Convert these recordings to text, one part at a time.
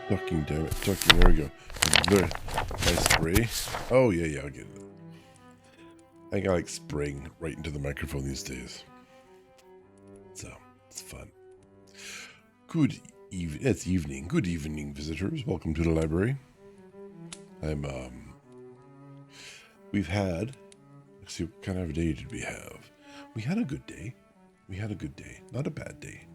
Ducking, damn it. Ducking, there we go. Nice spray. Oh, yeah, I'll get it. I think I like spraying right into the microphone these days. So, it's fun. It's evening. Good evening, visitors. Welcome to the library. We've had, let's see, what kind of a day did we have? We had a good day. Not a bad day.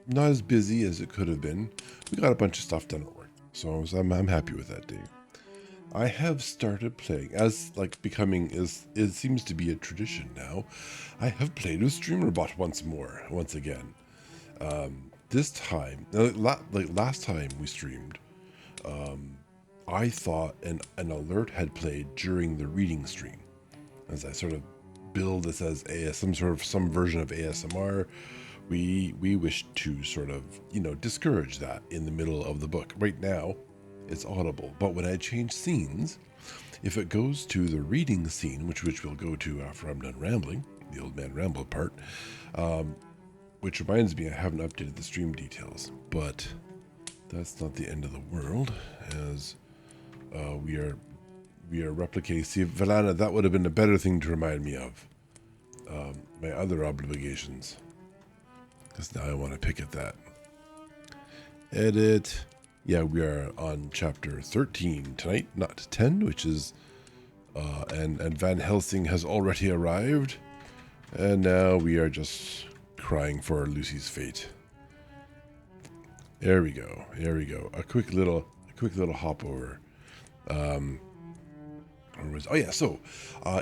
Not as busy as it could have been. We got a bunch of stuff done at work, so I'm happy with that day. I have started playing, as like becoming is it seems to be a tradition now. I have played with StreamerBot once again. This time, like last time we streamed, I thought an alert had played during the reading stream, as I sort of build this as some version of ASMR. We wish to sort of, discourage that in the middle of the book. Right now, it's audible, but when I change scenes, if it goes to the reading scene, which we'll go to after I'm done rambling, the old man ramble part, which reminds me I haven't updated the stream details, but that's not the end of the world, as we are replicating. See, Valana, that would have been a better thing to remind me of my other obligations. Because now I want to pick at that. Edit. Yeah, we are on chapter 13 tonight, not 10, which is... and Van Helsing has already arrived. And now we are just crying for Lucy's fate. There we go. A quick little hop over. So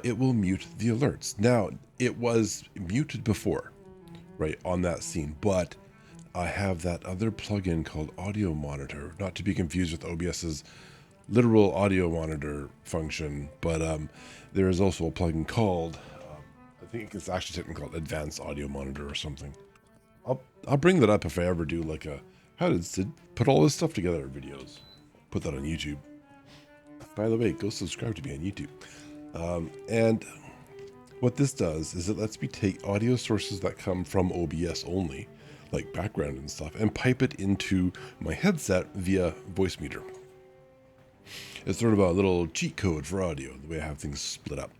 it will mute the alerts. Now, it was muted before, right, on that scene, but I have that other plugin called Audio Monitor, not to be confused with OBS's literal audio monitor function, but there is also a plugin called, I think it's actually technically called Advanced Audio Monitor or something. I'll bring that up if I ever do like a how did Sid put all this stuff together videos. Put that on YouTube. By the way, go subscribe to me on YouTube. And what this does is it lets me take audio sources that come from OBS only, like background and stuff, and pipe it into my headset via voice meter. It's sort of a little cheat code for audio, the way I have things split up.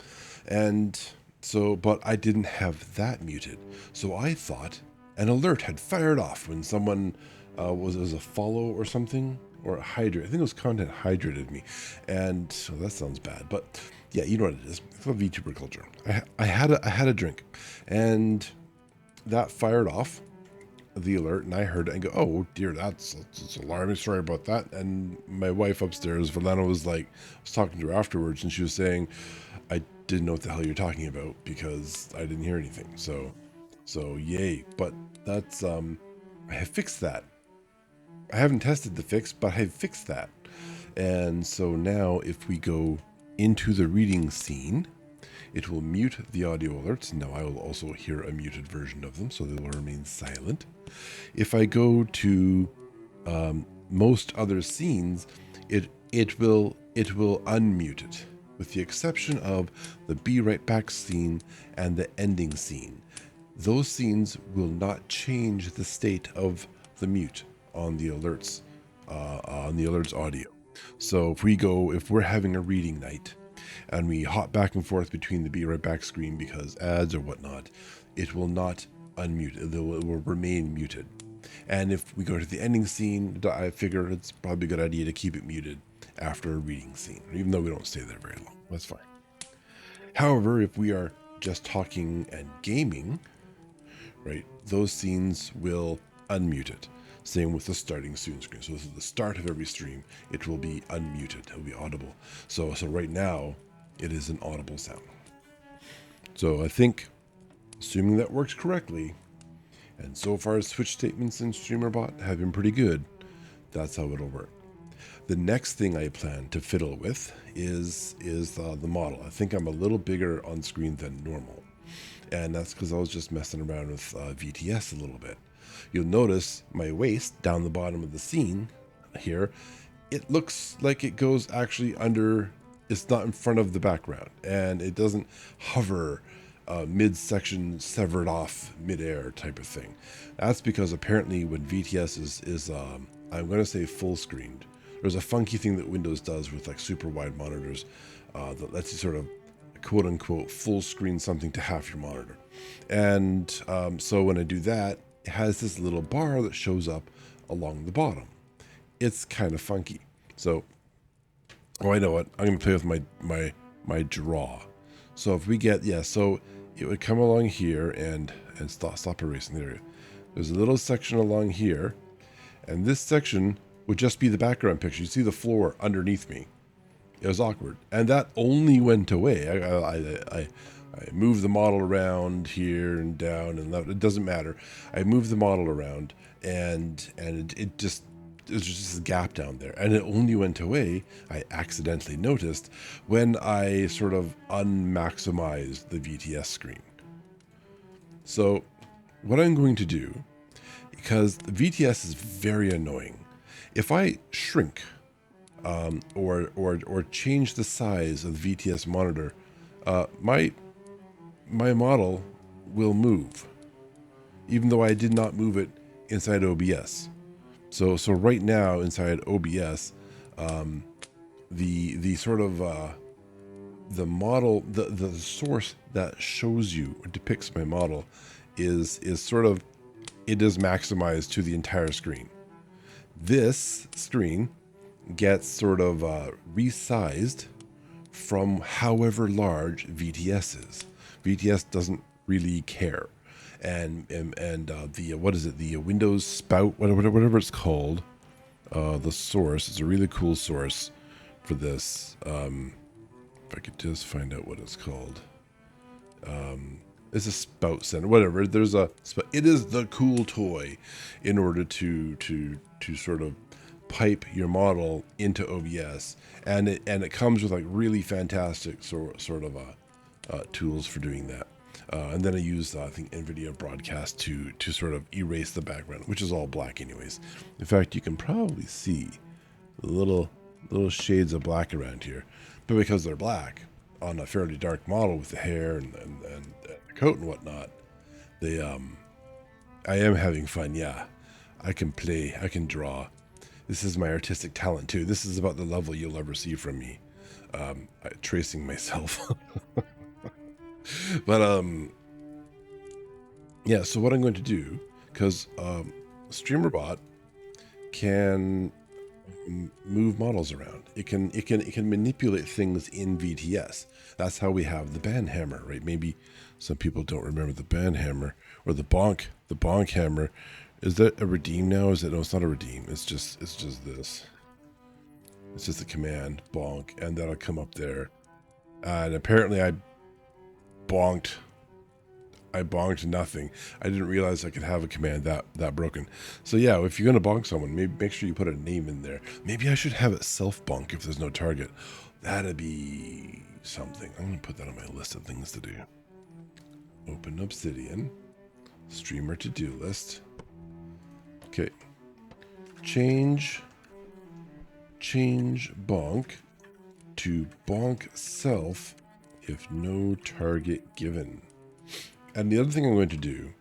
And so, but I didn't have that muted. So I thought an alert had fired off when someone was a follow or something, or a hydrate. I think it was content hydrated me. And so that sounds bad, but yeah, you know what it is. It's about VTuber culture. I had a drink, and that fired off the alert, and I heard it and go, oh dear, that's alarming. Sorry about that. And my wife upstairs, Valana, was talking to her afterwards, and she was saying, I didn't know what the hell you're talking about because I didn't hear anything. So yay. But that's I have fixed that. I haven't tested the fix, but I have fixed that. And so now if we go into the reading scene, it will mute the audio alerts. Now I will also hear a muted version of them, so they will remain silent. If I go to most other scenes, it will unmute it, with the exception of the Be Right Back scene and the ending scene. Those scenes will not change the state of the mute on the alerts audio. So if we're having a reading night and we hop back and forth between the Be Right Back screen because ads or whatnot, it will not unmute. It will remain muted. And if we go to the ending scene, I figure it's probably a good idea to keep it muted after a reading scene, even though we don't stay there very long. That's fine. However, if we are just talking and gaming, right, those scenes will unmute it. Same with the starting soon screen. So this is the start of every stream. It will be unmuted. It will be audible. So right now, it is an audible sound. So I think, assuming that works correctly, and so far switch statements in StreamerBot have been pretty good, that's how it'll work. The next thing I plan to fiddle with is the model. I think I'm a little bigger on screen than normal. And that's because I was just messing around with VTS a little bit. You'll notice my waist down the bottom of the scene here, it looks like it goes actually under, it's not in front of the background, and it doesn't hover midsection severed off midair type of thing. That's because apparently when VTS is I'm going to say full screened. There's a funky thing that Windows does with like super wide monitors that lets you sort of quote unquote full screen something to half your monitor. And so when I do that, it has this little bar that shows up along the bottom. It's kind of funky. So, I know what, I'm going to play with my draw. So if we get, so it would come along here and stop erasing. There. There's a little section along here, and this section would just be the background picture. You see the floor underneath me. It was awkward, and that only went away. I moved the model around here and down and left. It doesn't matter. I moved the model around, and it just, there's just a gap down there, and it only went away, I accidentally noticed, when I sort of unmaximized the VTS screen. So what I'm going to do, because the VTS is very annoying, if I shrink or change the size of the VTS monitor, my model will move, even though I did not move it inside OBS. So right now inside OBS, the sort of the model, the source that shows you or depicts my model is sort of, it is maximized to the entire screen. This screen gets sort of resized from however large VTS is. VTS doesn't really care. And the what is it, the Windows spout, whatever it's called, the source is a really cool source for this. If I could just find out what it's called, it's a spout center, whatever. There's a, it is the cool toy in order to sort of pipe your model into OBS, and it comes with like really fantastic sort of tools for doing that. And then I use, I think, NVIDIA Broadcast to sort of erase the background, which is all black anyways. In fact, you can probably see little shades of black around here, but because they're black on a fairly dark model with the hair and the coat and whatnot, they I am having fun. Yeah, I can play, I can draw. This is my artistic talent too. This is about the level you'll ever see from me, tracing myself. But yeah, so what I'm going to do, because StreamerBot can move models around. It can manipulate things in VTS. That's how we have the band hammer, right? Maybe some people don't remember the band hammer or the bonk hammer. Is that a redeem now? Is it? No, it's not a redeem. It's just this. It's just a command, bonk, and that'll come up there. And apparently I bonked nothing. I didn't realize I could have a command that broken. So yeah, if you're gonna bonk someone, maybe make sure you put a name in there. Maybe I should have it self bonk if there's no target. That'd be something. I'm gonna put that on my list of things to do. Open Obsidian, streamer to-do list. Okay, change bonk to bonk self if no target given. And the other thing I'm going to do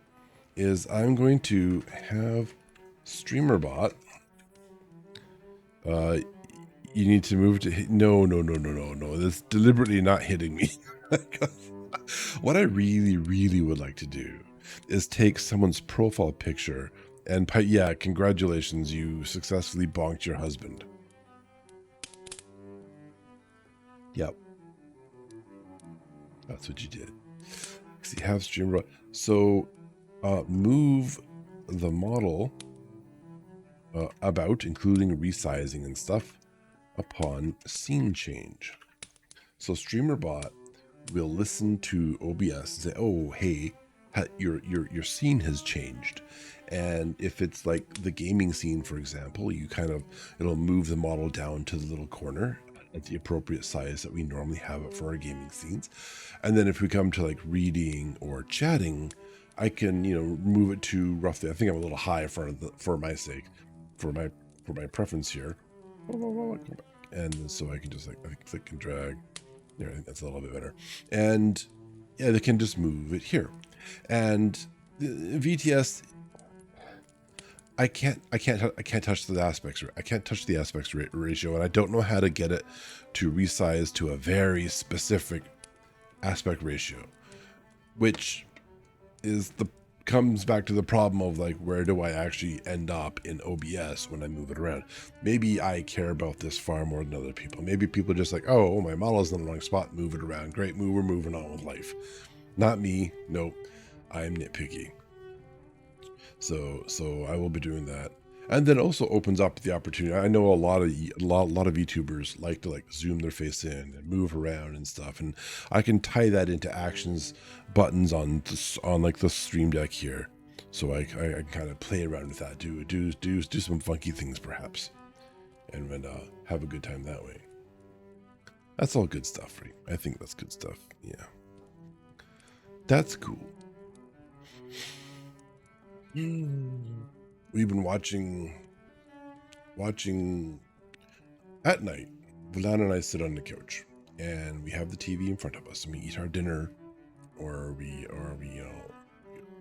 is I'm going to have StreamerBot. You need to move to no. That's deliberately not hitting me. What I really would like to do is take someone's profile picture and yeah, congratulations, you successfully bonked your husband. Yep. That's what you did. So you have StreamerBot. So move the model about, including resizing and stuff, upon scene change. So StreamerBot will listen to OBS and say, "Oh, hey, your scene has changed." And if it's like the gaming scene, for example, it'll move the model down to the little corner at the appropriate size that we normally have it for our gaming scenes. And then if we come to like reading or chatting, I can, move it to roughly, I think I'm a little high for my sake, for my preference here. And so I can just click and drag. There, I think that's a little bit better. And yeah, they can just move it here. And VTS, I can't touch the aspects. I can't touch the aspects ratio, and I don't know how to get it to resize to a very specific aspect ratio, which is the comes back to the problem of like, where do I actually end up in OBS when I move it around? Maybe I care about this far more than other people. Maybe people are just like, oh, my model's in the wrong spot, move it around. Great, we're moving on with life. Not me. Nope. I'm nitpicky. So I will be doing that. And then also opens up the opportunity. I know a lot of YouTubers like to like zoom their face in and move around and stuff, and I can tie that into actions buttons on like the Stream Deck here, so I can kind of play around with that, do some funky things perhaps, and then have a good time that way. That's all good stuff, right? I think that's good stuff. Yeah, that's cool. We've been watching at night. Valana and I sit on the couch, and we have the TV in front of us, and we eat our dinner, or we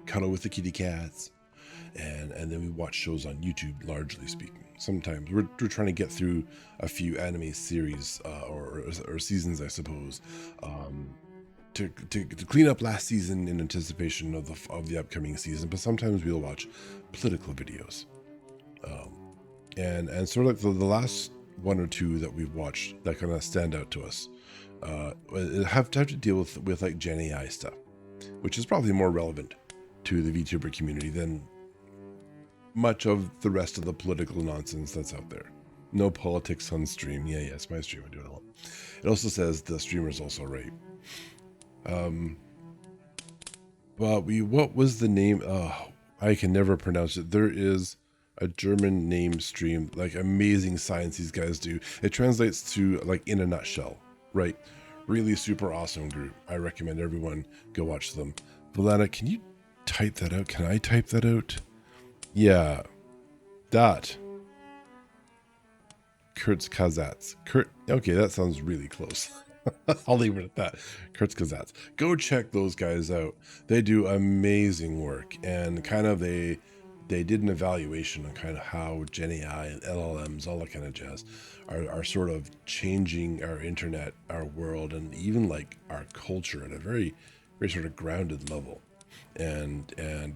cuddle with the kitty cats, and then we watch shows on YouTube. Largely speaking, sometimes we're trying to get through a few anime series or seasons, I suppose. To clean up last season in anticipation of the upcoming season, but sometimes we'll watch political videos, and sort of like the last one or two that we've watched that kind of stand out to us have to deal with like Gen AI stuff, which is probably more relevant to the VTuber community than much of the rest of the political nonsense that's out there. No politics on stream. Yeah, it's my stream. I do it all. It also says the streamer's also right. But what was the name? I can never pronounce it. There is a German name stream, like amazing science these guys do. It translates to like in a nutshell, right? Really super awesome group. I recommend everyone go watch them. Valana, can you type that out? Can I type that out? Yeah. Dot. Kurzkazats. Okay, that sounds really close. I'll leave it at that. Kurzkazats. Go check those guys out. They do amazing work, and kind of they did an evaluation on kind of how Gen AI and LLMs, all that kind of jazz, are sort of changing our internet, our world, and even like our culture at a very, very sort of grounded level. And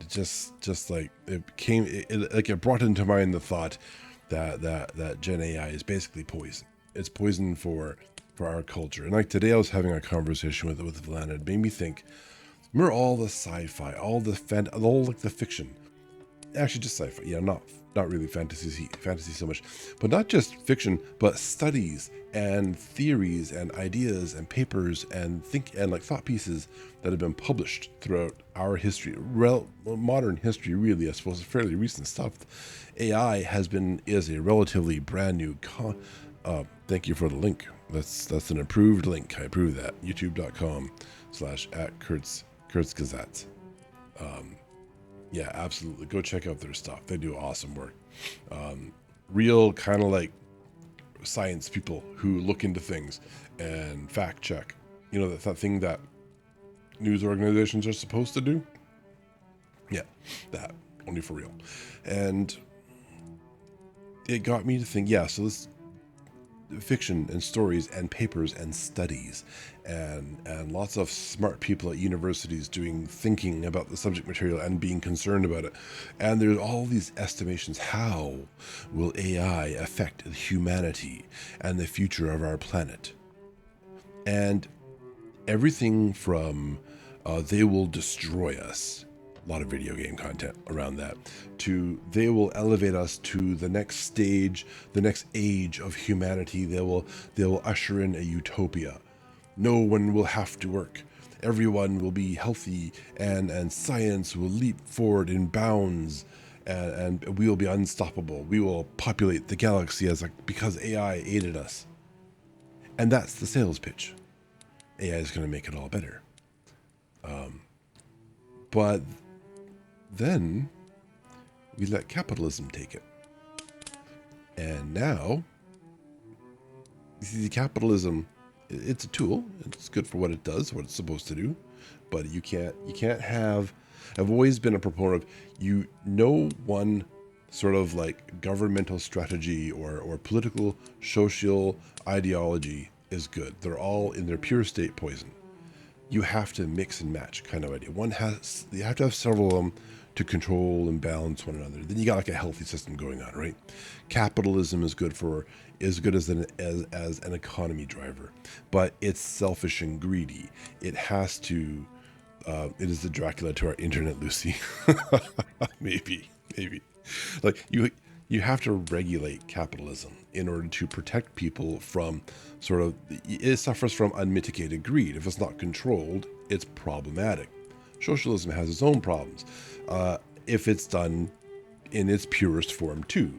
just like it brought into mind the thought that Gen AI is basically poison. It's poison for our culture. And like today I was having a conversation with Valana. It made me think, remember all the sci-fi, all like the fiction. Actually just sci-fi. Yeah, not really fantasy so much. But not just fiction, but studies and theories and ideas and papers and like thought pieces that have been published throughout our history, modern history, really. I suppose fairly recent stuff. AI is a relatively brand new thank you for the link. That's an approved link. I approve that. youtube.com/@Kurzgazette. Yeah, absolutely. Go check out their stuff. They do awesome work. Real kind of like science people who look into things and fact check. You know, that thing that news organizations are supposed to do. Yeah, that. Only for real. And it got me to think, yeah, so this fiction and stories and papers and studies and lots of smart people at universities thinking about the subject material and being concerned about it. And there's all these estimations. How will AI affect humanity and the future of our planet? And everything from they will destroy us, a lot of video game content around that, to they will elevate us to the next stage, the next age of humanity. They will usher in a utopia. No one will have to work. Everyone will be healthy, and science will leap forward in bounds, and we will be unstoppable. We will populate the galaxy because AI aided us. And that's the sales pitch. AI is going to make it all better. But then we let capitalism take it. And now, you see, capitalism, it's a tool. It's good for what it does, what it's supposed to do. But you can't have, I've always been a proponent of, no one sort of like governmental strategy or political social ideology is good. They're all in their pure state poison. You have to mix and match kind of idea. You have to have several of them to control and balance one another. Then you got like a healthy system going on, right? Capitalism is good as an economy driver, but it's selfish and greedy. It has to. It is the Dracula to our internet, Lucy. maybe. Like you have to regulate capitalism in order to protect people from sort of, it suffers from unmitigated greed. If it's not controlled, it's problematic. Socialism has its own problems if it's done in its purest form too.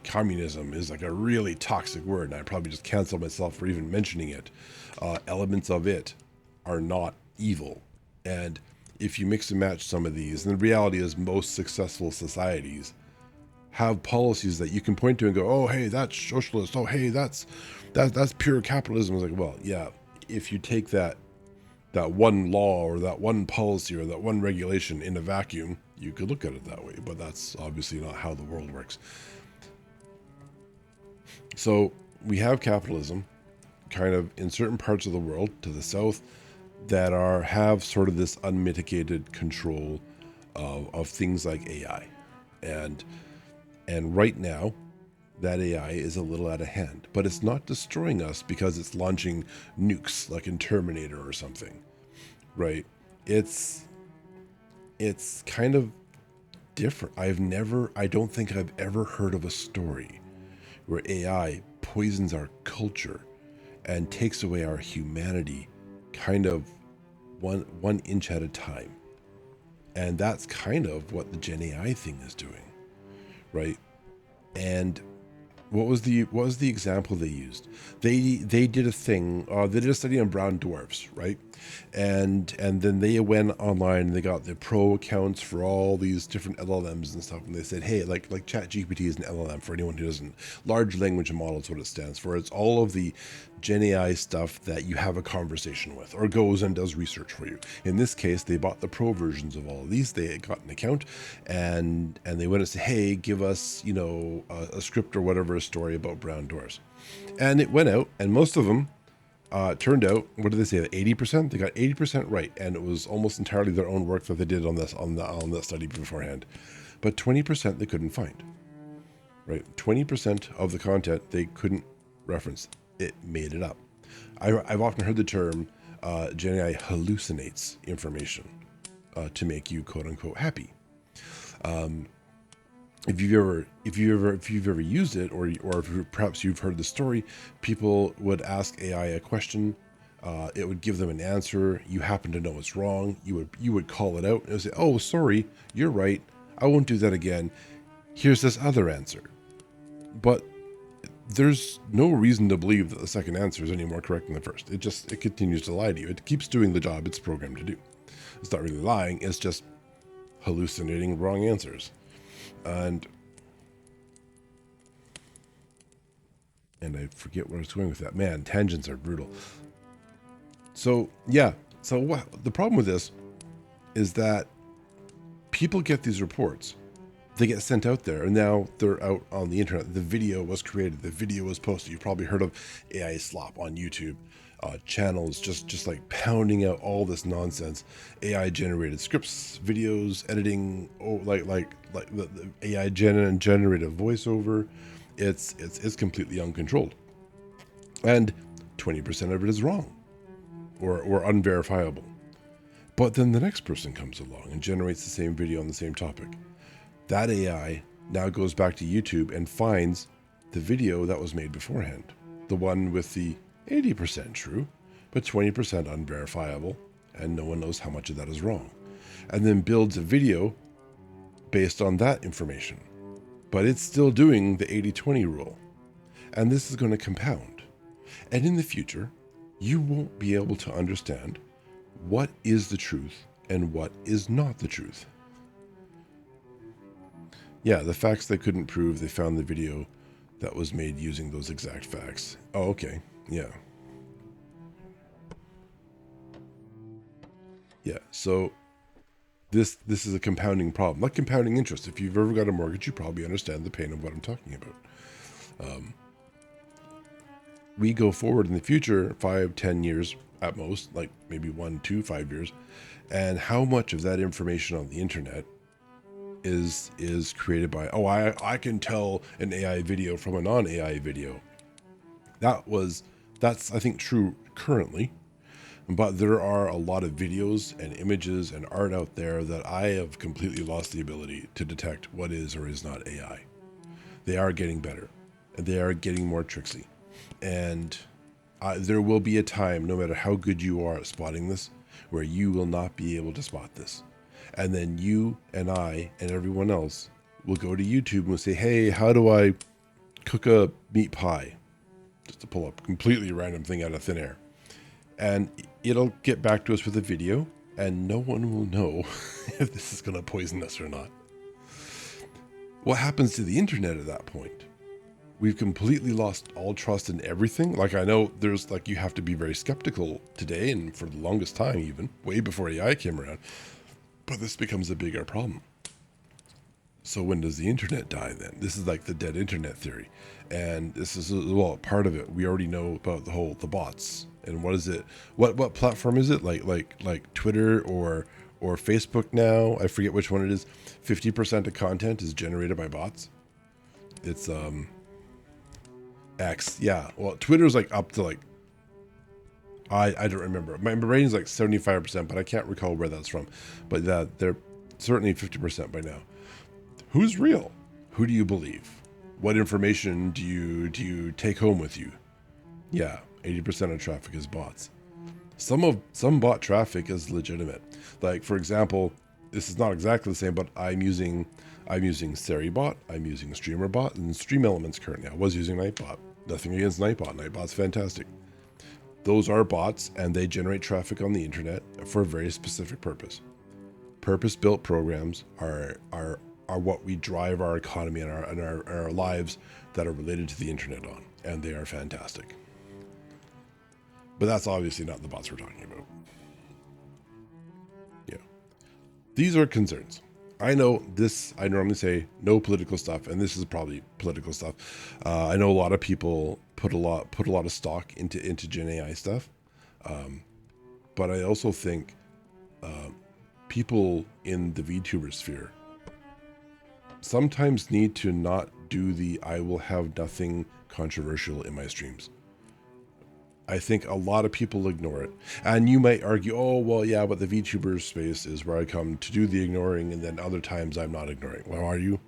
Communism is like a really toxic word, and I probably just cancel myself for even mentioning it. Elements of it are not evil, and if you mix and match some of these, and the reality is most successful societies have policies that you can point to and go, oh, hey, that's socialist. Oh, hey, that's pure capitalism. It's like, well, yeah, if you take that one law or that one policy or that one regulation in a vacuum, you could look at it that way, but that's obviously not how the world works. So we have capitalism kind of in certain parts of the world to the south that have sort of this unmitigated control of things like AI. And right now, that AI is a little out of hand, but it's not destroying us because it's launching nukes like in Terminator or something, right? It's kind of different. I don't think I've ever heard of a story where AI poisons our culture and takes away our humanity kind of one inch at a time. And that's kind of what the Gen AI thing is doing, right? And what was the example they used? They did a thing. They did a study on brown dwarfs, right? And then they went online and they got the pro accounts for all these different LLMs and stuff. And they said, hey, like ChatGPT is an LLM for anyone who doesn't. Large language model is what it stands for. It's all of the Gen AI stuff that you have a conversation with or goes and does research for you. In this case, they bought the pro versions of all of these. They got an account and they went and said, hey, give us, a script or whatever, a story about brown dwarfs. And it went out, and most of them turned out, what did they say, 80%? They got 80% right, and it was almost entirely their own work that they did on that study beforehand. But 20% they couldn't find, right? 20% of the content they couldn't reference. It made it up. I've often heard the term Gen AI hallucinates information to make you quote unquote happy. If you've ever used it, or if perhaps you've heard the story, people would ask AI a question, it would give them an answer. You happen to know it's wrong. You would call it out and it would say, "Oh, sorry, you're right. I won't do that again. Here's this other answer." But there's no reason to believe that the second answer is any more correct than the first. It continues to lie to you. It keeps doing the job it's programmed to do. It's not really lying. It's just hallucinating wrong answers. And I forget where I was going with that. Man, tangents are brutal. So yeah. So what the problem with this is that people get these reports. They get sent out there, and now they're out on the internet. The video was created. The video was posted. You've probably heard of AI slop on YouTube. Channels just like pounding out all this nonsense. AI generated scripts, videos, editing, like the AI generated voiceover. It's completely uncontrolled, and 20% of it is wrong or unverifiable. But then the next person comes along and generates the same video on the same topic. That AI now goes back to YouTube and finds the video that was made beforehand, the one with the 80% true, but 20% unverifiable, and no one knows how much of that is wrong, and then builds a video based on that information. But it's still doing the 80-20 rule, and this is going to compound. And in the future, you won't be able to understand what is the truth and what is not the truth. Yeah, the facts they couldn't prove, they found the video that was made using those exact facts. Oh, okay. Yeah. Yeah, so This is a compounding problem, like compounding interest. If you've ever got a mortgage, you probably understand the pain of what I'm talking about. We go forward in the future, 5-10 years at most, like maybe 1-5 years, and how much of that information on the internet is created by, oh, I can tell an AI video from a non-AI video. That's I think true currently, but there are a lot of videos and images and art out there that I have completely lost the ability to detect what is or is not AI. They are getting better, and they are getting more tricksy, and there will be a time, no matter how good you are at spotting this, where you will not be able to spot this. And then you and I and everyone else will go to YouTube and will say, hey, how do I cook a meat pie? Just to pull up a completely random thing out of thin air. And it'll get back to us with a video, and no one will know if this is going to poison us or not. What happens to the internet at that point? We've completely lost all trust in everything. Like, I know there's like, you have to be very skeptical today, and for the longest time, even way before AI came around. But this becomes a bigger problem. So when does the internet die then? This is like the dead internet theory. And this is, well, part of it. We already know about the bots. And what is it? What platform is it? Like Twitter or Facebook now? I forget which one it is. 50% of content is generated by bots. It's X. Yeah. Well, Twitter's like up to like, I don't remember. My brain is like 75%, but I can't recall where that's from. But they're certainly 50% by now. Who's real? Who do you believe? What information do you take home with you? Yeah, 80% of traffic is bots. Some bot traffic is legitimate. Like, for example, this is not exactly the same, but I'm using Seribot, I'm using StreamerBot, and Stream Elements currently. I was using Nightbot. Nothing against Nightbot. Nightbot's fantastic. Those are bots, and they generate traffic on the internet for a very specific purpose. Purpose-built programs are what we drive our economy and our lives that are related to the internet on, and they are fantastic. But that's obviously not the bots we're talking about. Yeah. These are concerns. I know this, I normally say no political stuff, and this is probably political stuff. I know a lot of people put a lot of stock into Gen AI stuff. But I also think people in the VTuber sphere sometimes need to not do the I will have nothing controversial in my streams. I think a lot of people ignore it. And you might argue, oh, well, yeah, but the VTuber space is where I come to do the ignoring, and then other times I'm not ignoring. Well, are you?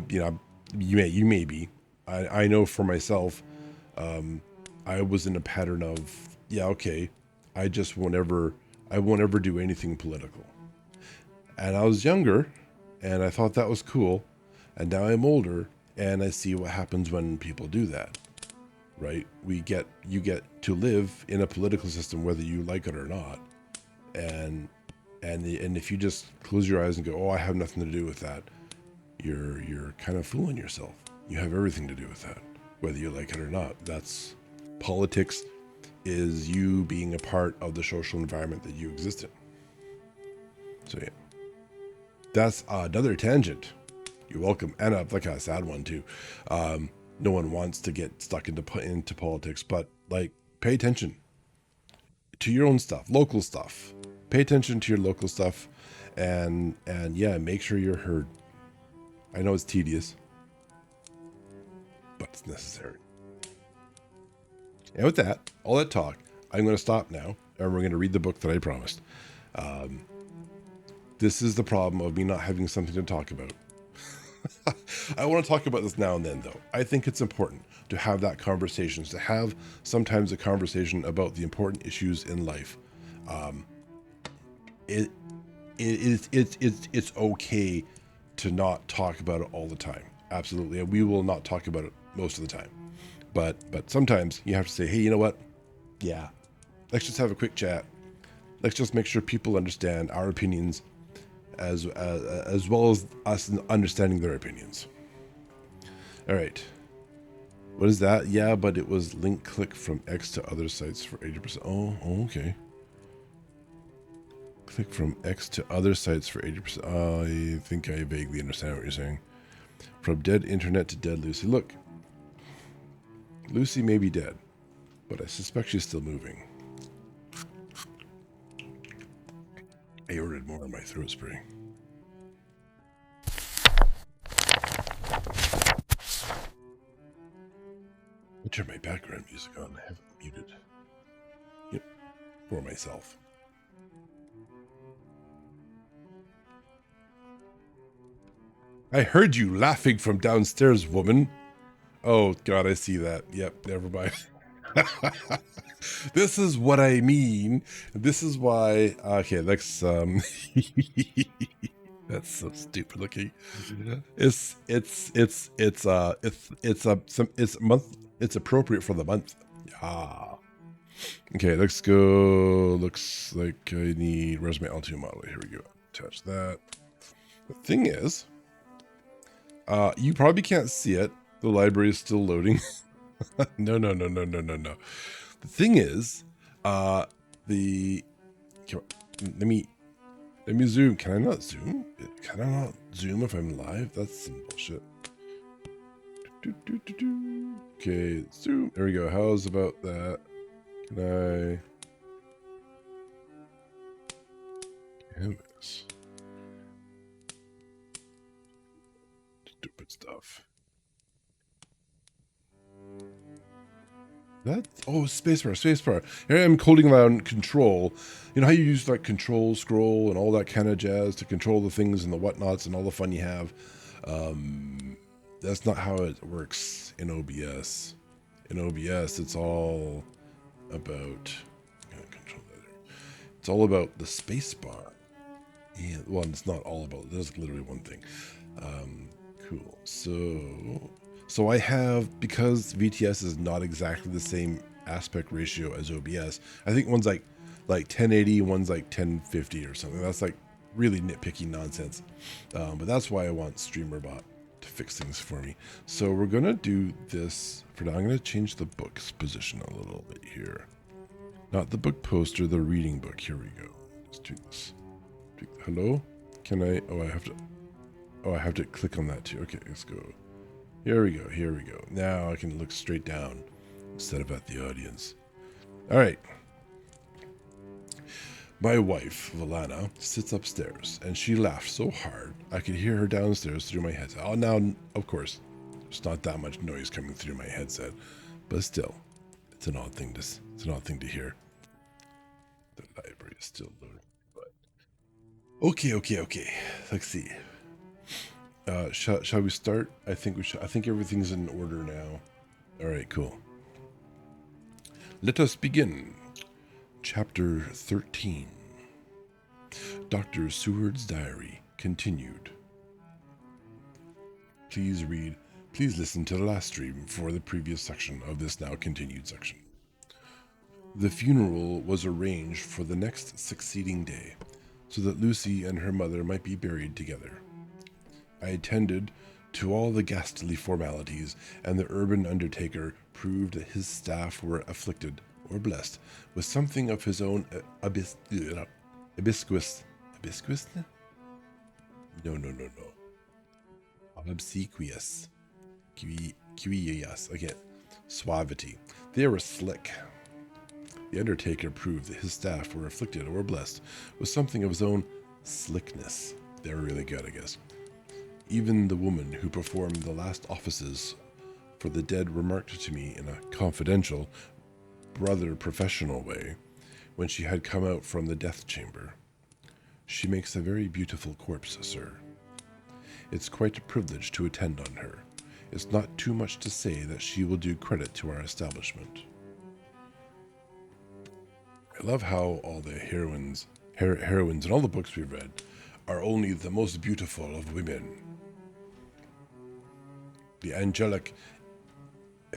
You may be. I know for myself, I was in a pattern of, yeah, okay, I won't ever do anything political. And I was younger, and I thought that was cool. And now I'm older, and I see what happens when people do that. Right? You get to live in a political system whether you like it or not. And if you just close your eyes and go, oh, I have nothing to do with that, you're kind of fooling yourself. You have everything to do with that, whether you like it or not. That's politics, is you being a part of the social environment that you exist in. So yeah, that's another tangent. You're welcome, and like a sad one too. No one wants to get stuck into politics, but like, pay attention to your own stuff, local stuff. Pay attention to your local stuff, and yeah, make sure you're heard. I know it's tedious, but it's necessary. And with that, all that talk, I'm going to stop now, and we're going to read the book that I promised. This is the problem of me not having something to talk about. I want to talk about this now and then, though. I think it's important to have that conversation, to have sometimes a conversation about the important issues in life. It's okay to not talk about it all the time. Absolutely, and we will not talk about it most of the time. But sometimes you have to say, hey, you know what? Yeah, let's just have a quick chat. Let's just make sure people understand our opinions as well as us understanding their opinions. All right. What is that? Yeah, but it was link click from X to other sites for 80%. Oh, okay. Click from X to other sites for 80%. I think I vaguely understand what you're saying. From dead internet to dead Lucy. Look, Lucy may be dead, but I suspect she's still moving. I ordered more on my throat spray. I'll turn my background music on. I have it muted. Yep, for myself. I heard you laughing from downstairs, woman. Oh, God, I see that. Yep, never mind. This is what I mean. This is why. Okay, let's. That's so stupid looking. It's month. It's appropriate for the month. Yeah. Okay, let's go. Looks like I need. Where's my L2 model? Here we go. Attach that. The thing is, you probably can't see it. The library is still loading. No. The thing is, let me zoom. Can I not zoom? Can I not zoom if I'm live? That's some bullshit. Okay, zoom. There we go. How's about that? Can I? Canvas. Stupid stuff. That spacebar. Here I'm holding down control. You know how you use like control scroll and all that kind of jazz to control the things and the whatnots and all the fun you have. That's not how it works in OBS. In OBS, it's all about. It's all about the spacebar. Yeah, well, it's not all about. There's literally one thing. Cool. So I have, because VTS is not exactly the same aspect ratio as OBS. I think one's like 1080, one's like 1050 or something. That's like really nitpicky nonsense. But that's why I want StreamerBot to fix things for me. So we're gonna do this for now. I'm gonna change the book's position a little bit here. Not the book poster, the reading book. Here we go. Let's do this. Hello? Can I? Oh, I have to click on that too. Okay, let's go. Here we go. Now I can look straight down instead of at the audience. All right. My wife, Valana, sits upstairs, and she laughed so hard I could hear her downstairs through my headset. Oh, now, of course, there's not that much noise coming through my headset, but still, it's an odd thing to hear. The library is still loading, but okay. Let's see. Shall we start? I think we should. I think everything's in order now. All right, cool. Let us begin. Chapter 13. Dr. Seward's Diary continued. Please listen to the last stream for the previous section of this now continued section. The funeral was arranged for the next succeeding day, so that Lucy and her mother might be buried together. I attended to all the ghastly formalities, and the urban undertaker proved that his staff were afflicted or blessed with something of his own obsequious. No. Obsequious. Again, suavity. They were slick. The undertaker proved that his staff were afflicted or blessed with something of his own slickness. They were really good, I guess. Even the woman who performed the last offices for the dead remarked to me in a confidential, rather professional way, when she had come out from the death chamber. She makes a very beautiful corpse, sir. It's quite a privilege to attend on her. It's not too much to say that she will do credit to our establishment. I love how all the heroines in all the books we've read are only the most beautiful of women. The angelic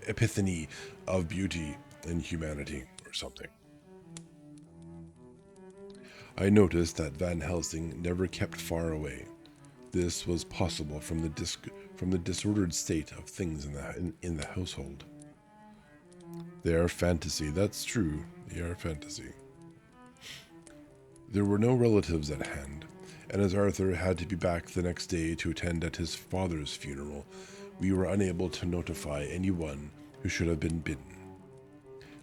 epiphany of beauty and humanity, or something. I noticed that Van Helsing never kept far away. This was possible from the disordered state of things in the household. They are fantasy. That's true. They are fantasy. There were no relatives at hand, and as Arthur had to be back the next day to attend at his father's funeral, we were unable to notify anyone who should have been bidden.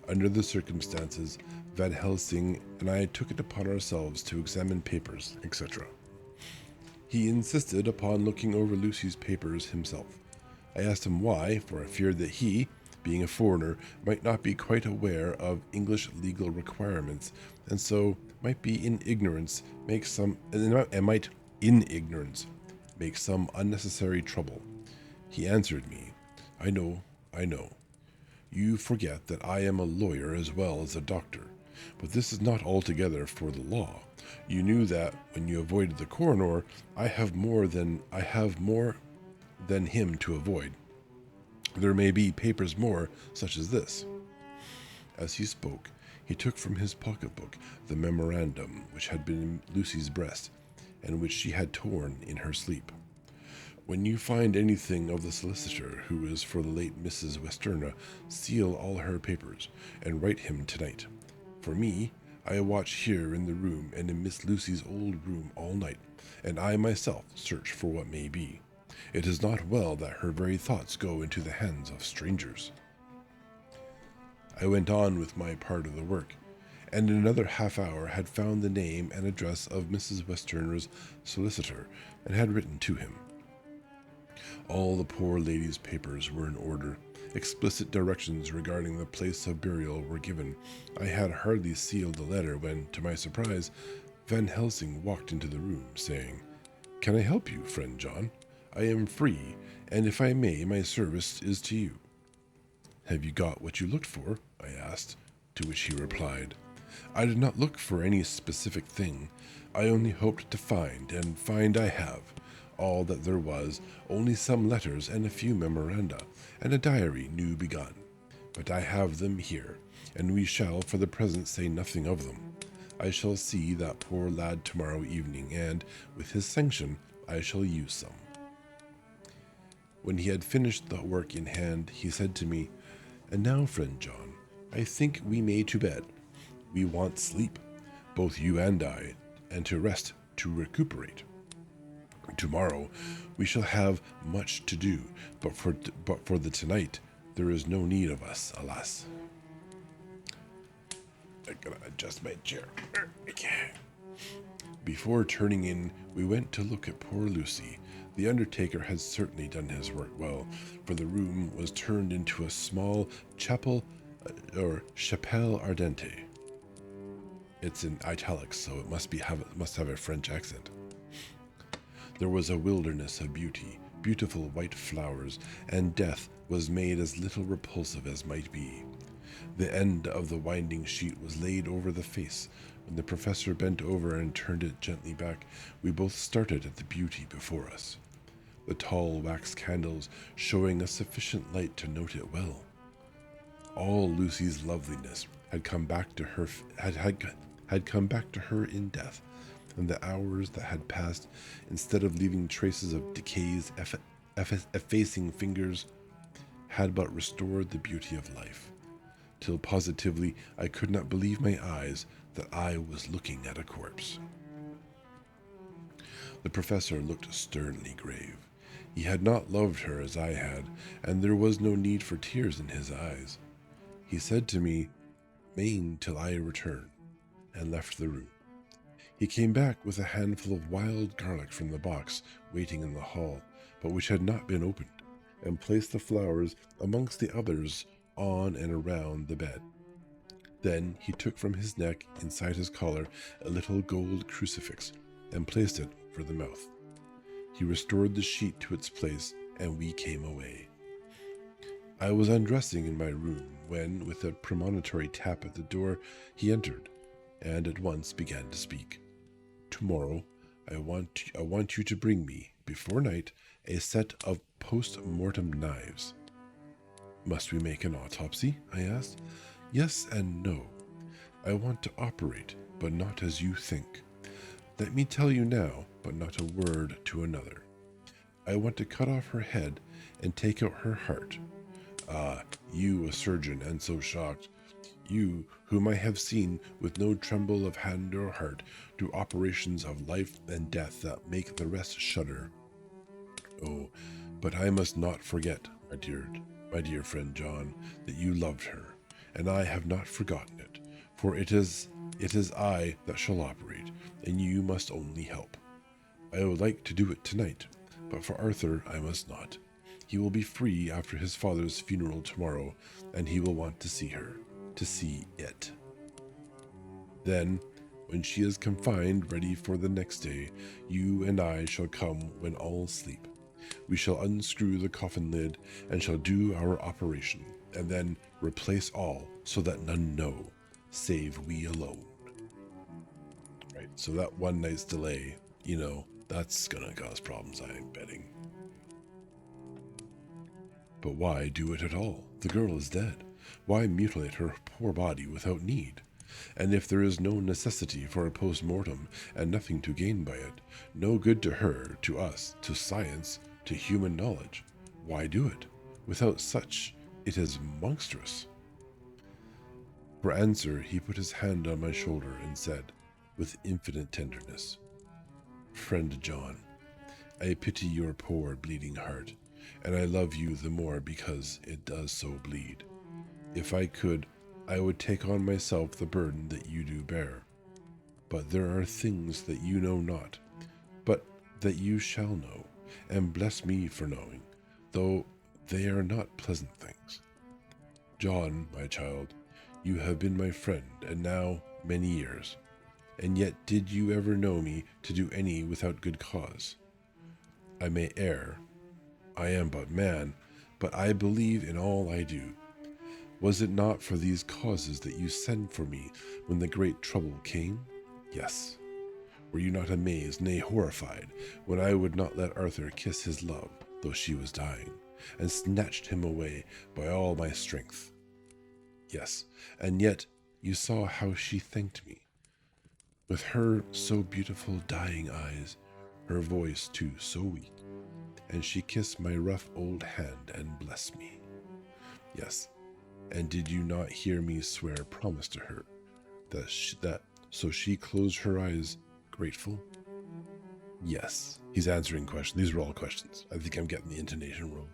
Under the circumstances, Van Helsing and I took it upon ourselves to examine papers, etc. He insisted upon looking over Lucy's papers himself. I asked him why, for I feared that he, being a foreigner, might not be quite aware of English legal requirements, and so might be in ignorance make some unnecessary trouble. He answered me, I know. You forget that I am a lawyer as well as a doctor, but this is not altogether for the law. You knew that when you avoided the coroner, I have more than him to avoid. There may be papers more, such as this. As he spoke, he took from his pocketbook the memorandum which had been in Lucy's breast, and which she had torn in her sleep. When you find anything of the solicitor who is for the late Mrs. Westerna, seal all her papers, and write him tonight. For me, I watch here in the room and in Miss Lucy's old room all night, and I myself search for what may be. It is not well that her very thoughts go into the hands of strangers. I went on with my part of the work, and in another half hour had found the name and address of Mrs. Westerner's solicitor, and had written to him. All the poor lady's papers were in order. Explicit directions regarding the place of burial were given. I had hardly sealed the letter when, to my surprise, Van Helsing walked into the room, saying, Can I help you, friend John? I am free, and if I may, my service is to you. Have you got what you looked for? I asked, to which he replied, I did not look for any specific thing. I only hoped to find, and find I have. All that there was, only some letters and a few memoranda, and a diary new begun. But I have them here, and we shall for the present say nothing of them. I shall see that poor lad tomorrow evening, and, with his sanction, I shall use some. When he had finished the work in hand, he said to me, And now, friend John, I think we may to bed. We want sleep, both you and I, and to rest, to recuperate. Tomorrow we shall have much to do, but for the tonight there is no need of us, alas. I gotta adjust my chair. Before turning in, we went to look at poor Lucy. The undertaker had certainly done his work well, for the room was turned into a small chapel, or chapelle ardente. It's in italics, so it must have a French accent. There was a wilderness of beauty, beautiful white flowers, and death was made as little repulsive as might be. The end of the winding sheet was laid over the face. When the professor bent over and turned it gently back, we both started at the beauty before us. The tall wax candles showing a sufficient light to note it well. All Lucy's loveliness had come back to her in death, and the hours that had passed, instead of leaving traces of decay's effacing fingers, had but restored the beauty of life, till positively I could not believe my eyes that I was looking at a corpse. The professor looked sternly grave. He had not loved her as I had, and there was no need for tears in his eyes. He said to me, "Remain till I return," and left the room. He came back with a handful of wild garlic from the box waiting in the hall, but which had not been opened, and placed the flowers amongst the others on and around the bed. Then he took from his neck, inside his collar, a little gold crucifix, and placed it over the mouth. He restored the sheet to its place, and we came away. I was undressing in my room when, with a premonitory tap at the door, he entered, and at once began to speak. "Tomorrow, I want you to bring me, before night, a set of post-mortem knives." "Must we make an autopsy?" I asked. "Yes and no. I want to operate, but not as you think. Let me tell you now, but not a word to another. I want to cut off her head and take out her heart. Ah, you, a surgeon, and so shocked. You, whom I have seen with no tremble of hand or heart do operations of life and death that make the rest shudder. Oh, but I must not forget, my dear friend John, that you loved her, and I have not forgotten it, for it is I that shall operate, and you must only help. I would like to do it tonight, but for Arthur I must not. He will be free after his father's funeral tomorrow, and he will want to see her, to see it. Then, when she is confined, ready for the next day, you and I shall come when all sleep. We shall unscrew the coffin lid and shall do our operation, and then replace all so that none know, save we alone. Right, so that one night's delay, that's gonna cause problems, I'm betting. But why do it at all? The girl is dead. Why mutilate her poor body without need? And if there is no necessity for a post-mortem and nothing to gain by it, no good to her, to us, to science, to human knowledge, why do it? Without such, it is monstrous. For answer, he put his hand on my shoulder and said, with infinite tenderness, Friend John, I pity your poor bleeding heart, and I love you the more because it does so bleed. If I could, I would take on myself the burden that you do bear. But there are things that you know not, but that you shall know, and bless me for knowing, though they are not pleasant things. John, my child, you have been my friend, and now many years, and yet did you ever know me to do any without good cause? I may err, I am but man, but I believe in all I do. Was it not for these causes that you sent for me when the great trouble came? Yes. Were you not amazed, nay horrified, when I would not let Arthur kiss his love, though she was dying, and snatched him away by all my strength? Yes, and yet you saw how she thanked me. With her so beautiful dying eyes, her voice too so weak, and she kissed my rough old hand and blessed me. Yes, and did you not hear me swear promise to her, so she closed her eyes grateful? Yes. He's answering questions. These are all questions. I think I'm getting the intonation wrong.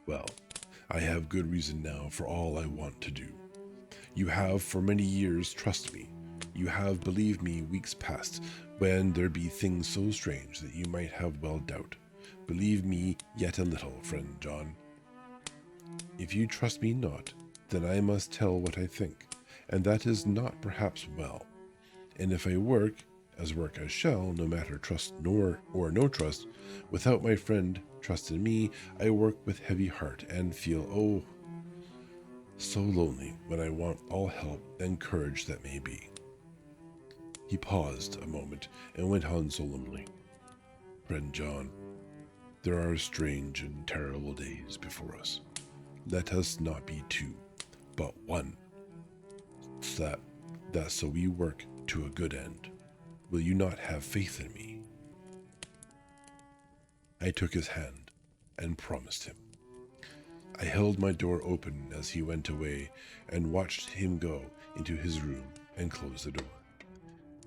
Well, I have good reason now for all I want to do. You have for many years trusted me. You have believed me weeks past, when there be things so strange that you might have well doubt. Believe me yet a little, friend John. If you trust me not, then I must tell what I think, and that is not perhaps well. And if I work I shall, no matter trust or no trust, without my friend trust in me, I work with heavy heart and feel, oh, so lonely when I want all help and courage that may be. He paused a moment and went on solemnly. Friend John, there are strange and terrible days before us. Let us not be two, but one, that so we work to a good end. Will you not have faith in me? I took his hand and promised him. I held my door open as he went away and watched him go into his room and close the door.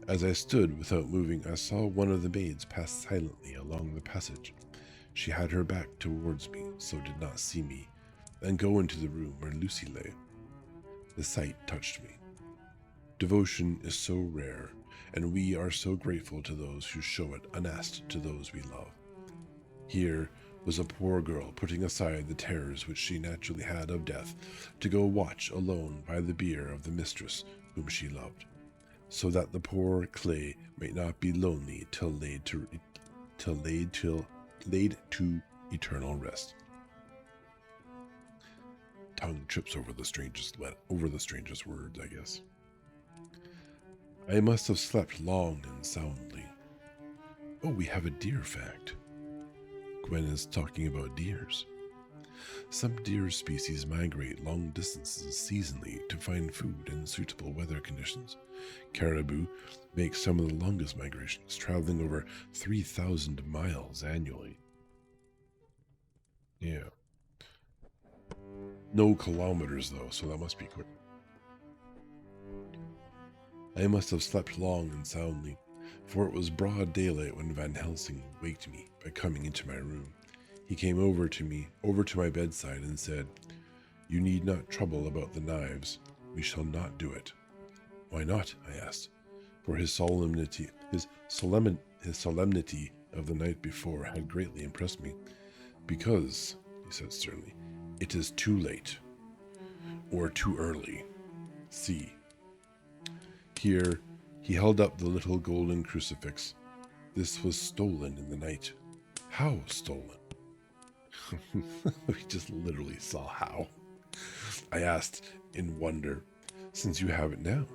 As I stood without moving, I saw one of the maids pass silently along the passage. She had her back towards me, so did not see me, and go into the room where Lucy lay. The sight touched me. Devotion is so rare, and we are so grateful to those who show it unasked to those we love. Here was a poor girl putting aside the terrors which she naturally had of death to go watch alone by the bier of the mistress whom she loved, so that the poor clay might not be lonely till laid to eternal rest. Tongue trips over the strangest words, I guess. I must have slept long and soundly. Oh, we have a deer fact. Gwen is talking about deers. Some deer species migrate long distances seasonally to find food in suitable weather conditions. Caribou make some of the longest migrations, traveling over 3,000 miles annually. Yeah. No kilometers, though, so that must be quick. I must have slept long and soundly, for it was broad daylight when Van Helsing waked me by coming into my room. He came over to my bedside, and said, "You need not trouble about the knives. We shall not do it." "Why not?" I asked, for his solemnity of the night before had greatly impressed me. "Because," he said sternly, "it is too late, or too early. See." Here he held up the little golden crucifix. "This was stolen in the night." "How stolen?" We just literally saw how. I asked in wonder, "Since you have it now."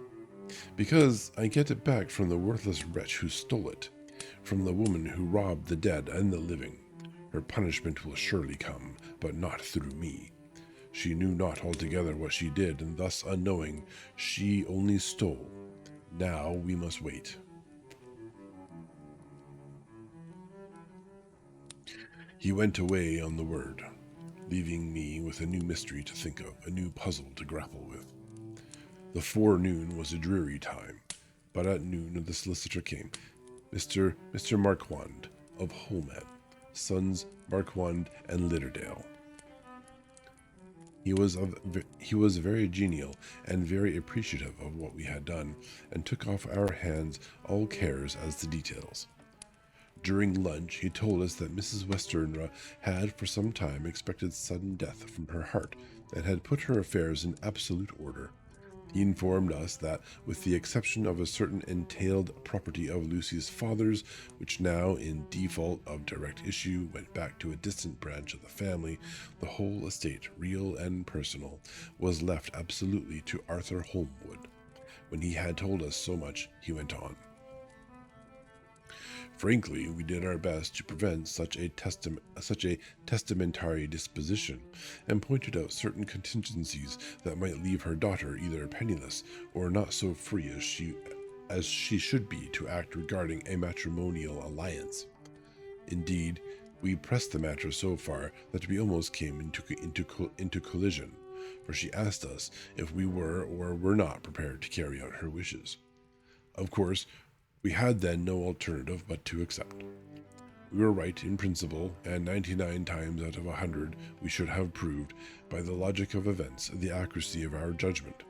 "Because I get it back from the worthless wretch who stole it, from the woman who robbed the dead and the living. Her punishment will surely come, but not through me. She knew not altogether what she did, and thus unknowing, she only stole. Now we must wait." He went away on the word, leaving me with a new mystery to think of, a new puzzle to grapple with. The forenoon was a dreary time, but at noon the solicitor came, Mr. Marquand of Holman, sons Marquand and Litterdale. He was very genial and very appreciative of what we had done, and took off our hands all cares as to details. During lunch, he told us that Mrs. Westenra had for some time expected sudden death from her heart, and had put her affairs in absolute order. He informed us that, with the exception of a certain entailed property of Lucy's father's, which now, in default of direct issue, went back to a distant branch of the family, the whole estate, real and personal, was left absolutely to Arthur Holmwood. When he had told us so much, he went on. "Frankly, we did our best to prevent such a testamentary disposition, and pointed out certain contingencies that might leave her daughter either penniless or not so free as she should be to act regarding a matrimonial alliance. Indeed, we pressed the matter so far that we almost came into collision, for she asked us if we were or were not prepared to carry out her wishes. Of course, we had then no alternative but to accept. We were right in principle, and 99 times out of 100 we should have proved, by the logic of events, the accuracy of our judgment.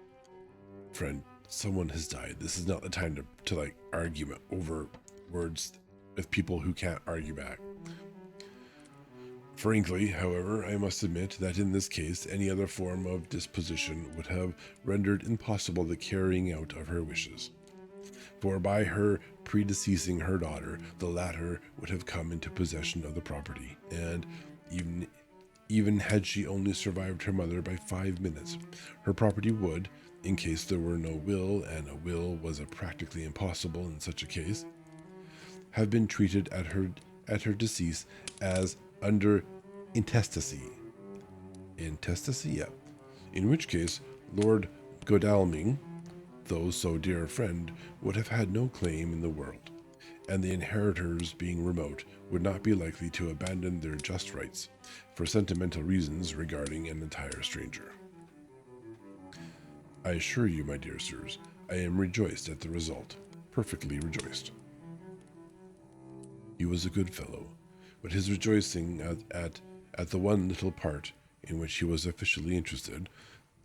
Friend, someone has died. This is not the time to argue over words with people who can't argue back. Frankly, however, I must admit that in this case, any other form of disposition would have rendered impossible the carrying out of her wishes. For by her predeceasing her daughter, the latter would have come into possession of the property, and even had she only survived her mother by 5 minutes, her property would, in case there were no will, and a will was practically impossible in such a case, have been treated at her decease as under intestacy. Intestacy, yeah. In which case, Lord Godalming, though so dear a friend, would have had no claim in the world, and the inheritors, being remote, would not be likely to abandon their just rights for sentimental reasons regarding an entire stranger. I assure you, my dear sirs, I am rejoiced at the result, perfectly rejoiced." He was a good fellow, but his rejoicing at the one little part in which he was officially interested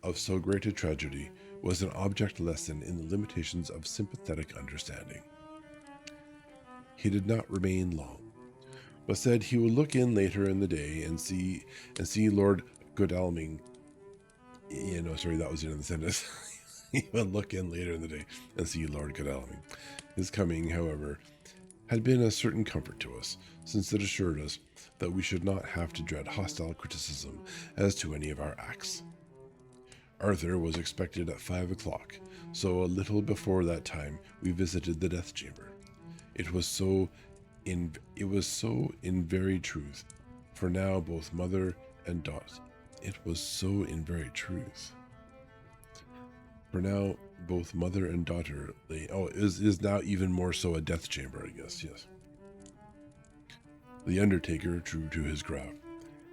of so great a tragedy was an object lesson in the limitations of sympathetic understanding. He did not remain long, but said he would look in later in the day and see Lord Godalming. That was the end of the sentence. He would look in later in the day and see Lord Godalming. His coming, however, had been a certain comfort to us, since it assured us that we should not have to dread hostile criticism as to any of our acts. Arthur was expected at 5 o'clock, so a little before that time we visited the death chamber. It was so in very truth, for now both mother and daughter. It was so in very truth. For now, both mother and daughter lay. Is now even more so a death chamber, I guess. Yes. The undertaker, true to his craft,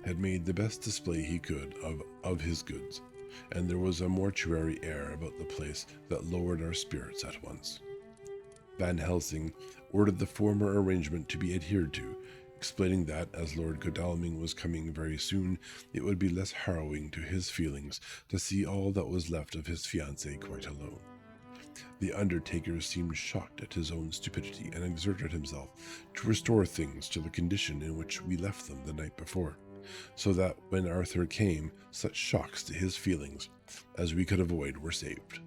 had made the best display he could of his goods, and there was a mortuary air about the place that lowered our spirits at once. Van Helsing ordered the former arrangement to be adhered to, explaining that, as Lord Godalming was coming very soon, it would be less harrowing to his feelings to see all that was left of his fiancée quite alone. The undertaker seemed shocked at his own stupidity and exerted himself to restore things to the condition in which we left them the night before, so that when Arthur came, such shocks to his feelings as we could avoid were saved.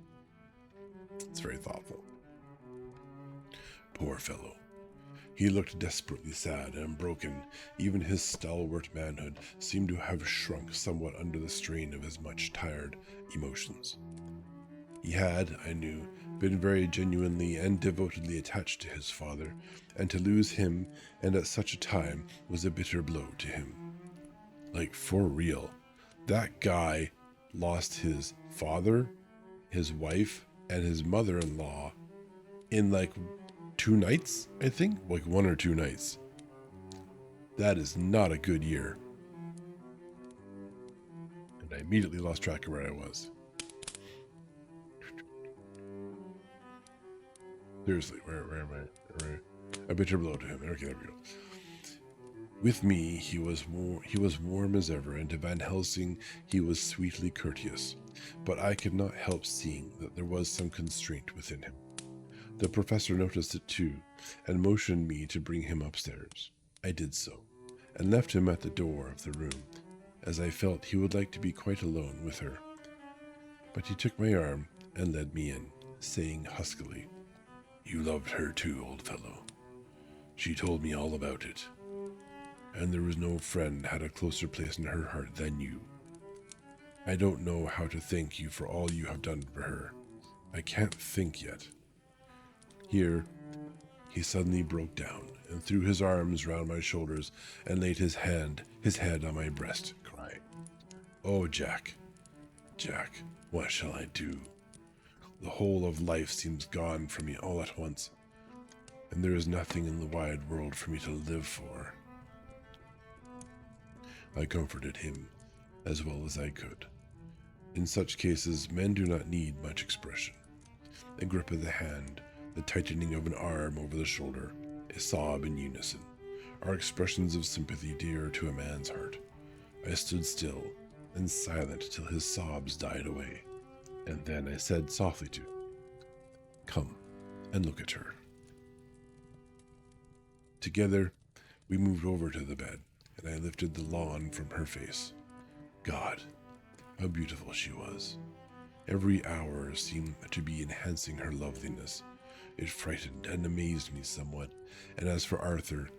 It's very thoughtful. Poor fellow. He looked desperately sad and broken. Even his stalwart manhood seemed to have shrunk somewhat under the strain of his much tired emotions. He had, I knew, been very genuinely and devotedly attached to his father, and to lose him, and at such a time, was a bitter blow to him. Like, for real, that guy lost his father, his wife, and his mother-in-law in like 2 nights, I think? Like 1 or 2 nights. That is not a good year. And I immediately lost track of where I was. Seriously, where am I? A bitter blow to him. Okay, there we go. With me, he was warm as ever, and to Van Helsing he was sweetly courteous. But I could not help seeing that there was some constraint within him. The professor noticed it too, and motioned me to bring him upstairs. I did so, and left him at the door of the room, as I felt he would like to be quite alone with her. But he took my arm and led me in, saying huskily, "You loved her too, old fellow. She told me all about it. And there was no friend had a closer place in her heart than you. I don't know how to thank you for all you have done for her. I can't think yet." Here, he suddenly broke down and threw his arms round my shoulders and laid his head on my breast, crying, "Oh, Jack, Jack, what shall I do? The whole of life seems gone from me all at once, and there is nothing in the wide world for me to live for." I comforted him as well as I could. In such cases, men do not need much expression. A grip of the hand, the tightening of an arm over the shoulder, a sob in unison, are expressions of sympathy dear to a man's heart. I stood still and silent till his sobs died away, and then I said softly to him, "Come and look at her." Together, we moved over to the bed, and I lifted the lawn from her face. God, how beautiful she was. Every hour seemed to be enhancing her loveliness. It frightened and amazed me somewhat, and as for Arthur,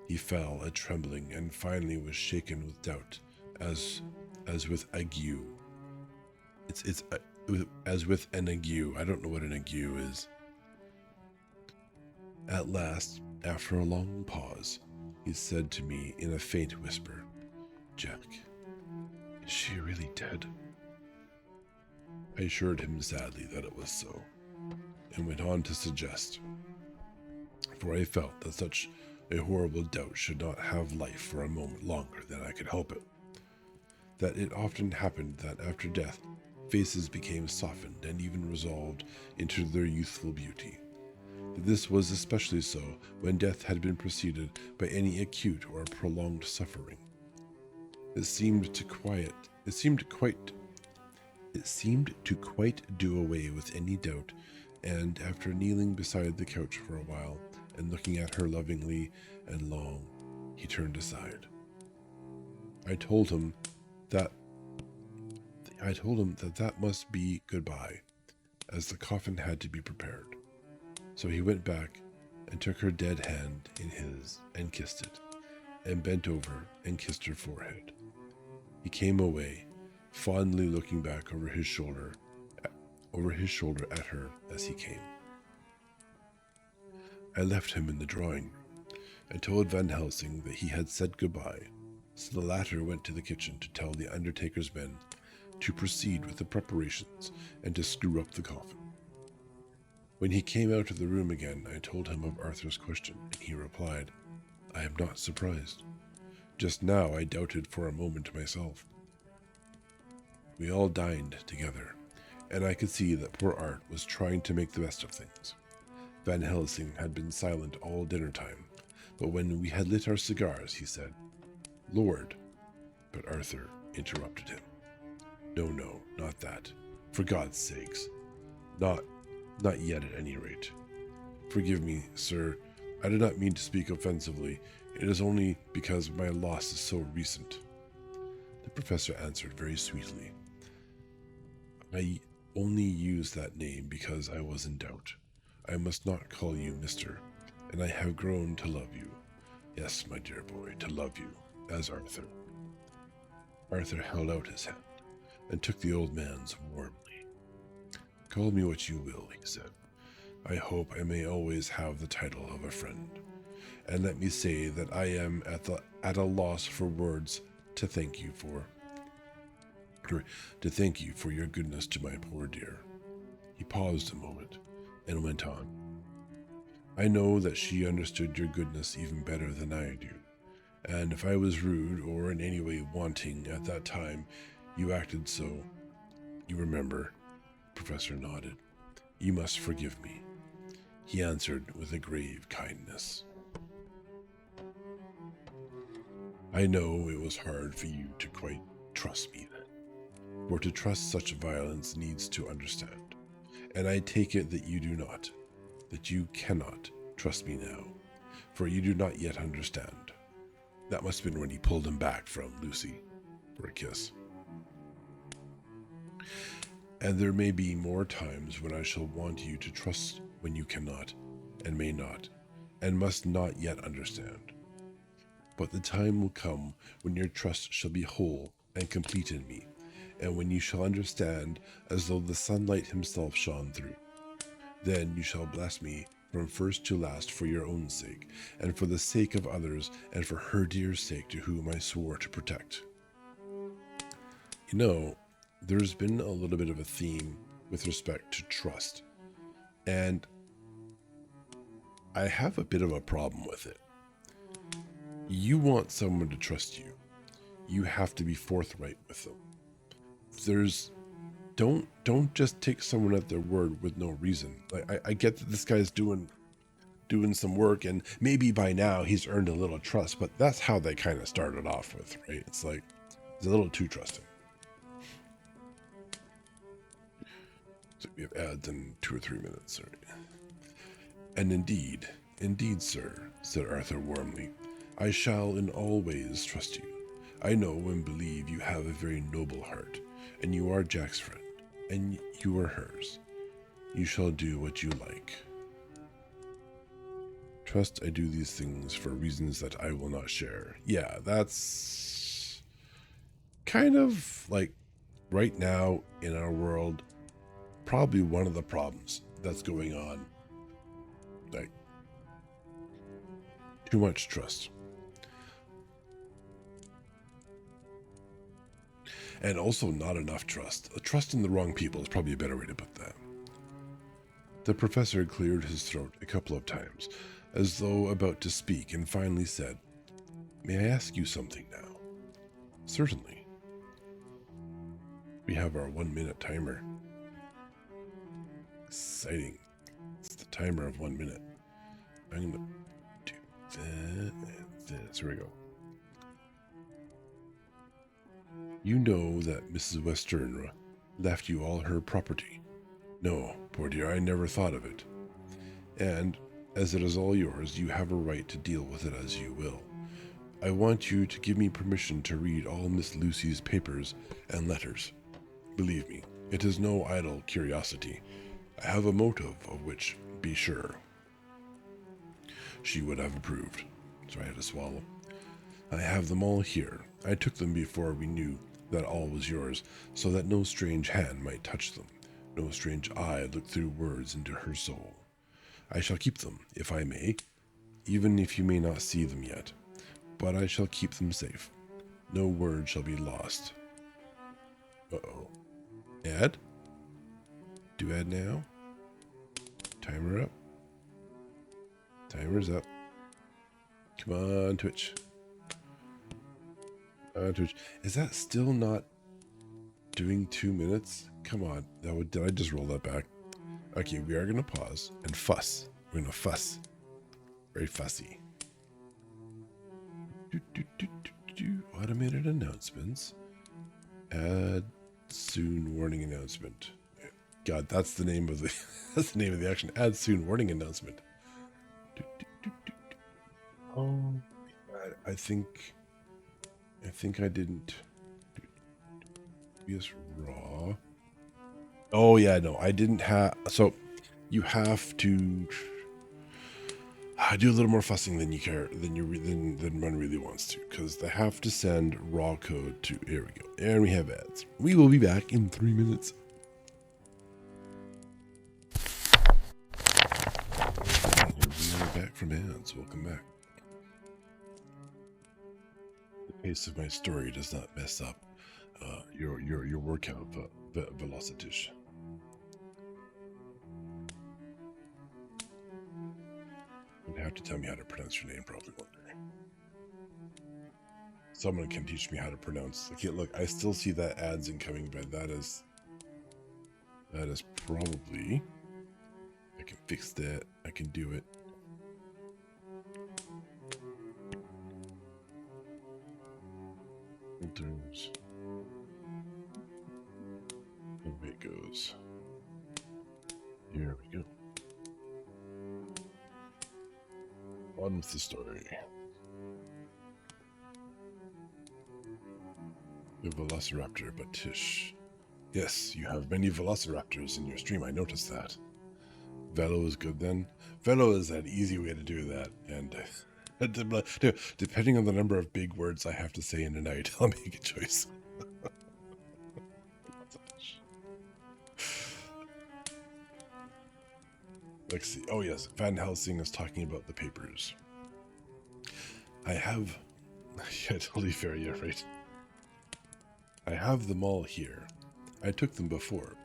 he fell a trembling and finally was shaken with doubt, as with ague. As with an ague. I don't know what an ague is. At last, after a long pause, he said to me in a faint whisper, "Jack, is she really dead?" I assured him sadly that it was so, and went on to suggest, for I felt that such a horrible doubt should not have life for a moment longer than I could help it, that it often happened that after death, faces became softened and even resolved into their youthful beauty. This was especially so when death had been preceded by any acute or prolonged suffering. It seemed to quite do away with any doubt, and after kneeling beside the couch for a while and looking at her lovingly and long, he turned aside. I told him that must be goodbye, as the coffin had to be prepared. So he went back and took her dead hand in his and kissed it, and bent over and kissed her forehead. He came away, fondly looking back over his shoulder at her as he came. I left him in the drawing room and told Van Helsing that he had said goodbye, so the latter went to the kitchen to tell the undertaker's men to proceed with the preparations and to screw up the coffin. When he came out of the room again, I told him of Arthur's question, and he replied, "I am not surprised. Just now I doubted for a moment myself." We all dined together, and I could see that poor Art was trying to make the best of things. Van Helsing had been silent all dinner time, but when we had lit our cigars, he said, "Lord," but Arthur interrupted him. "No, no, not that. For God's sakes. Not yet at any rate. Forgive me, sir. I did not mean to speak offensively. It is only because my loss is so recent." The professor answered very sweetly, "I only used that name because I was in doubt. I must not call you Mr., and I have grown to love you. Yes, my dear boy, to love you, as Arthur." Arthur held out his hand and took the old man's warmly. "Call me what you will," he said. "I hope I may always have the title of a friend. And let me say that I am at a loss for words to thank you for your goodness to my poor dear." He paused a moment and went on. "I know that she understood your goodness even better than I do, and if I was rude or in any way wanting at that time you acted so, you remember." Professor nodded. "You must forgive me," he answered with a grave kindness. "I know it was hard for you to quite trust me then, for to trust such violence needs to understand, and I take it that you do not, that you cannot trust me now, for you do not yet understand." That must have been when he pulled him back from Lucy for a kiss. "And there may be more times when I shall want you to trust when you cannot, and may not, and must not yet understand. But the time will come when your trust shall be whole and complete in me, and when you shall understand as though the sunlight himself shone through. Then you shall bless me from first to last for your own sake, and for the sake of others, and for her dear sake to whom I swore to protect." You know, there's been a little bit of a theme with respect to trust, and I have a bit of a problem with it. You want someone to trust you. You have to be forthright with them. Don't just take someone at their word with no reason. Like I get that this guy's doing some work, and maybe by now he's earned a little trust, but that's how they kind of started off with, right? It's like he's a little too trusting. So we have ads in 2 or 3 minutes. Sorry. "And indeed, sir," said Arthur warmly, "I shall in all ways trust you. I know and believe you have a very noble heart, and you are Jack's friend, and you are hers. You shall do what you like. Trust I do these things for reasons that I will not share." Yeah, that's kind of like right now in our world, probably one of the problems that's going on. Like, too much trust. And also not enough trust. Trust in the wrong people is probably a better way to put that. The professor cleared his throat a couple of times, as though about to speak, and finally said, "May I ask you something now?" "Certainly." We have our 1-minute timer. Exciting. It's the timer of 1 minute. I'm going to do that and this. Here we go. "You know that Mrs. Westenra left you all her property?" "No, poor dear, I never thought of it." "And as it is all yours, you have a right to deal with it as you will. I want you to give me permission to read all Miss Lucy's papers and letters. Believe me, it is no idle curiosity. I have a motive of which, be sure, she would have approved." So I had to swallow. "I have them all here. I took them before we knew that all was yours, so that no strange hand might touch them, no strange eye look through words into her soul. I shall keep them, if I may, even if you may not see them yet, but I shall keep them safe. No word shall be lost." Uh-oh. Ad? Do ad now? Timer up. Timer's up. Come on, Twitch. Twitch. Is that still not doing 2 minutes? Come on. Did I just roll that back? Okay, we are going to pause and fuss. We're going to fuss. Very fussy. Automated announcements. Add soon warning announcement. God, that's the name of the that's the name of the action. Add soon warning announcement. Oh, I think I didn't. Yes, raw. Oh yeah, no, I didn't have. So you have to do a little more fussing than you care than one really wants to, because they have to send raw code to. Here we go, and we have ads. We will be back in 3 minutes. We are back from ads. Welcome back. The pace of my story does not mess up your workout velocity. You'd have to tell me how to pronounce your name, probably one day. Someone can teach me how to pronounce. Okay, look, I still see that ads incoming, but that is probably. I can fix that. I can do it. Filters. Away it goes. Here we go. On with the story. The Velociraptor, but Tish. Yes, you have many Velociraptors in your stream, I noticed that. Velo is good then? Velo is an easy way to do that, and depending on the number of big words I have to say in a night, I'll make a choice. Let's see. Oh yes, Van Helsing is talking about the papers. I have... Yeah, totally fair, yeah, right. I have them all here. I took them before.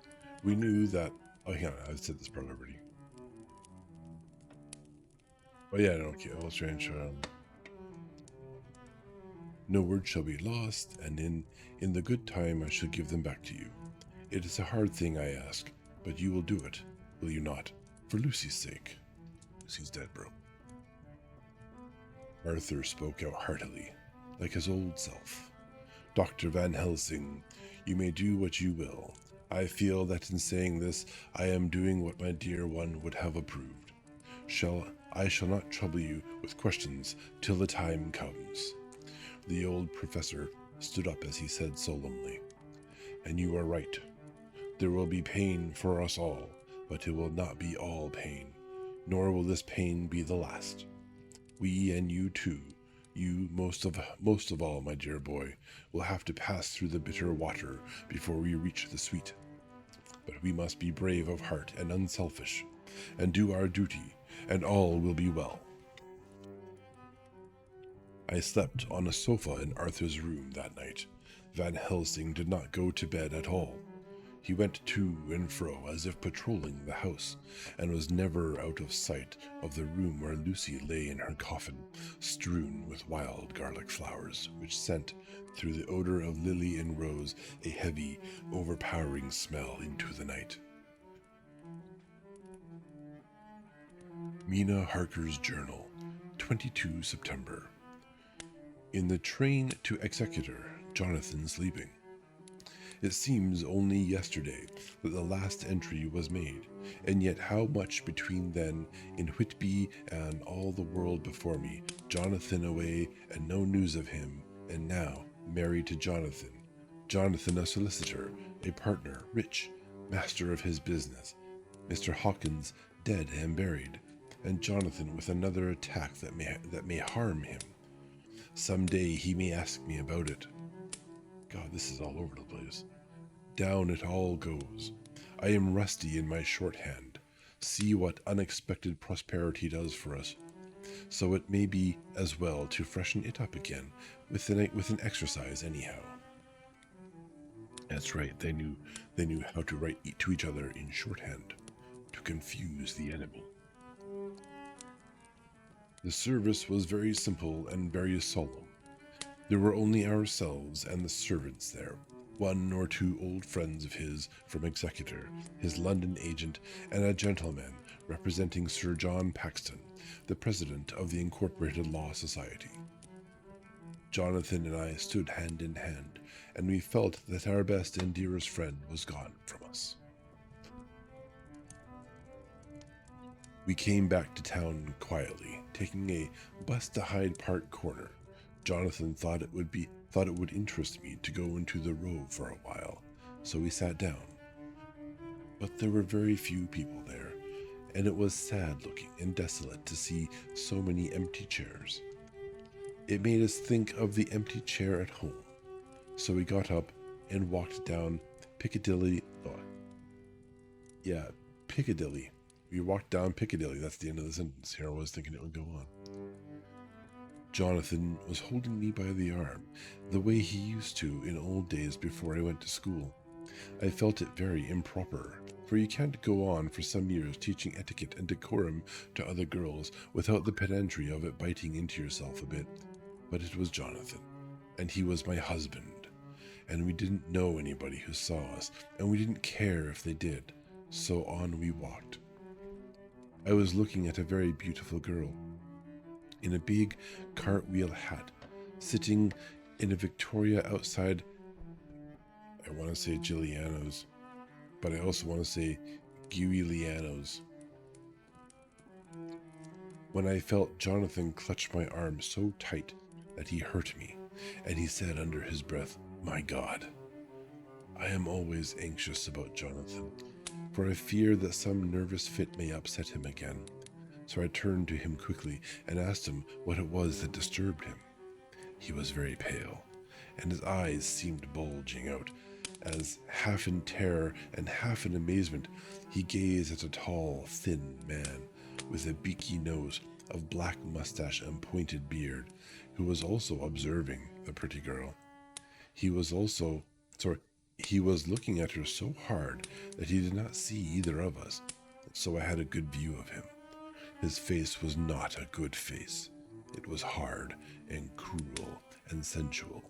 We knew that... Oh, hang on, I've said this part already. Oh yeah, no, okay, I'll try and show... No word shall be lost, and in the good time I shall give them back to you. It is a hard thing I ask, but you will do it, will you not? For Lucy's sake. Lucy's dead, bro. Arthur spoke out heartily, like his old self. Dr. Van Helsing, you may do what you will. I feel that in saying this, I am doing what my dear one would have approved. I shall not trouble you with questions till the time comes. The old professor stood up as he said solemnly, and you are right. There will be pain for us all, but it will not be all pain, nor will this pain be the last. We and you too, you most of all, my dear boy, will have to pass through the bitter water before we reach the sweet. But we must be brave of heart and unselfish, and do our duty, and all will be well. I slept on a sofa in Arthur's room that night. Van Helsing did not go to bed at all. He went to and fro as if patrolling the house, and was never out of sight of the room where Lucy lay in her coffin, strewn with wild garlic flowers, which sent, through the odor of lily and rose, a heavy, overpowering smell into the night. Mina Harker's Journal, 22 September. In the train to Executor, Jonathan sleeping. It seems only yesterday that the last entry was made, and yet how much between then, in Whitby and all the world before me, Jonathan away and no news of him, and now married to Jonathan. Jonathan a solicitor, a partner, rich, master of his business. Mr. Hawkins dead and buried, and Jonathan with another attack that may harm him. Some day he may ask me about it. God, this is all over the place. Down it all goes. I am rusty in my shorthand. See what unexpected prosperity does for us. So it may be as well to freshen it up again with an exercise anyhow. That's right, they knew how to write to each other in shorthand, to confuse the enemy. The service was very simple and very solemn. There were only ourselves and the servants there. 1 or 2 old friends of his from Executor, his London agent, and a gentleman representing Sir John Paxton, the president of the Incorporated Law Society. Jonathan and I stood hand in hand, and we felt that our best and dearest friend was gone from us. We came back to town quietly, taking a bus to Hyde Park Corner. Jonathan thought it would interest me to go into the Row for a while, so we sat down. But there were very few people there, and it was sad looking and desolate to see so many empty chairs. It made us think of the empty chair at home, so we got up and walked down Piccadilly. Piccadilly. We walked down Piccadilly. That's the end of the sentence. Here I was thinking it would go on. Jonathan was holding me by the arm, the way he used to in old days before I went to school. I felt it very improper, for you can't go on for some years teaching etiquette and decorum to other girls without the pedantry of it biting into yourself a bit. But it was Jonathan, and he was my husband, and we didn't know anybody who saw us, and we didn't care if they did, so on we walked. I was looking at a very beautiful girl in a big cartwheel hat, sitting in a Victoria outside, I want to say Giuliano's, but I also want to say Giuliano's, when I felt Jonathan clutch my arm so tight that he hurt me, and he said under his breath, "My God." I am always anxious about Jonathan, for I fear that some nervous fit may upset him again. So I turned to him quickly and asked him what it was that disturbed him. He was very pale, and his eyes seemed bulging out, as half in terror and half in amazement he gazed at a tall, thin man with a beaky nose, of black mustache and pointed beard, who was also observing the pretty girl. He was looking at her so hard that he did not see either of us, so I had a good view of him. His face was not a good face. It was hard and cruel and sensual,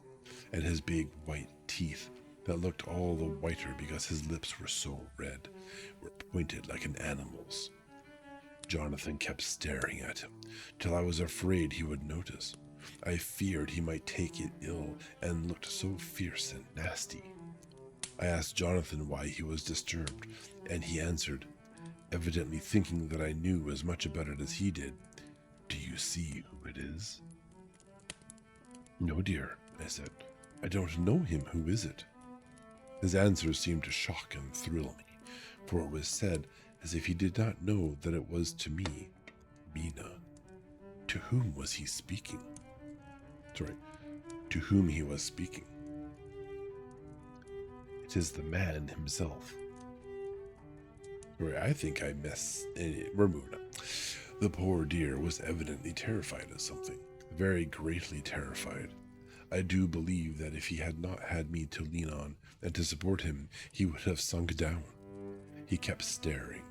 and his big white teeth, that looked all the whiter because his lips were so red, were pointed like an animal's. Jonathan kept staring at him, till I was afraid he would notice. I feared he might take it ill, and looked so fierce and nasty. I asked Jonathan why he was disturbed, and he answered, evidently thinking that I knew as much about it as he did, "Do you see who it is?" "No, dear," I said. "I don't know him. Who is it?" His answer seemed to shock and thrill me, for it was said as if he did not know that it was to me, Mina. To whom was he speaking? To whom he was speaking. It is the man himself. I think I messed it. We're moving on. The poor dear was evidently terrified of something, very greatly terrified. I do believe that if he had not had me to lean on and to support him, he would have sunk down. He kept staring.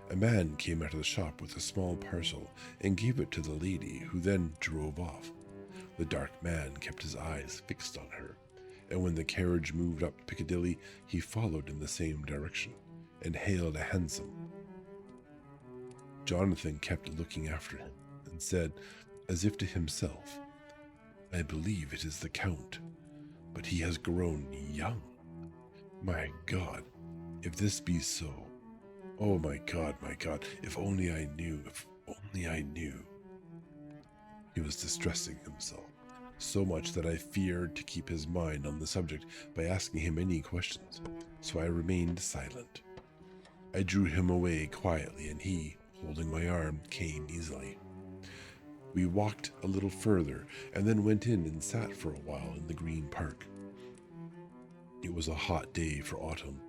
A man came out of the shop with a small parcel and gave it to the lady, who then drove off. The dark man kept his eyes fixed on her, and when the carriage moved up Piccadilly, he followed in the same direction and hailed a hansom. Jonathan kept looking after him and said, as if to himself, "I believe it is the Count, but he has grown young. My God, if this be so. Oh, my God, if only I knew, if only I knew." He was distressing himself, so much that I feared to keep his mind on the subject by asking him any questions, so I remained silent. I drew him away quietly, and he, holding my arm, came easily. We walked a little further, and then went in and sat for a while in the Green Park. It was a hot day for autumn,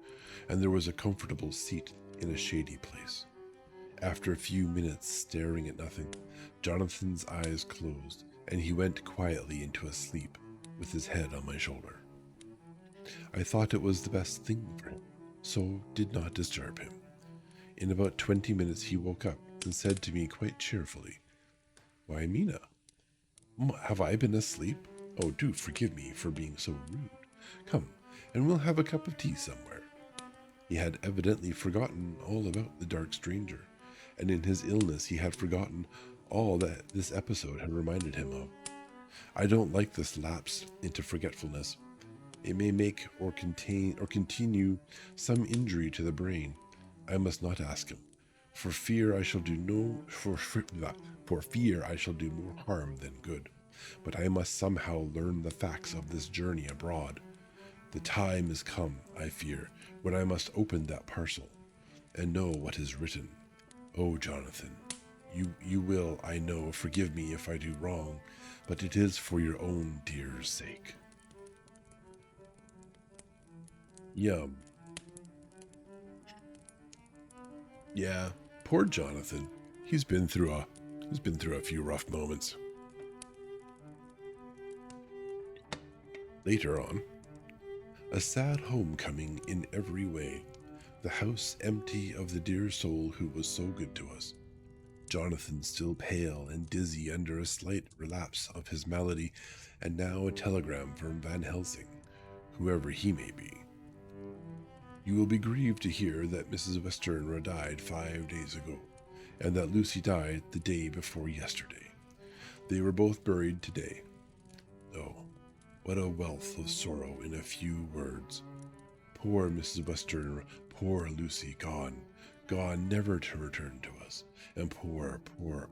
and there was a comfortable seat in a shady place. After a few minutes staring at nothing, Jonathan's eyes closed, and he went quietly into a sleep with his head on my shoulder. I thought it was the best thing for him, so did not disturb him. In about 20 minutes he woke up and said to me quite cheerfully, "Why, Mina, have I been asleep? Oh, do forgive me for being so rude. Come, and we'll have a cup of tea somewhere. He had evidently forgotten all about the dark stranger, and in his illness he had forgotten all that this episode had reminded him of. I don't like this lapse into forgetfulness. It may make or continue some injury to the brain. I must not ask him. For fear I shall do more harm than good. But I must somehow learn the facts of this journey abroad. The time is come, I fear, when I must open that parcel and know what is written. Oh, Jonathan, you will, I know, forgive me if I do wrong, but it is for your own dear sake. Yum. Yeah, poor Jonathan. He's been through a few rough moments. Later on, a sad homecoming in every way. The house empty of the dear soul who was so good to us. Jonathan still pale and dizzy under a slight relapse of his malady, and now a telegram from Van Helsing, whoever he may be. You will be grieved to hear that Mrs. Westenra died 5 days ago, and that Lucy died the day before yesterday. They were both buried today. Oh, what a wealth of sorrow in a few words. Poor Mrs. Westenra, poor Lucy, gone never to return to us, and poor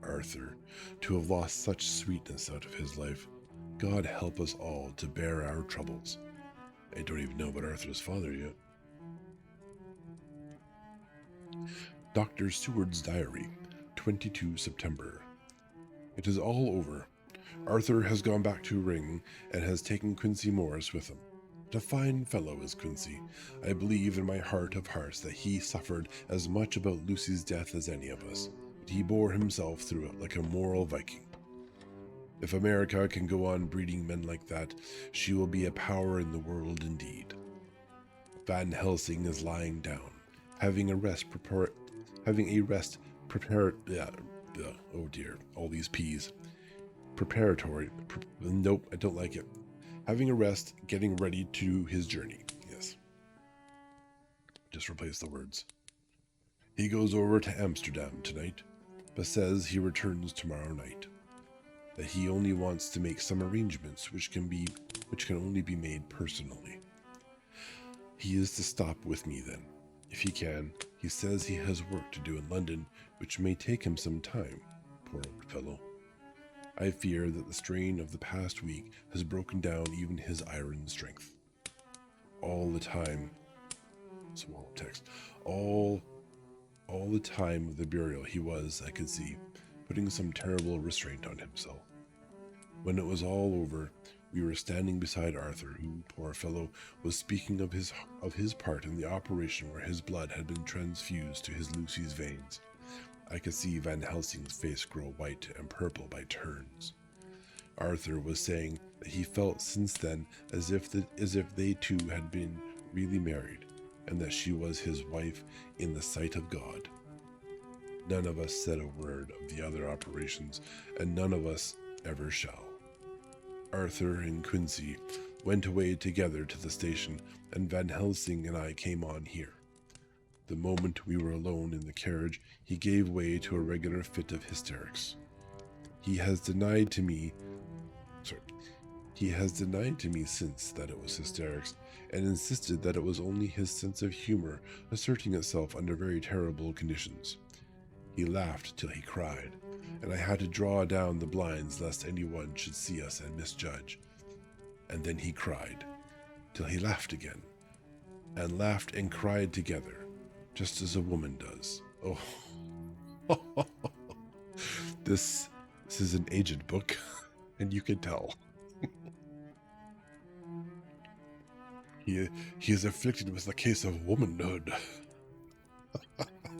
Arthur, to have lost such sweetness out of his life. God help us all to bear our troubles. I don't even know about Arthur's father yet. Dr. Seward's Diary, 22 September. It is all over. Arthur has gone back to Ring and has taken Quincy Morris with him. What a fine fellow is Quincy. I believe in my heart of hearts that he suffered as much about Lucy's death as any of us, but he bore himself through it like a moral Viking. If America can go on breeding men like that, she will be a power in the world indeed. Van Helsing is lying down, having a rest prepared. Oh dear, all these P's. Preparatory. Nope, I don't like it. Having a rest, getting ready to his journey. Yes. Just replace the words. He goes over to Amsterdam tonight, but says he returns tomorrow night. That he only wants to make some arrangements which can only be made personally. He is to stop with me then, if he can. He says he has work to do in London, which may take him some time, poor old fellow. I fear that the strain of the past week has broken down even his iron strength. All the time, small text, all the time of the burial he was, I could see, putting some terrible restraint on himself. When it was all over, we were standing beside Arthur, who, poor fellow, was speaking of his part in the operation where his blood had been transfused to his Lucy's veins. I could see Van Helsing's face grow white and purple by turns. Arthur was saying that he felt since then as if they two had been really married, and that she was his wife in the sight of God. None of us said a word of the other operations, and none of us ever shall. Arthur and Quincy went away together to the station, and Van Helsing and I came on here. The moment we were alone in the carriage, he gave way to a regular fit of hysterics. He has denied to me since that it was hysterics, and insisted that it was only his sense of humor asserting itself under very terrible conditions. He laughed till he cried, and I had to draw down the blinds lest anyone should see us and misjudge. And then he cried, till he laughed again, and laughed and cried together, just as a woman does. Oh, this is an aged book, and you can tell. He is afflicted with the case of womanhood.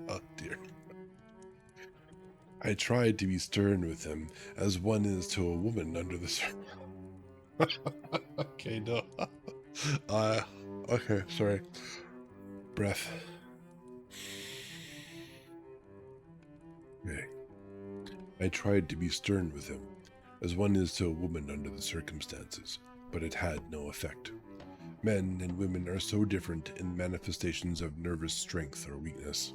Oh dear. I tried to be stern with him, as one is to a woman under the Okay, no. Okay, sorry. Breath. Okay. I tried to be stern with him, as one is to a woman under the circumstances, but it had no effect. Men and women are so different in manifestations of nervous strength or weakness.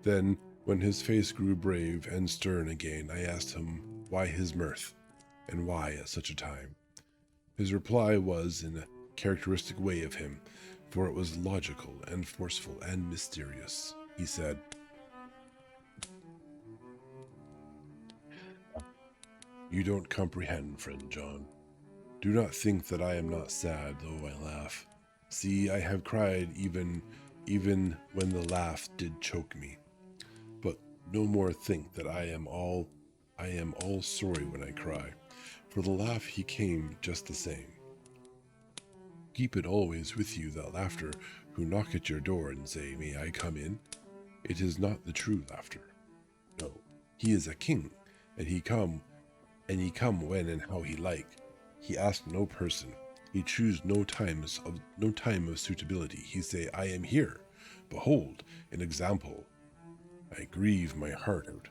Then, when his face grew brave and stern again, I asked him why his mirth, and why at such a time. His reply was in a characteristic way of him, for it was logical and forceful and mysterious. He said, "You don't comprehend, friend John. Do not think that I am not sad, though I laugh. See, I have cried even when the laugh did choke me. But no more think that I am all sorry when I cry. For the laugh he came just the same. Keep it always with you, that laughter, who knock at your door and say, 'May I come in?' It is not the true laughter. No, he is a king, and he come when and how he like. He ask no person. He choose no time of suitability. He say, 'I am here. Behold, an example. I grieve my heart out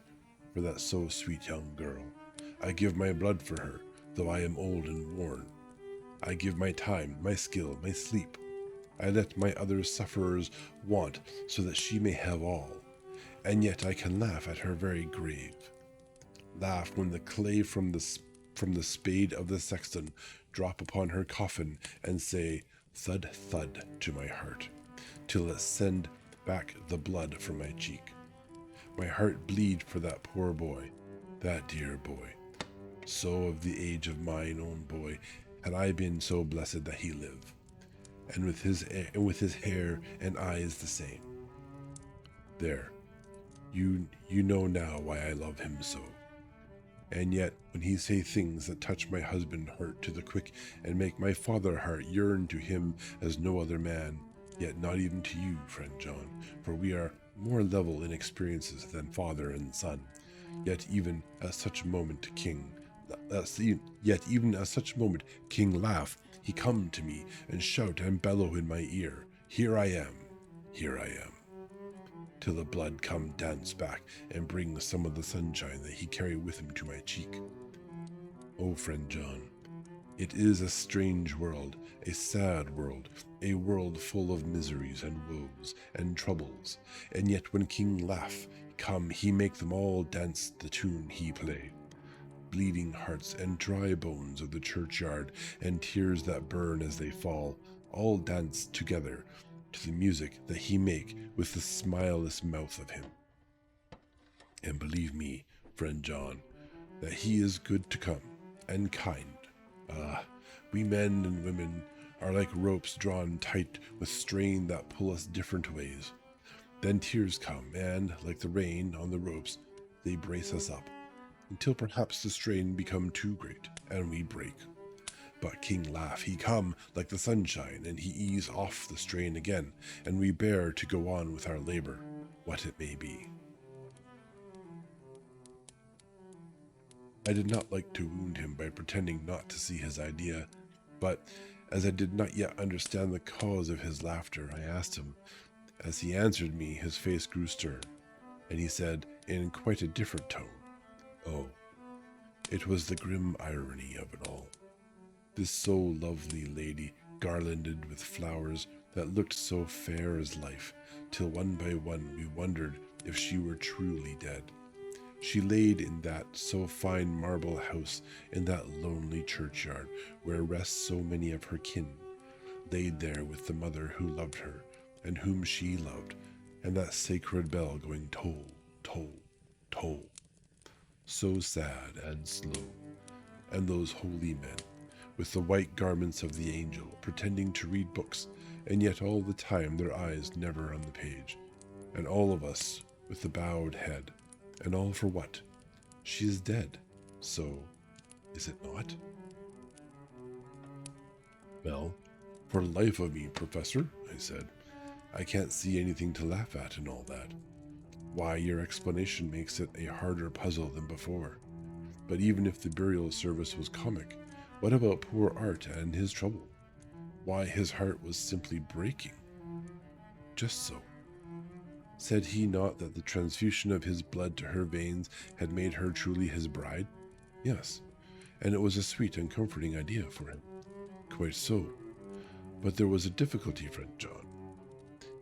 for that so sweet young girl. I give my blood for her, though I am old and worn. I give my time, my skill, my sleep. I let my other sufferers want, so that she may have all. And yet I can laugh at her very grave. Laugh when the clay from the spade of the sexton drop upon her coffin and say, thud, thud, to my heart, till it send back the blood from my cheek. My heart bleed for that poor boy, that dear boy. So of the age of mine own boy had I been so blessed that he live, and with his hair and eyes the same. There, you know now why I love him so. And yet, when he say things that touch my husband heart to the quick and make my father heart yearn to him as no other man, yet not even to you, friend John, for we are more level in experiences than father and son. Yet even at such moment, King laugh, he come to me and shout and bellow in my ear, here I am, till the blood come dance back and bring some of the sunshine that he carry with him to my cheek. Oh, friend John, it is a strange world, a sad world, a world full of miseries and woes and troubles, and yet when King Laugh come, he make them all dance the tune he play. Bleeding hearts and dry bones of the churchyard and tears that burn as they fall, all dance together to the music that he make with the smileless mouth of him. And believe me, friend John, that he is good to come, and kind. We men and women are like ropes drawn tight with strain that pull us different ways. Then tears come, and, like the rain on the ropes, they brace us up, until perhaps the strain become too great, and we break. But King Laugh, he come like the sunshine, and he ease off the strain again, and we bear to go on with our labor, what it may be. I did not like to wound him by pretending not to see his idea, but as I did not yet understand the cause of his laughter, I asked him. As he answered me, his face grew stern, and he said in quite a different tone, "Oh, it was the grim irony of it all. This so lovely lady, garlanded with flowers that looked so fair as life, till one by one we wondered if she were truly dead. She laid in that so fine marble house in that lonely churchyard where rest so many of her kin, laid there with the mother who loved her and whom she loved, and that sacred bell going toll, toll, toll. So sad and slow, and those holy men, with the white garments of the angel, pretending to read books, and yet all the time their eyes never on the page, and all of us with the bowed head, and all for what? She is dead, so is it not?" "Well, for the life of me, Professor," I said, "I can't see anything to laugh at in all that. Why, your explanation makes it a harder puzzle than before. But even if the burial service was comic, what about poor Art and his trouble? Why, his heart was simply breaking." "Just so. Said he not that the transfusion of his blood to her veins had made her truly his bride?" "Yes, and it was a sweet and comforting idea for him." "Quite so. But there was a difficulty, friend John.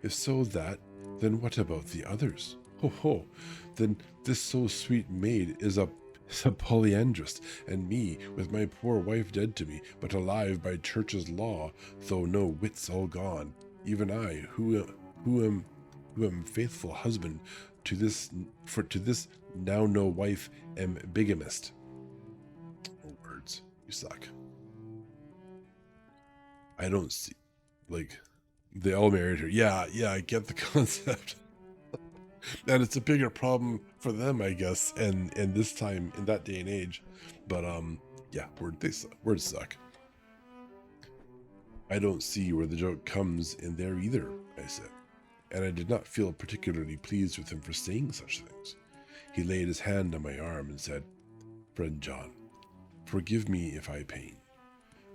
If so then what about the others? Ho ho, then this so sweet maid is a polyandrist, and me, with my poor wife dead to me, but alive by church's law, though no wits all gone, even I, who am faithful husband to this now no wife am bigamist. Oh, words, you suck. I don't see, like, they all married her. Yeah, I get the concept. And it's a bigger problem for them, I guess, and this time, in that day and age. But, yeah, words suck. I don't see where the joke comes in there either, I said, and I did not feel particularly pleased with him for saying such things. He laid his hand on my arm and said, Friend John, forgive me if I pain.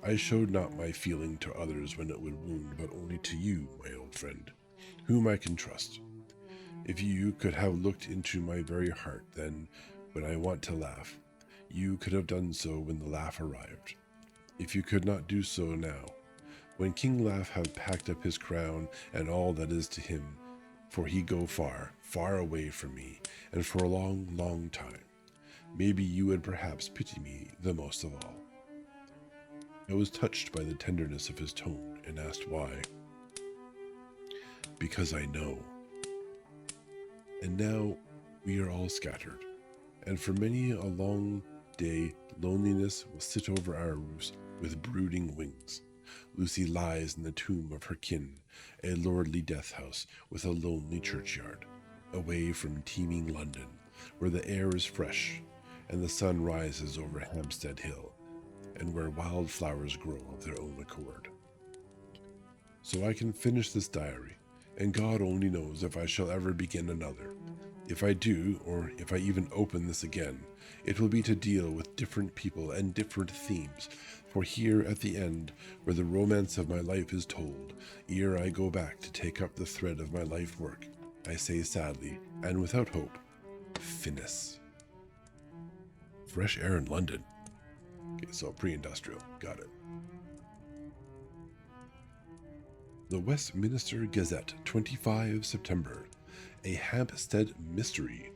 I showed not my feeling to others when it would wound, but only to you, my old friend, whom I can trust. If you could have looked into my very heart then, when I want to laugh, you could have done so when the laugh arrived. If you could not do so now, when King Laugh have packed up his crown and all that is to him, for he go far, far away from me, and for a long, long time, maybe you would perhaps pity me the most of all. I was touched by the tenderness of his tone and asked why. Because I know. And now we are all scattered, and for many a long day loneliness will sit over our roofs with brooding wings. Lucy lies in the tomb of her kin, a lordly death house with a lonely churchyard, away from teeming London, where the air is fresh, and the sun rises over Hampstead Hill, and where wild flowers grow of their own accord. So I can finish this diary, and God only knows if I shall ever begin another. If I do, or if I even open this again, it will be to deal with different people and different themes, for here at the end, where the romance of my life is told, ere I go back to take up the thread of my life work, I say sadly, and without hope, finis. Fresh air in London. Okay, so pre-industrial, got it. The Westminster Gazette, 25 September. A Hampstead Mystery.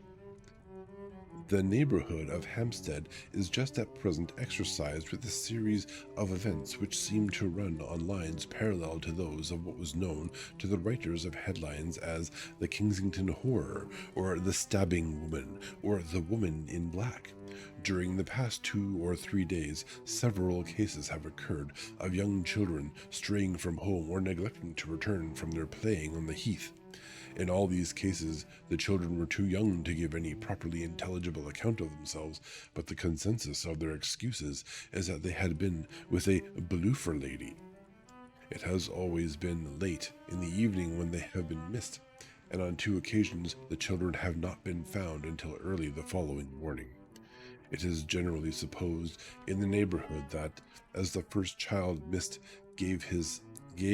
The neighborhood of Hampstead is just at present exercised with a series of events which seem to run on lines parallel to those of what was known to the writers of headlines as the Kensington Horror, or the Stabbing Woman, or the Woman in Black. During the past 2 or 3 days, several cases have occurred of young children straying from home or neglecting to return from their playing on the heath. In all these cases, the children were too young to give any properly intelligible account of themselves, but the consensus of their excuses is that they had been with a bloofer lady. It has always been late in the evening when they have been missed, and on 2 occasions the children have not been found until early the following morning. It is generally supposed in the neighborhood that, as the first child missed gave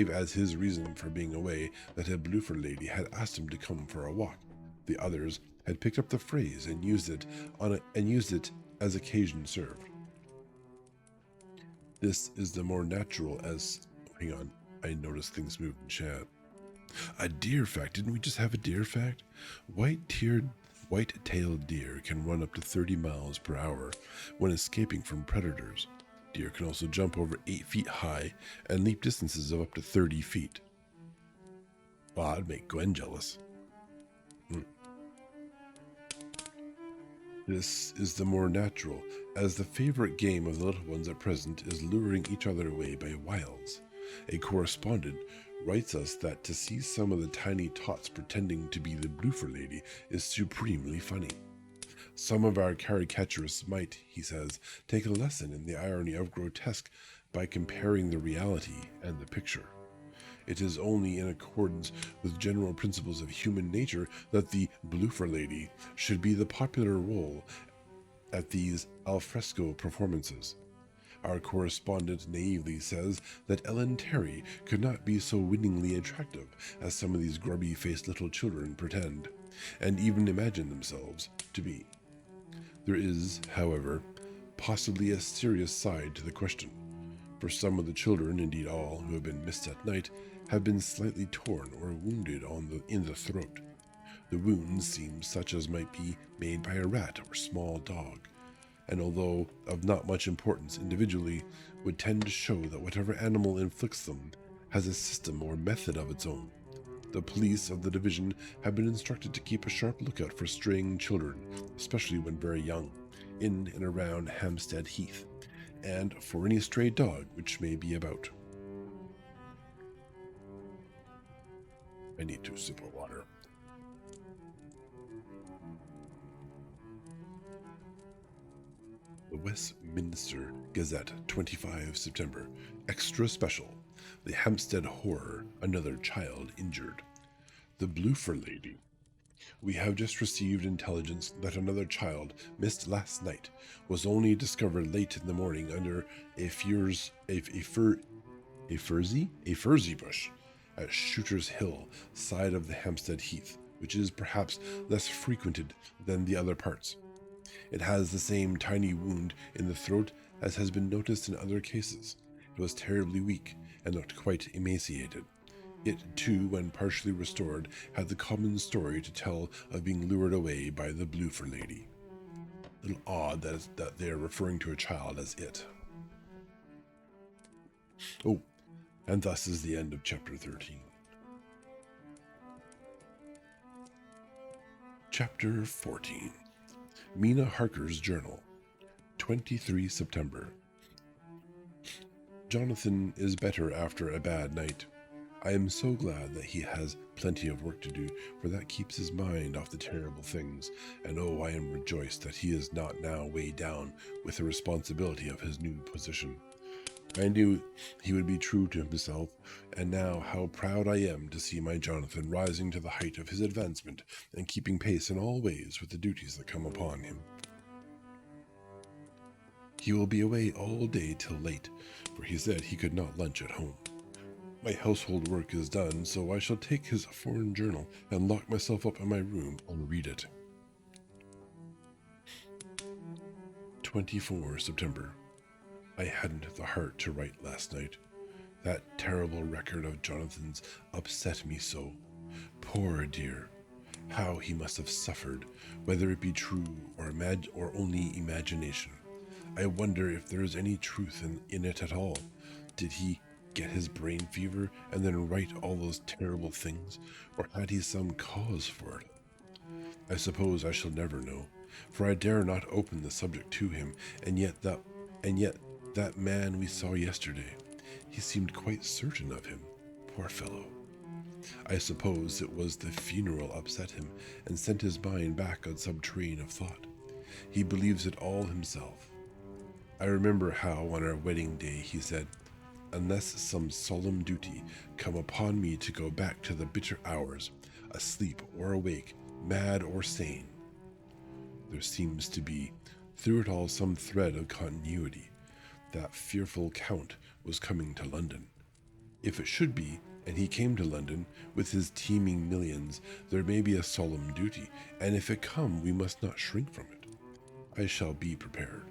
as his reason for being away that a bloofer lady had asked him to come for a walk, the others had picked up the phrase and used it as occasion served. This is the more natural as... Hang on, I noticed things moved in chat. A deer fact. Didn't we just have a deer fact? White-tailed deer can run up to 30 miles per hour when escaping from predators. Deer can also jump over 8 feet high and leap distances of up to 30 feet. Wow, I'd make Gwen jealous. This is the more natural, as the favorite game of the little ones at present is luring each other away by wiles. A correspondent writes us that to see some of the tiny tots pretending to be the bloofer lady is supremely funny. Some of our caricaturists might, he says, take a lesson in the irony of grotesque by comparing the reality and the picture. It is only in accordance with general principles of human nature that the bloofer lady should be the popular role at these alfresco performances. Our correspondent naively says that Ellen Terry could not be so winningly attractive as some of these grubby-faced little children pretend, and even imagine themselves to be. There is, however, possibly a serious side to the question. for some of the children, indeed all, who have been missed at night, have been slightly torn or wounded in the throat. The wounds seem such as might be made by a rat or small dog, and although of not much importance individually, would tend to show that whatever animal inflicts them has a system or method of its own. The police of the division have been instructed to keep a sharp lookout for straying children, especially when very young, in and around Hampstead Heath, and for any stray dog which may be about. I need to sip of water. The Westminster Gazette, 25 September. Extra special. The Hampstead Horror, another child injured. The Bloofer Lady. We have just received intelligence that another child, missed last night, was only discovered late in the morning under a furzy bush at Shooter's Hill, side of the Hampstead Heath, which is perhaps less frequented than the other parts. It has the same tiny wound in the throat as has been noticed in other cases. It was terribly weak and looked quite emaciated. It, too, when partially restored, had the common story to tell of being lured away by the Bloofer Lady. A little odd that they are referring to a child as it. Oh, and thus is the end of chapter 13. Chapter 14. Mina Harker's Journal, 23 September. Jonathan is better after a bad night. I am so glad that he has plenty of work to do, for that keeps his mind off the terrible things, and oh, I am rejoiced that he is not now weighed down with the responsibility of his new position. I knew he would be true to himself, and now how proud I am to see my Jonathan rising to the height of his advancement and keeping pace in all ways with the duties that come upon him. He will be away all day till late, for he said he could not lunch at home. My household work is done, so I shall take his foreign journal and lock myself up in my room and read it. 24 September. I hadn't the heart to write last night. That terrible record of Jonathan's upset me so. Poor dear. How he must have suffered, whether it be true or only imagination. I wonder if there is any truth in it at all. Did he get his brain fever and then write all those terrible things, or had he some cause for it? I suppose I shall never know, for I dare not open the subject to him, and yet that man we saw yesterday, he seemed quite certain of him, poor fellow. I suppose it was the funeral upset him and sent his mind back on some train of thought. He believes it all himself. I remember how on our wedding day he said, unless some solemn duty come upon me to go back to the bitter hours, asleep or awake, mad or sane. There seems to be, through it all, some thread of continuity. That fearful Count was coming to London. If it should be, and he came to London with his teeming millions, there may be a solemn duty, and if it come, we must not shrink from it. I shall be prepared.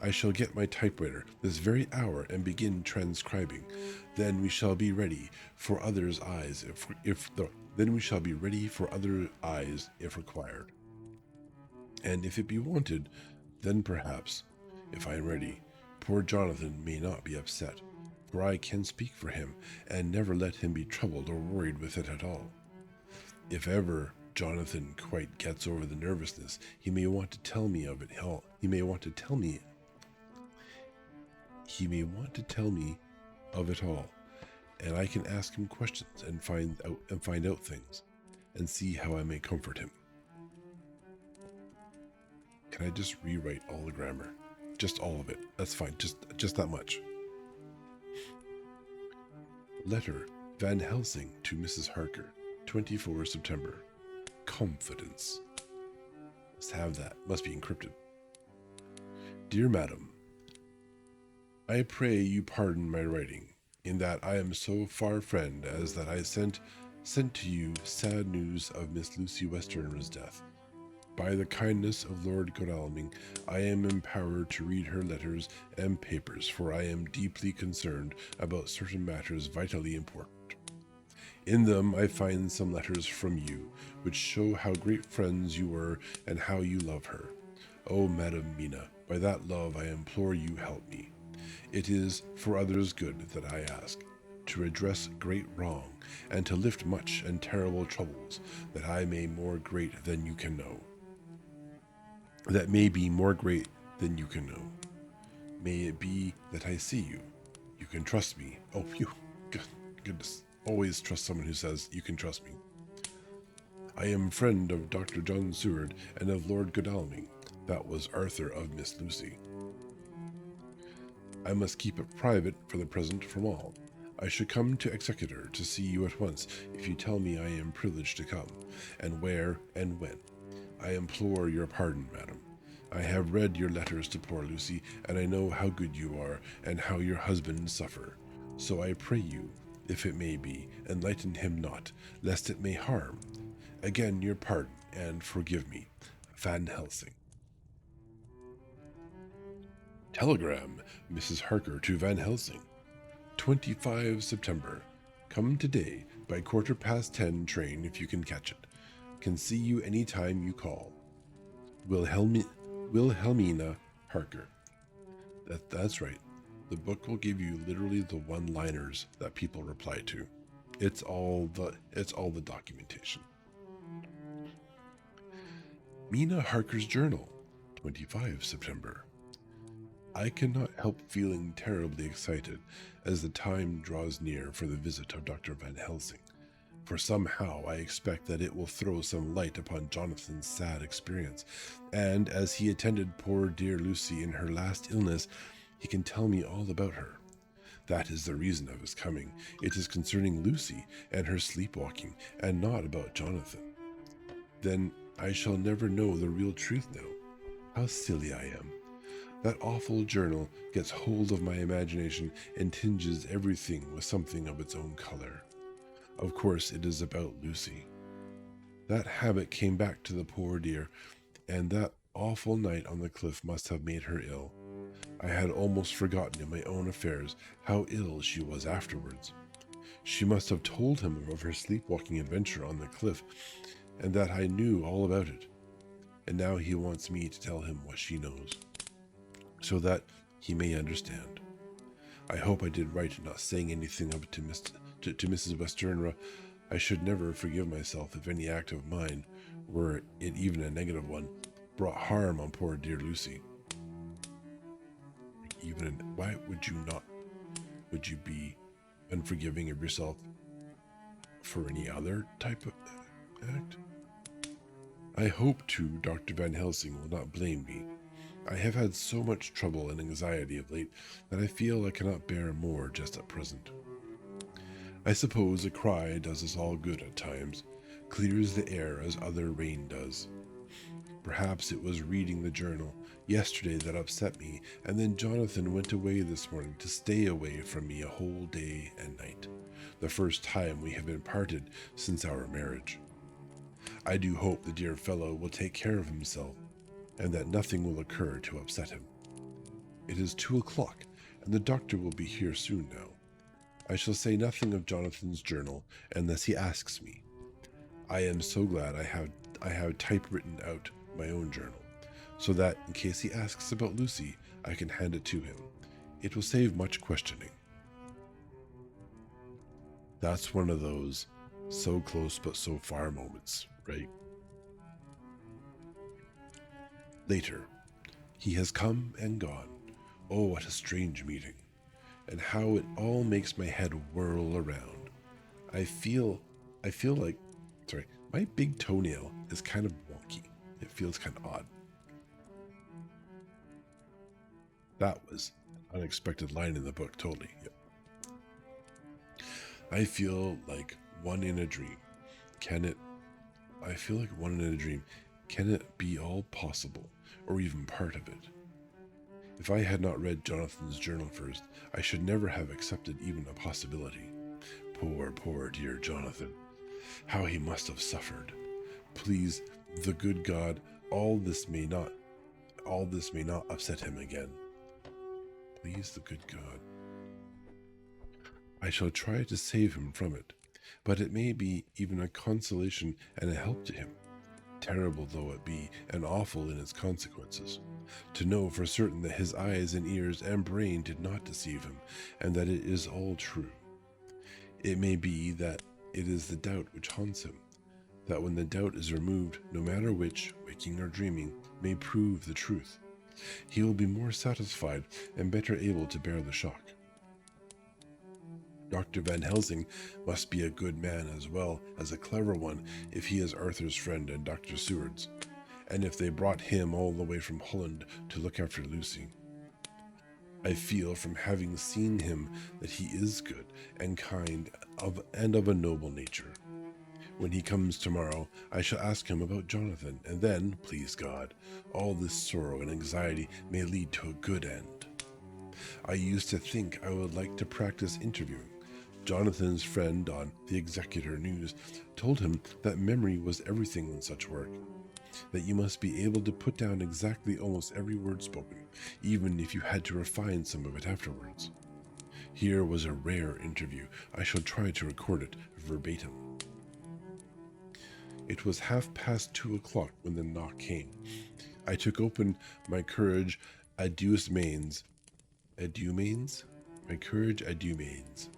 I shall get my typewriter this very hour and begin transcribing. Then we shall be ready for others' eyes if required. And if it be wanted, then perhaps, if I am ready, poor Jonathan may not be upset, for I can speak for him and never let him be troubled or worried with it at all. If ever Jonathan quite gets over the nervousness, he may want to tell me of it all. He may want to tell me of it all, and I can ask him questions and find out things, and see how I may comfort him. Can I just rewrite all the grammar? Just all of it. That's fine. Just that much. Letter Van Helsing to Mrs. Harker, 24 September. Confidence. Must have that. Must be encrypted. Dear Madam, I pray you pardon my writing, in that I am so far friend as that I sent to you sad news of Miss Lucy Westenra's death. By the kindness of Lord Godalming, I am empowered to read her letters and papers, for I am deeply concerned about certain matters vitally important. In them I find some letters from you, which show how great friends you were and how you love her. O Madam Mina, by that love I implore you help me. It is for others' good that I ask, to redress great wrong, and to lift much and terrible troubles, that I may more great than you can know. That may be more great than you can know. May it be that I see you. You can trust me. Oh, you. Goodness. Always trust someone who says, you can trust me. I am friend of Dr. John Seward and of Lord Godalming. That was Arthur of Miss Lucy. I must keep it private for the present from all. I should come to Executor to see you at once if you tell me I am privileged to come, and where and when. I implore your pardon, madam. I have read your letters to poor Lucy, and I know how good you are, and how your husband suffer. So I pray you, if it may be, enlighten him not, lest it may harm. Again your pardon, and forgive me. Van Helsing. Telegram, Mrs. Harker to Van Helsing. 25 September. Come today by 10:15 train if you can catch it. Can see you any time you call. Wilhelmina Harker. That's right. The book will give you literally the one-liners that people reply to. It's all the documentation. Mina Harker's journal, 25 September. I cannot help feeling terribly excited as the time draws near for the visit of Dr. Van Helsing, for somehow I expect that it will throw some light upon Jonathan's sad experience, and as he attended poor dear Lucy in her last illness, he can tell me all about her. That is the reason of his coming. It is concerning Lucy and her sleepwalking, and not about Jonathan. Then I shall never know the real truth now. How silly I am. That awful journal gets hold of my imagination and tinges everything with something of its own color. Of course, it is about Lucy. That habit came back to the poor dear, and that awful night on the cliff must have made her ill. I had almost forgotten in my own affairs how ill she was afterwards. She must have told him of her sleepwalking adventure on the cliff, and that I knew all about it. And now he wants me to tell him what she knows, so that he may understand. I hope I did right in not saying anything of it to Mrs. Westenra. I should never forgive myself if any act of mine, were it even a negative one, brought harm on poor dear Lucy. Why would you not? Would you be unforgiving of yourself for any other type of act? I hope, too, Dr. Van Helsing will not blame me. I have had so much trouble and anxiety of late that I feel I cannot bear more just at present. I suppose a cry does us all good at times, clears the air as other rain does. Perhaps it was reading the journal yesterday that upset me, and then Jonathan went away this morning to stay away from me a whole day and night, the first time we have been parted since our marriage. I do hope the dear fellow will take care of himself, and that nothing will occur to upset him. It is 2:00, and the doctor will be here soon now. I shall say nothing of Jonathan's journal unless he asks me. I am so glad I have typewritten out my own journal, so that in case he asks about Lucy, I can hand it to him. It will save much questioning. That's one of those so close but so far moments, right? Later. He has come and gone. Oh, what a strange meeting. And how it all makes my head whirl around. I feel like, my big toenail is kind of wonky. It feels kind of odd. That was an unexpected line in the book, totally. Yep. I feel like one in a dream. I feel like one in a dream. Can it be all possible, or even part of it? If I had not read Jonathan's journal first, I should never have accepted even a possibility. Poor dear Jonathan. How he must have suffered. Please, the good God, All this may not upset him again. Please the good God. I shall try to save him from it, but it may be even a consolation and a help to him, terrible though it be, and awful in its consequences, to know for certain that his eyes and ears and brain did not deceive him, and that it is all true. It may be that it is the doubt which haunts him, that when the doubt is removed, no matter which, waking or dreaming, may prove the truth, he will be more satisfied and better able to bear the shock. Dr. Van Helsing must be a good man as well as a clever one if he is Arthur's friend and Dr. Seward's, and if they brought him all the way from Holland to look after Lucy. I feel from having seen him that he is good and kind and of a noble nature. When he comes tomorrow, I shall ask him about Jonathan, and then, please God, all this sorrow and anxiety may lead to a good end. I used to think I would like to practice interviewing. Jonathan's friend on the Executor News told him that memory was everything in such work, that you must be able to put down exactly almost every word spoken, even if you had to refine some of it afterwards. Here was a rare interview. I shall try to record it verbatim. It was 2:30 when the knock came. I took open my courage adieu mains, my courage adieu mains,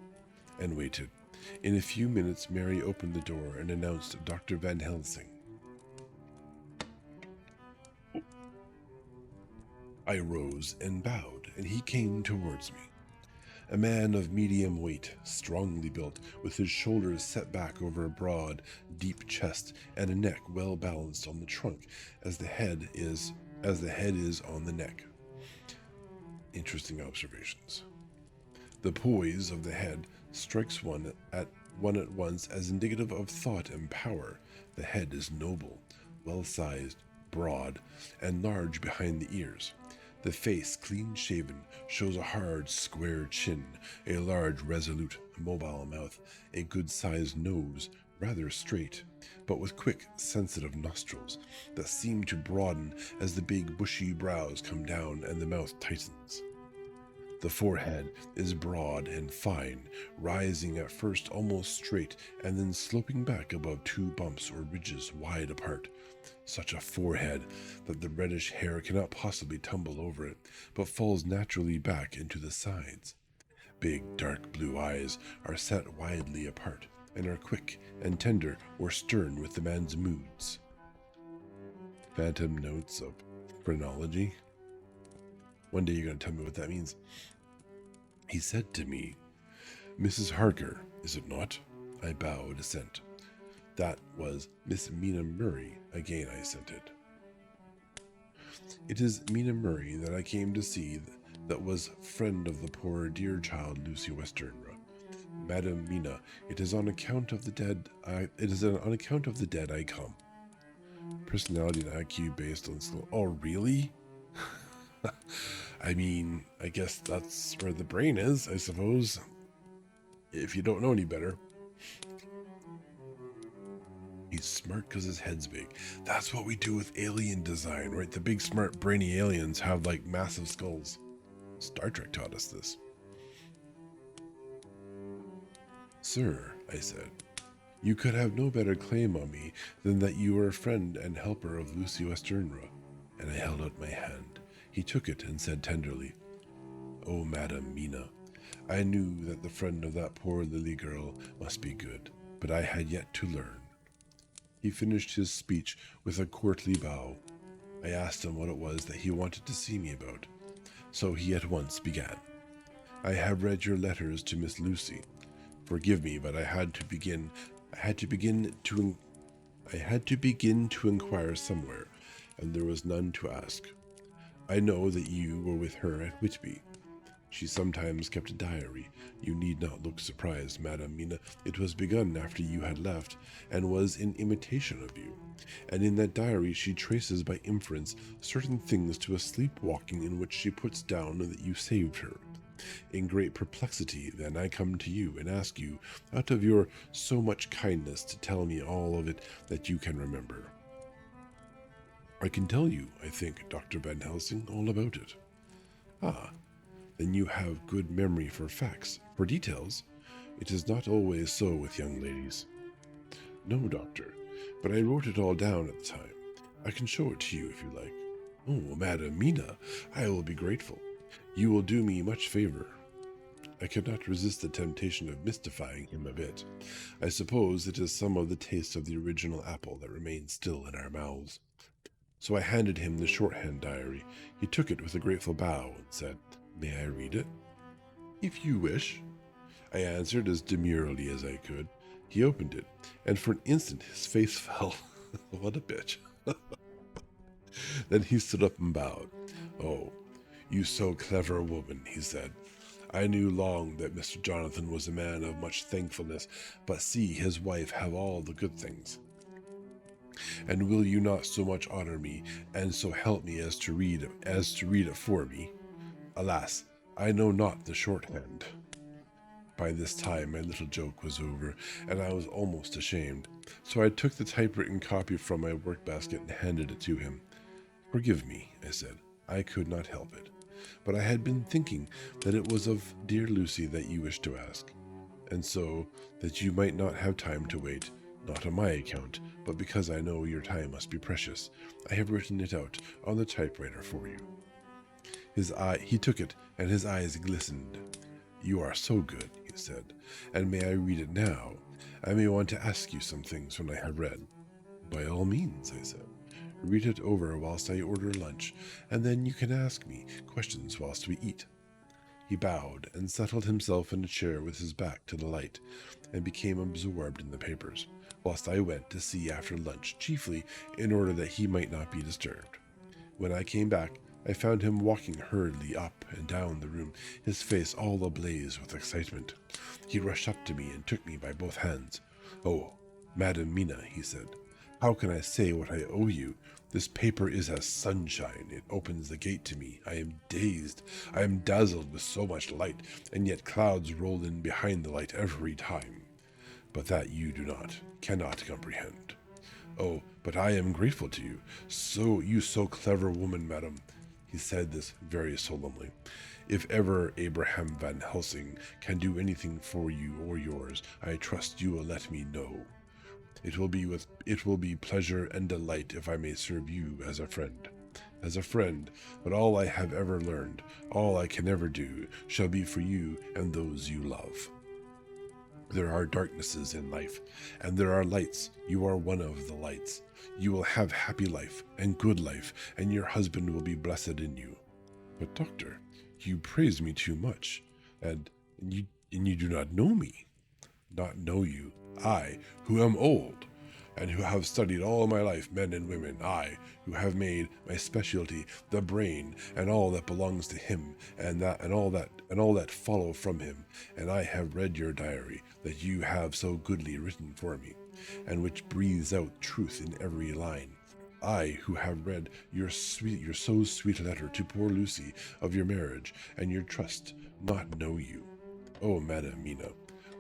and waited. In a few minutes, Mary opened the door and announced Dr. Van Helsing. I rose and bowed, and he came towards me. A man of medium weight, strongly built, with his shoulders set back over a broad, deep chest and a neck well balanced on the trunk as the head is on the neck. Interesting observations. The poise of the head strikes one at once as indicative of thought and power. The head is noble, well-sized, broad, and large behind the ears. The face, clean-shaven, shows a hard, square chin, a large, resolute, mobile mouth, a good-sized nose, rather straight, but with quick, sensitive nostrils that seem to broaden as the big, bushy brows come down and the mouth tightens. The forehead is broad and fine, rising at first almost straight and then sloping back above two bumps or ridges wide apart. Such a forehead that the reddish hair cannot possibly tumble over it, but falls naturally back into the sides. Big, dark blue eyes are set widely apart and are quick and tender or stern with the man's moods. Phantom notes of phrenology. One day you're going to tell me what that means. He said to me, "Mrs. Harker, is it not?" I bowed assent. That was Miss Mina Murray. Again I assented. It is Mina Murray that I came to see, that was friend of the poor dear child Lucy Westenra. Madam Mina, it is on account of the dead I come. Personality and IQ based on skill. Oh, really? I mean, I guess that's where the brain is, I suppose. If you don't know any better. He's smart because his head's big. That's what we do with alien design, right? The big, smart, brainy aliens have, like, massive skulls. Star Trek taught us this. Sir, I said, you could have no better claim on me than that you were a friend and helper of Lucy Westenra. And I held out my hand. He took it and said tenderly, "Oh, Madam Mina, I knew that the friend of that poor Lily girl must be good, but I had yet to learn." He finished his speech with a courtly bow. I asked him what it was that he wanted to see me about, so he at once began. "I have read your letters to Miss Lucy. Forgive me, but I had to begin to inquire somewhere, and there was none to ask. I know that you were with her at Whitby. She sometimes kept a diary. You need not look surprised, Madam Mina. It was begun after you had left, and was in imitation of you. And in that diary she traces by inference certain things to a sleepwalking in which she puts down that you saved her. In great perplexity, then, I come to you and ask you, out of your so much kindness, to tell me all of it that you can remember." I can tell you, I think, Dr. Van Helsing, all about it. Ah, then you have good memory for facts, for details. It is not always so with young ladies. No, Doctor, but I wrote it all down at the time. I can show it to you if you like. Oh, Madam Mina, I will be grateful. You will do me much favor. I could not resist the temptation of mystifying him a bit. I suppose it is some of the taste of the original apple that remains still in our mouths. So I handed him the shorthand diary. He took it with a grateful bow and said, "May I read it?" "If you wish," I answered as demurely as I could. He opened it, and for an instant his face fell. What a bitch. Then he stood up and bowed. "Oh, you so clever woman," he said. "I knew long that Mr. Jonathan was a man of much thankfulness, but see his wife have all the good things. And will you not so much honor me, and so help me as to read it for me? Alas, I know not the shorthand." By this time my little joke was over, and I was almost ashamed. So I took the typewritten copy from my workbasket and handed it to him. "Forgive me," I said. "I could not help it. But I had been thinking that it was of dear Lucy that you wished to ask, and so that you might not have time to wait, not on my account, but because I know your time must be precious, I have written it out on the typewriter for you." He took it, and his eyes glistened. "You are so good," he said. "And may I read it now? I may want to ask you some things when I have read." "By all means," I said. "Read it over whilst I order lunch, and then you can ask me questions whilst we eat." He bowed and settled himself in a chair with his back to the light, and became absorbed in the papers, whilst I went to see after lunch, chiefly in order that he might not be disturbed. When I came back, I found him walking hurriedly up and down the room, his face all ablaze with excitement. He rushed up to me and took me by both hands. "Oh, Madam Mina," he said, "how can I say what I owe you? This paper is as sunshine. It opens the gate to me. I am dazed. I am dazzled with so much light, and yet clouds roll in behind the light every time. But that you cannot comprehend. Oh, but I am grateful to you. You so clever woman, madam." He said this very solemnly. "If ever Abraham Van Helsing can do anything for you or yours, I trust you will let me know. It will be pleasure and delight if I may serve you as a friend. As a friend, but all I have ever learned, all I can ever do, shall be for you and those you love. There are darknesses in life, and there are lights. You are one of the lights. You will have happy life and good life, and your husband will be blessed in you." "But, doctor, you praise me too much, and you do not know me." "Not know you? I, who am old, and who have studied all my life men and women, I, who have made my specialty the brain and all that belongs to him, and all that follow from him, and I have read your diary that you have so goodly written for me, and which breathes out truth in every line. I, who have read your so sweet letter to poor Lucy of your marriage and your trust, not know you. Oh, Madam Mina,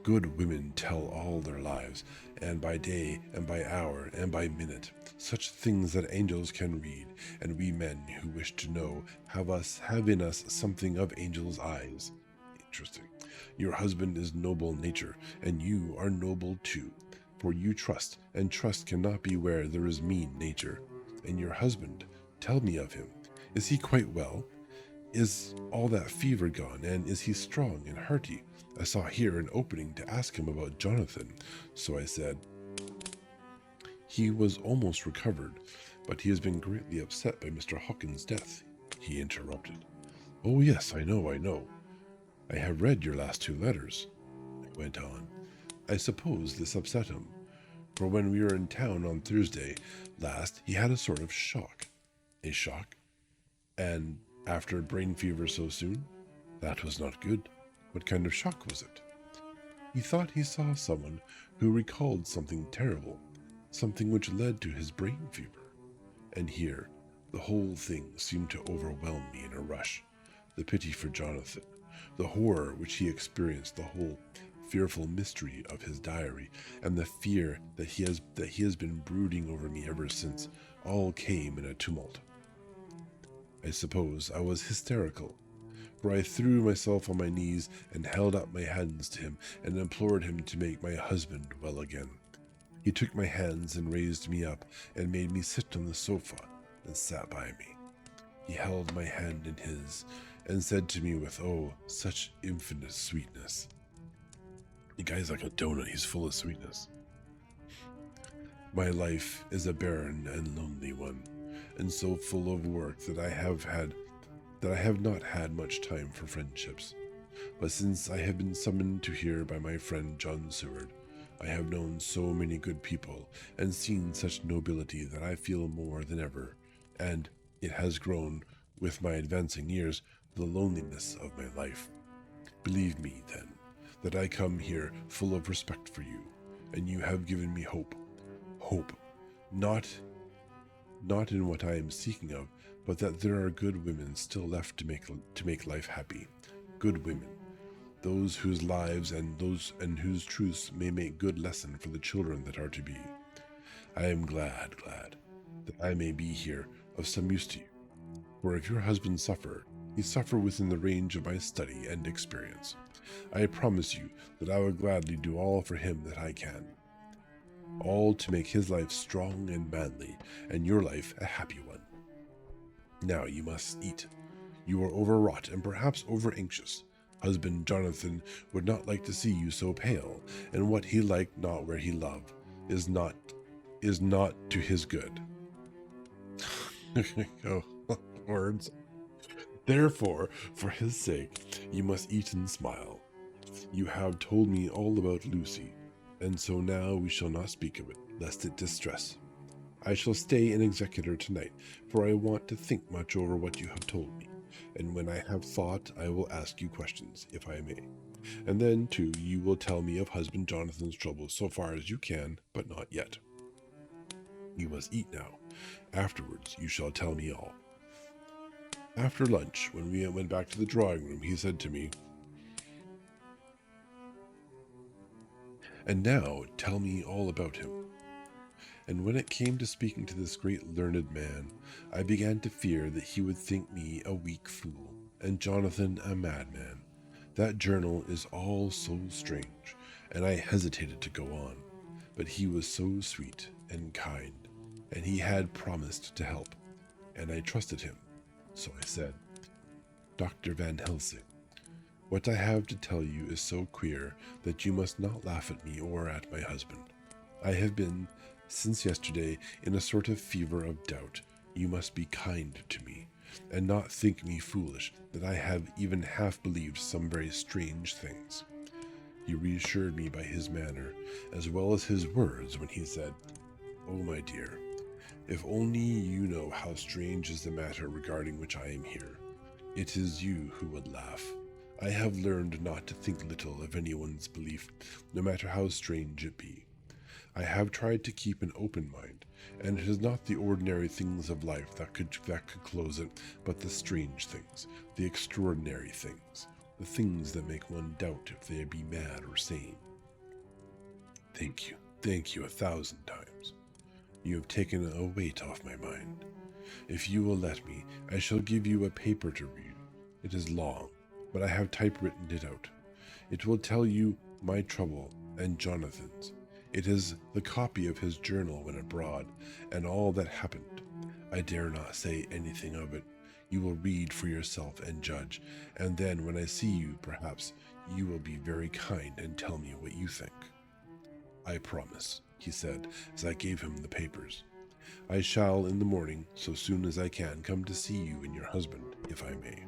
good women tell all their lives, and by day, and by hour, and by minute, such things that angels can read, and we men who wish to know have in us something of angels' eyes. Interesting. Your husband is noble nature, and you are noble too, for you trust, and trust cannot be where there is mean nature. And your husband, tell me of him. Is he quite well? Is all that fever gone, and is he strong and hearty? I saw here an opening to ask him about Jonathan, so I said, "He was almost recovered, but he has been greatly upset by Mr. Hawkins' death," he interrupted. "Oh yes, I know. I have read your last 2 letters," I went on. "I suppose this upset him, for when we were in town on Thursday last he had a sort of shock." "A shock? And after brain fever so soon? That was not good. What kind of shock was it?" "He thought he saw someone who recalled something terrible, something which led to his brain fever." And here the whole thing seemed to overwhelm me in a rush. The pity for Jonathan, the horror which he experienced, the whole fearful mystery of his diary, and the fear that he has been brooding over me ever since, all came in a tumult. I suppose I was hysterical, for I threw myself on my knees and held up my hands to him and implored him to make my husband well again. He took my hands and raised me up and made me sit on the sofa and sat by me. He held my hand in his and said to me with, oh, such infinite sweetness. The guy's like a donut, he's full of sweetness. My life is a barren and lonely one, and so full of work that I have not had much time for friendships. But since I have been summoned to here by my friend John Seward, I have known so many good people and seen such nobility that I feel more than ever, and it has grown, with my advancing years, the loneliness of my life. Believe me, then, that I come here full of respect for you, and you have given me hope. Hope, not in what I am seeking of, but that there are good women still left to make life happy. Good women, those whose lives and whose truths may make good lesson for the children that are to be. I am glad that I may be here of some use to you. For if your husband suffer, he suffer within the range of my study and experience. I promise you that I will gladly do all for him that I can. All to make his life strong and manly, and your life a happy one. Now you must eat. You are overwrought and perhaps over-anxious. Husband Jonathan would not like to see you so pale, and what he liked not where he loved is not to his good. Oh, words. Therefore, for his sake, you must eat and smile. You have told me all about Lucy, and so now we shall not speak of it, lest it distress. I shall stay an executor tonight, for I want to think much over what you have told me, and when I have thought, I will ask you questions, if I may. And then, too, you will tell me of husband Jonathan's troubles so far as you can, but not yet. You must eat now. Afterwards, you shall tell me all. After lunch, when we went back to the drawing room, he said to me, "And now tell me all about him." And when it came to speaking to this great learned man, I began to fear that he would think me a weak fool, and Jonathan a madman. That journal is all so strange, and I hesitated to go on. But he was so sweet and kind, and he had promised to help, and I trusted him. So I said, "Dr. Van Helsing, what I have to tell you is so queer that you must not laugh at me or at my husband. I have been, since yesterday, in a sort of fever of doubt. You must be kind to me, and not think me foolish that I have even half believed some very strange things." He reassured me by his manner, as well as his words, when he said, "Oh, my dear, if only you know how strange is the matter regarding which I am here, it is you who would laugh. I have learned not to think little of anyone's belief, no matter how strange it be. I have tried to keep an open mind, and it is not the ordinary things of life that could close it, but the strange things, the extraordinary things, the things that make one doubt if they be mad or sane. Thank you 1,000 times. You have taken a weight off my mind. If you will let me, I shall give you a paper to read. It is long, but I have typewritten it out. It will tell you my trouble and Jonathan's. It is the copy of his journal when abroad, and all that happened. I dare not say anything of it. You will read for yourself and judge, and then when I see you, perhaps, you will be very kind and tell me what you think." "I promise," he said, as I gave him the papers. "I shall, in the morning, so soon as I can, come to see you and your husband, if I may.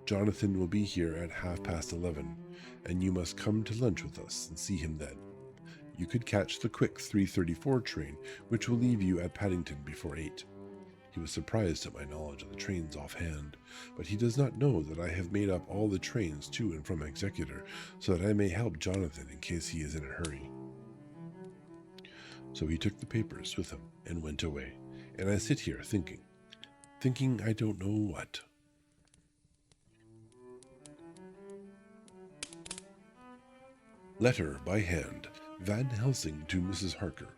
Jonathan will be here at 11:30, and you must come to lunch with us and see him then. You could catch the quick 3:34 train, which will leave you at Paddington before 8. He was surprised at my knowledge of the trains offhand, but he does not know that I have made up all the trains to and from Exeter, so that I may help Jonathan in case he is in a hurry." So he took the papers with him and went away, and I sit here thinking I don't know what. Letter by hand, Van Helsing to Mrs. Harker,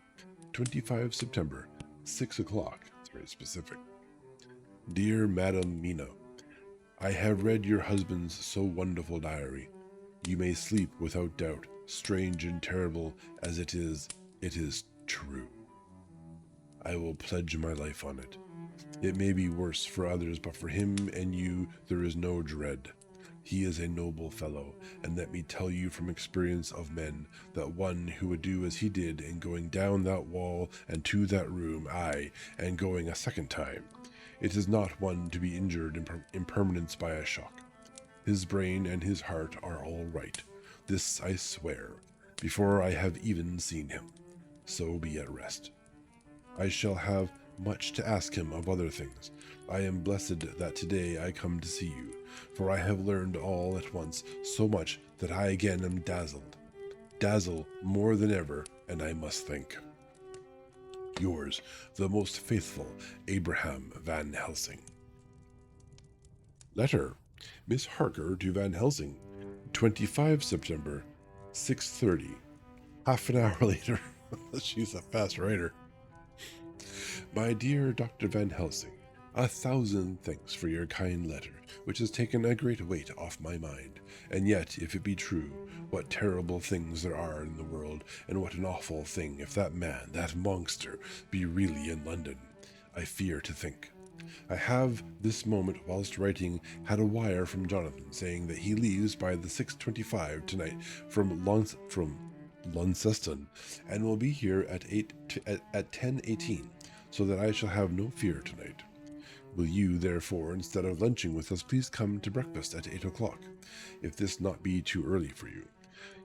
25 September, 6 o'clock. It's very specific. Dear Madam Mina, I have read your husband's so wonderful diary. You may sleep without doubt. Strange and terrible as it is true. I will pledge my life on it. It may be worse for others, but for him and you there is no dread. He is a noble fellow, and let me tell you from experience of men that one who would do as he did in going down that wall and to that room, aye, and going a second time, it is not one to be injured in permanence by a shock. His brain and his heart are all right. This I swear, before I have even seen him. So be at rest. I shall have much to ask him of other things. I am blessed that today I come to see you, for I have learned all at once so much that I again am dazzled more than ever, and I must think. Yours, the most faithful, Abraham Van Helsing. Letter, Miss Harker to Van Helsing, 25 September, 6:30. Half an hour later. She's a fast writer. My dear Dr. Van Helsing, 1,000 thanks for your kind letter, which has taken a great weight off my mind. And yet, if it be true, what terrible things there are in the world, and what an awful thing if that man, that monster, be really in London. I fear to think. I have this moment, whilst writing, had a wire from Jonathan saying that he leaves by the 6:25 tonight from Launceston, and will be here at 10:18. So that I shall have no fear tonight. Will you, therefore, instead of lunching with us, please come to breakfast at 8 o'clock, if this not be too early for you.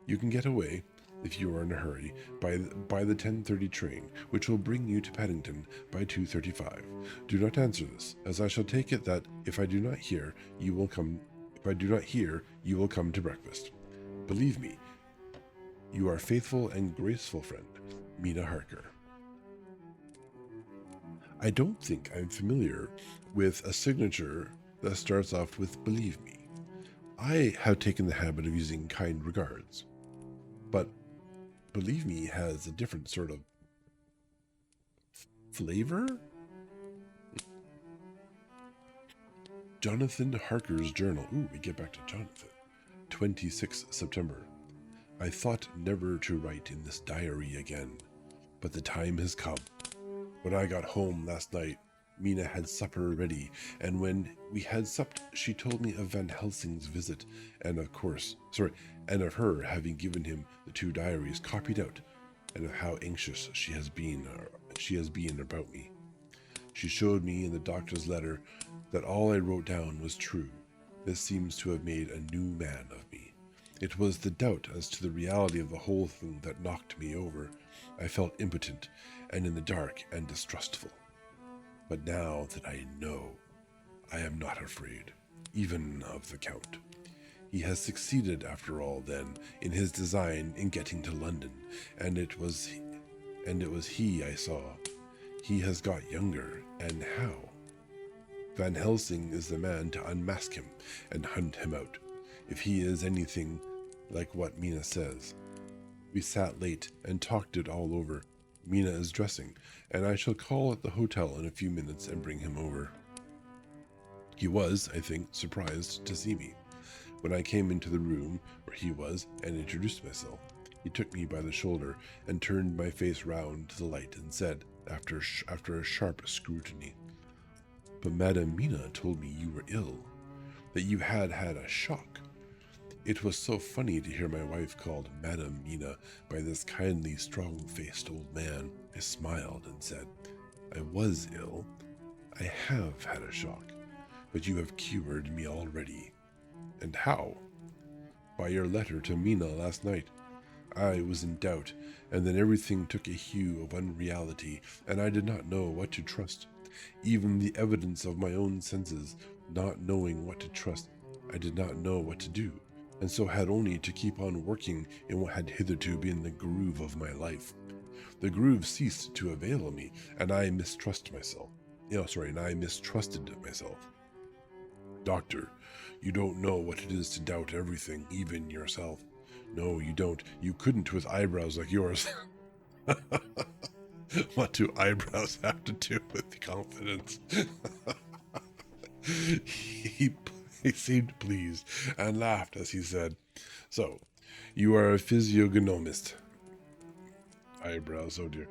You can get away, if you are in a hurry, by the 10:30 train, which will bring you to Paddington by 2:35. Do not answer this, as I shall take it that if I do not hear, you will come to breakfast. Believe me, you are faithful and graceful friend, Mina Harker. I don't think I'm familiar with a signature that starts off with believe me. I have taken the habit of using kind regards, but believe me has a different sort of flavor? Jonathan Harker's journal. Ooh, we get back to Jonathan. 26 September. I thought never to write in this diary again, but the time has come. When I got home last night, Mina had supper ready, and when we had supped, she told me of Van Helsing's visit, and of her having given him the 2 diaries copied out, and of how anxious she has been about me. She showed me in the doctor's letter that all I wrote down was true. This seems to have made a new man of me. It was the doubt as to the reality of the whole thing that knocked me over. I felt impotent and in the dark and distrustful. But now that I know, I am not afraid, even of the Count. He has succeeded, after all, then, in his design in getting to London, and it was he I saw. He has got younger, and how? Van Helsing is the man to unmask him and hunt him out, if he is anything like what Mina says. We sat late and talked it all over. Mina is dressing, and I shall call at the hotel in a few minutes and bring him over. He was, I think, surprised to see me. When I came into the room where he was and introduced myself, he took me by the shoulder and turned my face round to the light and said, after a sharp scrutiny, "But Madame Mina told me you were ill, that you had had a shock." It was so funny to hear my wife called Madame Mina by this kindly, strong-faced old man. I smiled and said, "I was ill. I have had a shock, but you have cured me already." "And how?" "By your letter to Mina last night. I was in doubt, and then everything took a hue of unreality, and I did not know what to trust. Even the evidence of my own senses, not knowing what to trust, I did not know what to do, and so had only to keep on working in what had hitherto been the groove of my life. The groove ceased to avail me, and I mistrusted myself. Doctor, you don't know what it is to doubt everything, even yourself. No, you don't. You couldn't with eyebrows like yours. What do eyebrows have to do with the confidence? he, he seemed pleased and laughed as he said, "So, you are a physiognomist." Eyebrows, oh dear.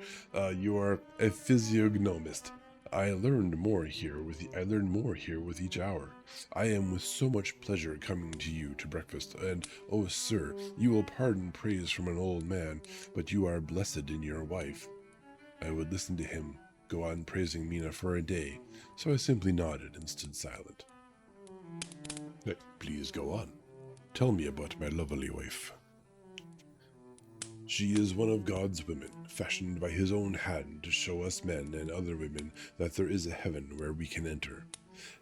You are a physiognomist. I learned more here with each hour. I am with so much pleasure coming to you to breakfast, and oh sir, you will pardon praise from an old man, but you are blessed in your wife. I would listen to him go on praising Mina for a day, so I simply nodded and stood silent. Please go on. Tell me about my lovely wife. She is one of God's women, fashioned by his own hand to show us men and other women that there is a heaven where we can enter,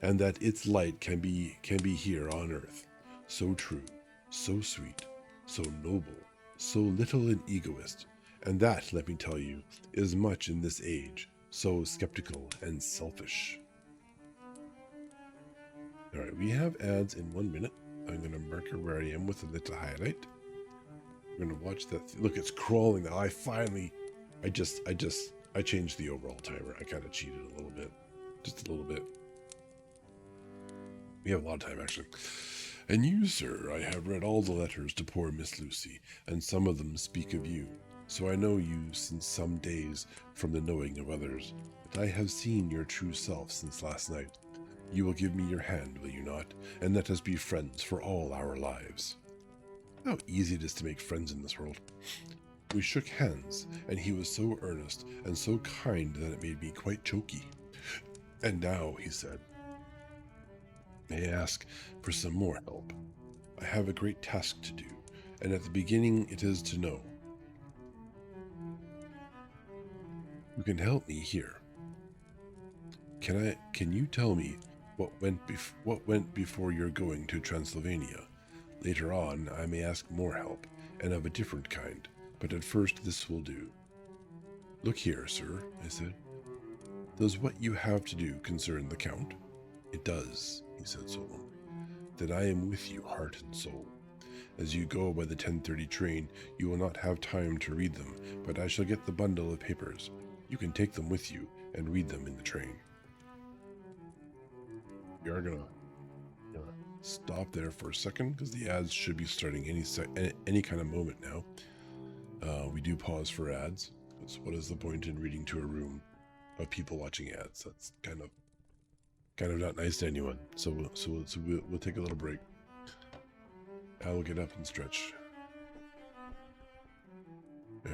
and that its light can be here on earth. So true, so sweet, so noble, so little an egoist, and that, let me tell you, is much in this age, so skeptical and selfish. Alright, we have ads in 1 minute. I'm going to mark where I am with a little highlight. We're going to watch that. Look, it's crawling now. I changed the overall timer. I kind of cheated a little bit. Just a little bit. We have a lot of time, actually. And you, sir, I have read all the letters to poor Miss Lucy, and some of them speak of you. So I know you since some days from the knowing of others, but I have seen your true self since last night. You will give me your hand, will you not? And let us be friends for all our lives. How easy it is to make friends in this world. We shook hands, and he was so earnest and so kind that it made me quite choky. And now, he said, may I ask for some more help? I have a great task to do, and at the beginning it is to know. You can help me here. Can you tell me what went before your going to Transylvania? Later on, I may ask more help, and of a different kind, but at first this will do. Look here, sir, I said. Does what you have to do concern the Count? It does, he said solemnly. Then I am with you, heart and soul. As you go by the 10:30 train, you will not have time to read them, but I shall get the bundle of papers. You can take them with you and read them in the train. We are gonna stop there for a second because the ads should be starting any kind of moment now. We do pause for ads. Because what is the point in reading to a room of people watching ads? That's kind of not nice to anyone. So we'll take a little break. I will get up and stretch.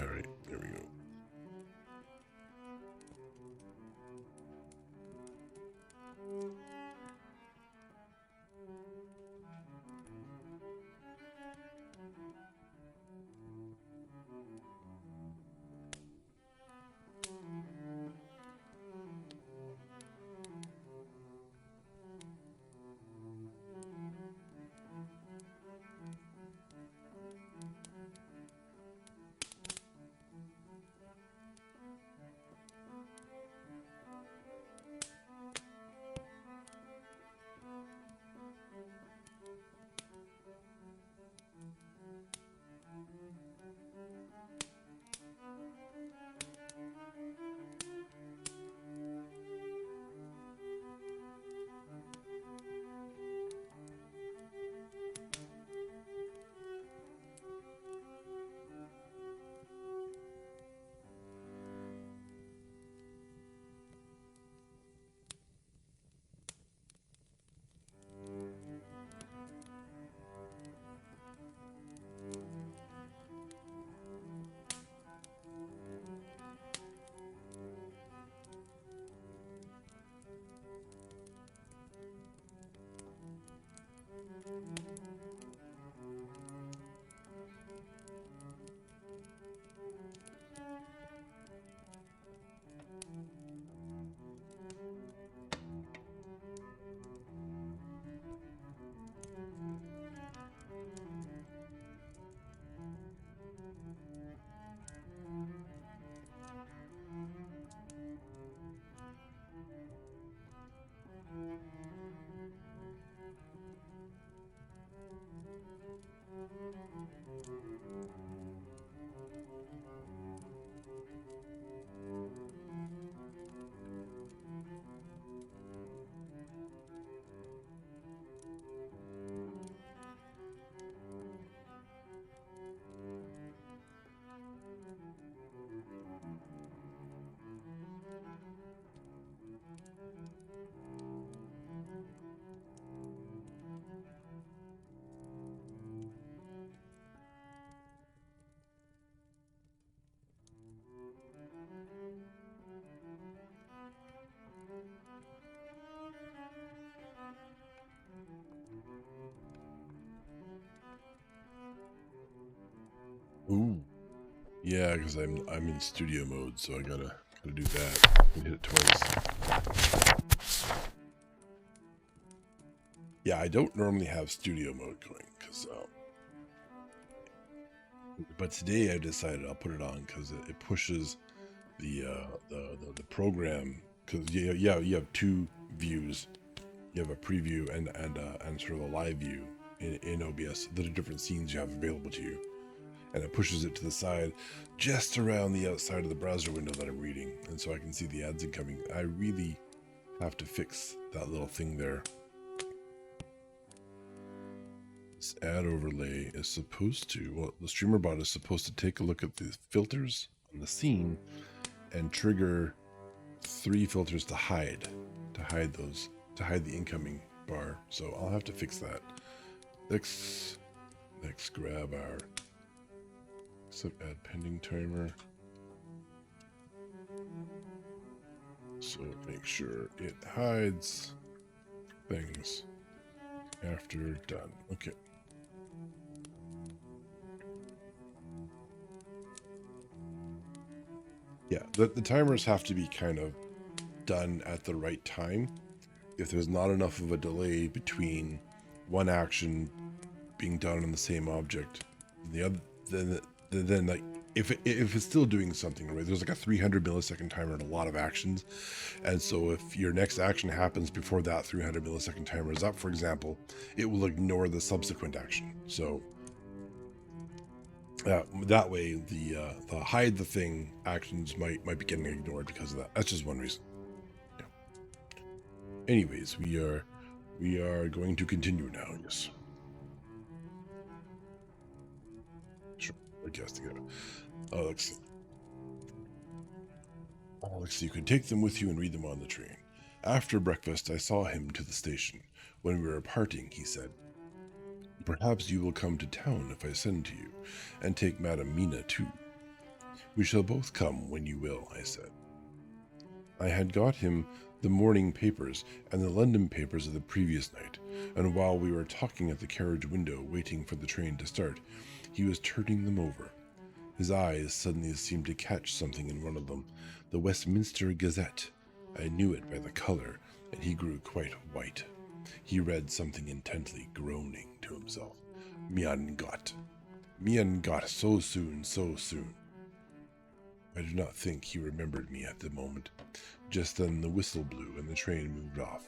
All right, there we go. Ooh. Yeah, because I'm in studio mode, so I gotta do that. I hit it twice. Yeah, I don't normally have studio mode going, but today I decided I'll put it on because it pushes the program, because you have two views. You have a preview and sort of a live view in OBS. The different scenes you have available to you, and it pushes it to the side, just around the outside of the browser window that I'm reading, and so I can see the ads incoming. I really have to fix that little thing there. This ad overlay is supposed to, well, the streamer bot is supposed to take a look at the filters on the scene and trigger 3 filters to hide the incoming bar. So I'll have to fix that. Let's grab our set add pending timer. So make sure it hides things after done. Okay. Yeah, the timers have to be kind of done at the right time. If there's not enough of a delay between one action being done on the same object, the other, then like if it's still doing something, right? There's like a 300 millisecond timer in a lot of actions, and so if your next action happens before that 300 millisecond timer is up, for example, it will ignore the subsequent action. So that way, the hide the thing actions might be getting ignored because of that. That's just one reason. Yeah. Anyways, we are going to continue now. Yes. Sure. I guess together. Let's see. You can take them with you and read them on the train. After breakfast, I saw him to the station. When we were parting, he said, "Perhaps you will come to town if I send to you, and take Madame Mina too." "We shall both come when you will," I said. I had got him the morning papers and the London papers of the previous night, and while we were talking at the carriage window waiting for the train to start, he was turning them over. His eyes suddenly seemed to catch something in one of them, the Westminster Gazette. I knew it by the color, and he grew quite white. He read something intently, groaning to himself. Mien Gott, so soon, so soon." I do not think he remembered me at the moment. Just then the whistle blew and the train moved off.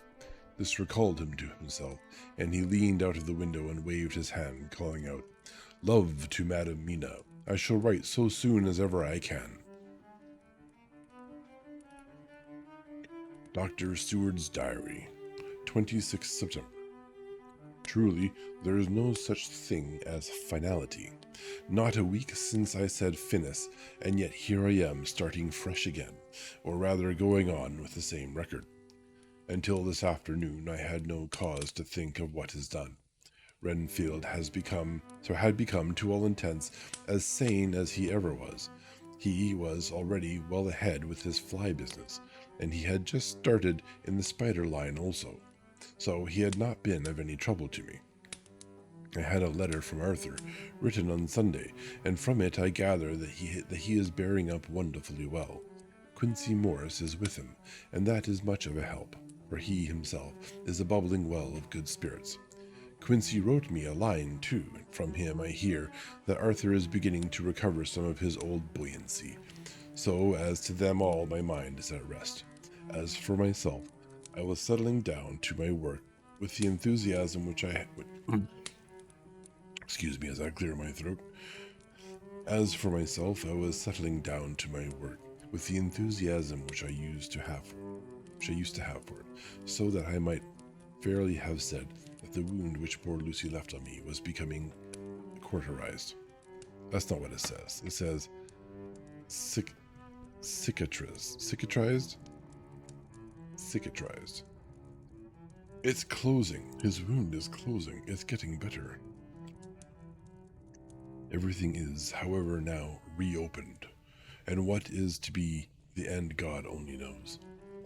This recalled him to himself, and he leaned out of the window and waved his hand, calling out, "Love to Madame Mina. I shall write so soon as ever I can." Dr. Seward's Diary, 26th September. Truly, there is no such thing as finality. Not a week since I said finis, and yet here I am starting fresh again, or rather going on with the same record. Until this afternoon I had no cause to think of what is done. Renfield had become to all intents as sane as he ever was. He was already well ahead with his fly business, and he had just started in the spider line also. So he had not been of any trouble to me. I had a letter from Arthur, written on Sunday, and from it I gather that he is bearing up wonderfully well. Quincy Morris is with him, and that is much of a help, for he himself is a bubbling well of good spirits. Quincy wrote me a line, too, and from him I hear that Arthur is beginning to recover some of his old buoyancy. So as to them all my mind is at rest. As for myself, I was settling down to my work with the enthusiasm which I excuse me as I clear my throat. As for myself, I was settling down to my work with the enthusiasm which I used to have for it, so that I might fairly have said that the wound which poor Lucy left on me was becoming cauterized. That's not what it says. It says cicatrized. It's closing. His wound is closing. It's getting better. Everything is, however, now reopened, and what is to be the end God only knows.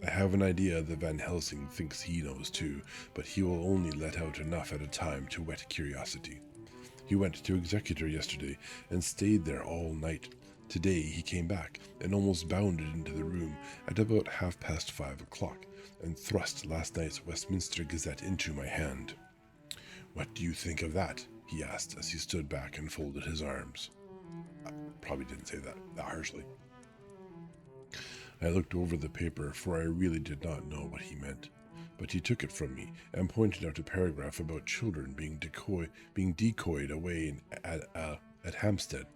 I have an idea that Van Helsing thinks he knows too, but he will only let out enough at a time to whet curiosity. He went to Executor yesterday and stayed there all night. Today he came back and almost bounded into the room at about 5:30 and thrust last night's Westminster Gazette into my hand. "What do you think of that?" he asked as he stood back and folded his arms. I probably didn't say that harshly. I looked over the paper, for I really did not know what he meant. But he took it from me and pointed out a paragraph about children being decoyed away at Hampstead.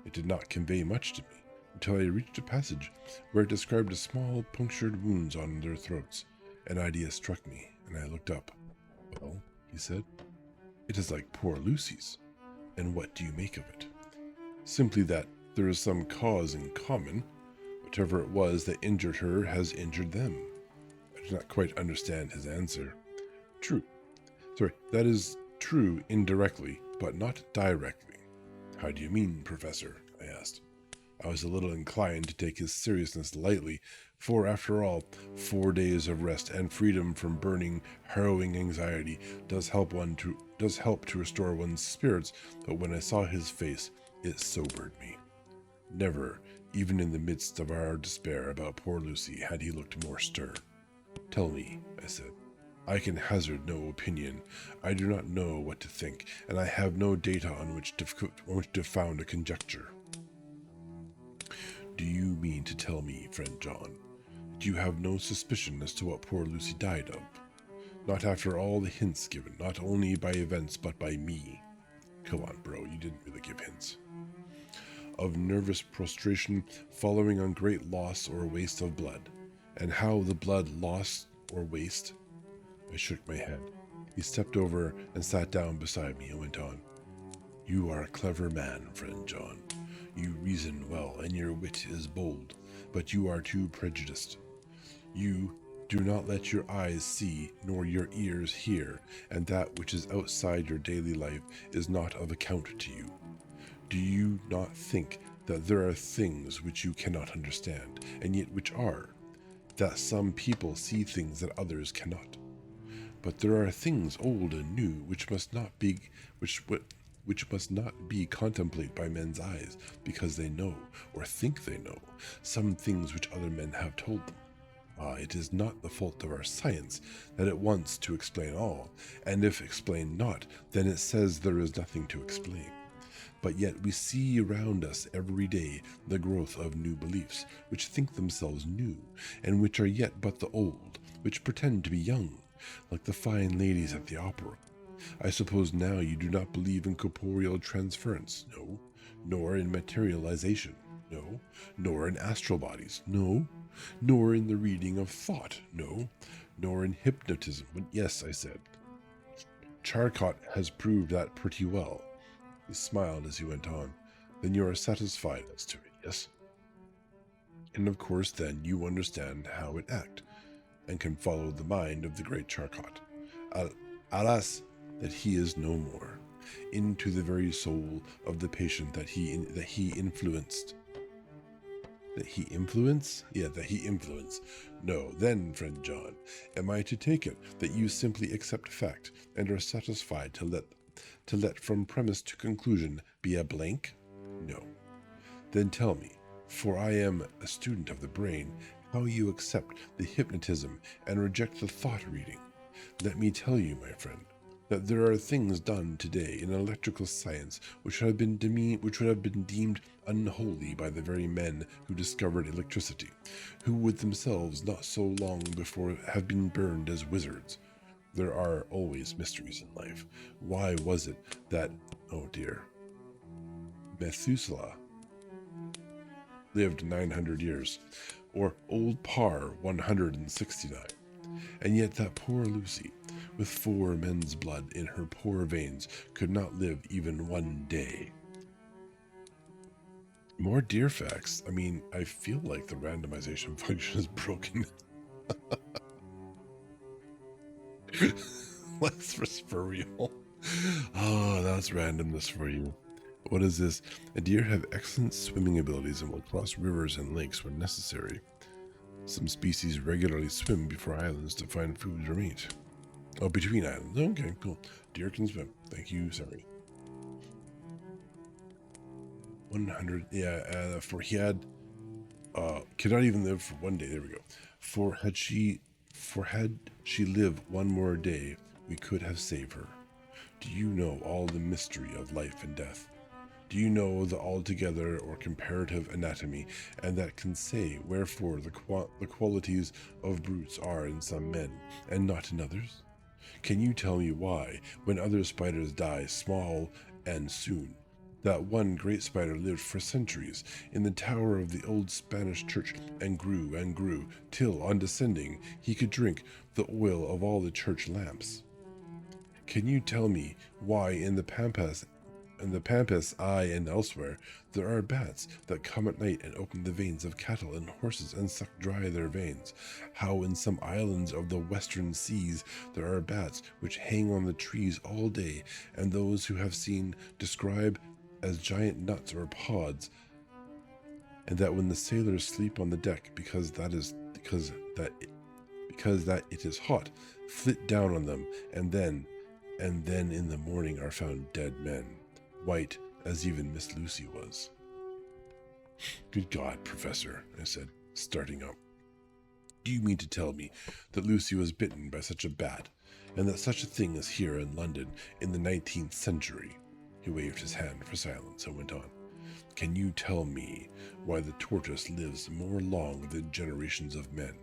It did not convey much to me until I reached a passage where it described a small punctured wounds on their throats. An idea struck me, and I looked up. "Well," he said, "it is like poor Lucy's. And what do you make of it?" "Simply that there is some cause in common. Whatever it was that injured her has injured them." I did not quite understand his answer. That is true indirectly, but not directly." "How do you mean, Professor?" I asked. I was a little inclined to take his seriousness lightly, for after all, 4 days of rest and freedom from burning, harrowing anxiety does help to restore one's spirits, but when I saw his face, it sobered me. Never, even in the midst of our despair about poor Lucy, had he looked more stern. "Tell me," I said. "I can hazard no opinion. I do not know what to think, and I have no data on which to found a conjecture." "Do you mean to tell me, friend John, that you have no suspicion as to what poor Lucy died of? Not after all the hints given, not only by events, but by me?" "Come on, bro, you didn't really give hints." "Of nervous prostration following on great loss or waste of blood. And how the blood lost or waste?" I shook my head. He stepped over and sat down beside me and went on. "You are a clever man, friend John. You reason well, and your wit is bold, but you are too prejudiced. You do not let your eyes see, nor your ears hear, and that which is outside your daily life is not of account to you. Do you not think that there are things which you cannot understand, and yet which are? That some people see things that others cannot? But there are things old and new which must not be contemplated by men's eyes, because they know, or think they know, some things which other men have told them. It is not the fault of our science that it wants to explain all, and if explain not, then it says there is nothing to explain. But yet we see around us every day the growth of new beliefs, which think themselves new, and which are yet but the old, which pretend to be young, like the fine ladies at the opera. I suppose now you do not believe in corporeal transference, no, nor in materialization, no, nor in astral bodies, no, nor in the reading of thought, no, nor in hypnotism. But yes, I said, Charcot has proved that pretty well. He smiled as he went on. Then you are satisfied as to it, yes? And of course then you understand how it acts, and can follow the mind of the great Charcot. Alas, that he is no more, into the very soul of the patient that he influenced. That he influenced? Yeah, that he influenced. No, then, friend John, am I to take it that you simply accept fact and are satisfied to let from premise to conclusion be a blank? No. Then tell me, for I am a student of the brain, how you accept the hypnotism and reject the thought reading. Let me tell you, my friend, that there are things done today in electrical science which would have been deemed unholy by the very men who discovered electricity, who would themselves not so long before have been burned as wizards. There are always mysteries in life. Why was it that, oh dear, Methuselah lived 900 years, or Old Parr 169, and yet that poor Lucy, with 4 men's blood in her poor veins, could not live even 1 day? More deer facts. I mean, I feel like the randomization function is broken. That's for real. Oh, that's randomness for you. What is this? A deer have excellent swimming abilities and will cross rivers and lakes when necessary. Some species regularly swim before islands to find food or meat. Oh, between islands. Okay, cool. Deer can swim. Thank you, sorry. 100, yeah, for he had, cannot even live for one day. There we go. For had she lived one more day, we could have saved her. Do you know all the mystery of life and death? Do you know the altogether or comparative anatomy, and that can say wherefore the qualities of brutes are in some men, and not in others? Can you tell me why, when other spiders die small and soon, that one great spider lived for centuries in the tower of the old Spanish church and grew, till, on descending, he could drink the oil of all the church lamps? Can you tell me why in the Pampas, and elsewhere, there are bats that come at night and open the veins of cattle and horses and suck dry their veins? How in some islands of the western seas there are bats which hang on the trees all day, and those who have seen describe as giant nuts or pods, and that when the sailors sleep on the deck because that it is hot, flit down on them, and then in the morning are found dead men, white as even Miss Lucy was. Good God, Professor, I said, starting up. Do you mean to tell me that Lucy was bitten by such a bat, and that such a thing is here in London in the 19th century? He waved his hand for silence and went on. Can you tell me why the tortoise lives more long than generations of men?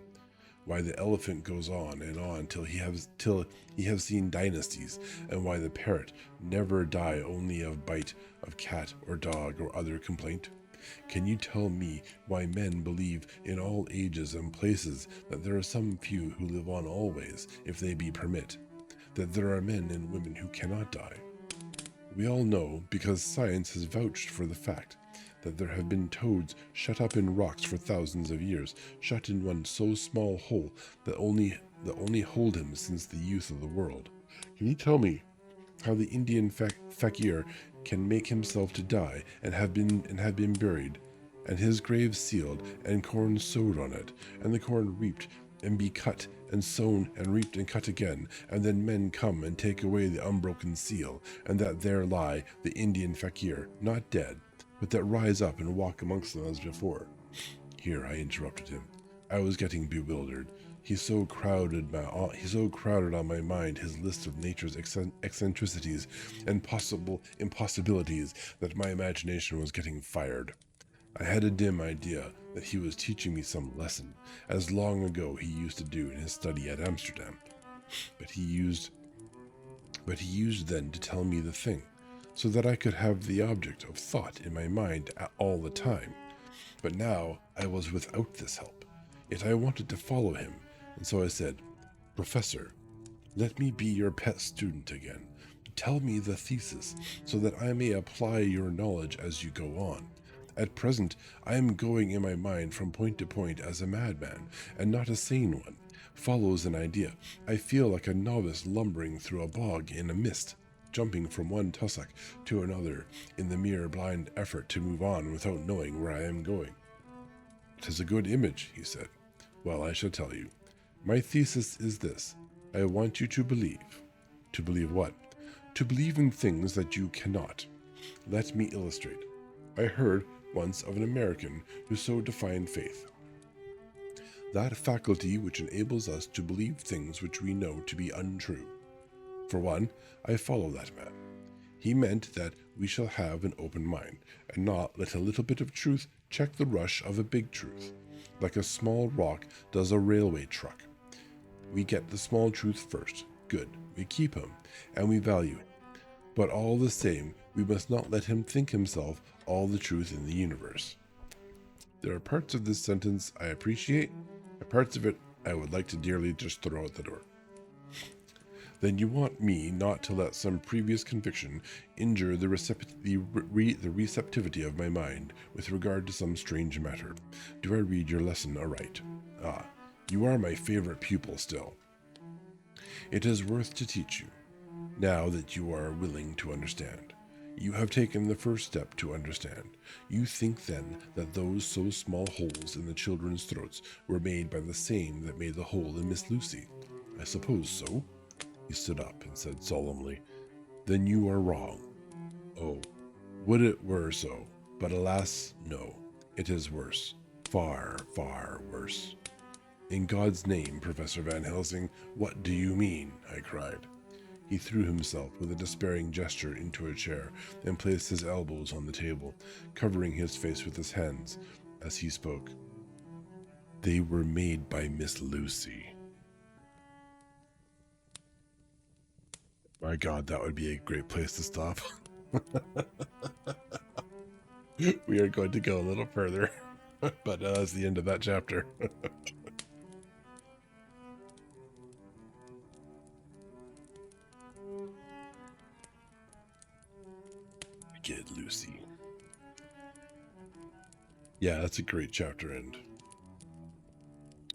Why the elephant goes on and on till he have seen dynasties, and why the parrot never die only of bite of cat or dog or other complaint? Can you tell me why men believe in all ages and places that there are some few who live on always, if they be permit, that there are men and women who cannot die? We all know, because science has vouched for the fact, that there have been toads shut up in rocks for thousands of years, shut in one so small hole that only hold him since the youth of the world. Can you tell me how the Indian fakir can make himself to die and have been buried, and his grave sealed, and corn sowed on it, and the corn reaped, and be cut and sown and reaped and cut again, and then men come and take away the unbroken seal, and that there lie the Indian fakir, not dead, but that rise up and walk amongst them as before? Here I interrupted him. I was getting bewildered. He so crowded on my mind his list of nature's eccentricities and possible impossibilities that my imagination was getting fired. I had a dim idea that he was teaching me some lesson, as long ago he used to do in his study at Amsterdam. But he used then to tell me the thing, so that I could have the object of thought in my mind all the time. But now I was without this help, yet I wanted to follow him, and so I said, Professor, let me be your pet student again. Tell me the thesis, so that I may apply your knowledge as you go on. At present, I am going in my mind from point to point as a madman, and not a sane one. Follows an idea. I feel like a novice lumbering through a bog in a mist, jumping from one tussock to another in the mere blind effort to move on without knowing where I am going. 'Tis a good image, he said. Well, I shall tell you. My thesis is this. I want you to believe. To believe what? To believe in things that you cannot. Let me illustrate. I heard once of an American who so defined faith. That faculty which enables us to believe things which we know to be untrue. For one, I follow that man. He meant that we shall have an open mind, and not let a little bit of truth check the rush of a big truth, like a small rock does a railway truck. We get the small truth first. Good. We keep him, and we value him. But all the same, we must not let him think himself all the truth in the universe. There are parts of this sentence I appreciate, and parts of it I would like to dearly just throw out the door. Then you want me not to let some previous conviction injure the receptivity of my mind with regard to some strange matter. Do I read your lesson aright? Ah, you are my favorite pupil still. It is worth to teach you, now that you are willing to understand. You have taken the first step to understand. You think then that those so small holes in the children's throats were made by the same that made the hole in Miss Lucy. I suppose so. He stood up and said solemnly, Then you are wrong. Oh, would it were so, but alas, no. It is worse. Far, far worse. In God's name, Professor Van Helsing, what do you mean? I cried. He threw himself with a despairing gesture into a chair and placed his elbows on the table, covering his face with his hands as he spoke. They were made by Miss Lucy. My God, that would be a great place to stop. We are going to go a little further, but that's the end of that chapter. Get Lucy. Yeah, that's a great chapter end.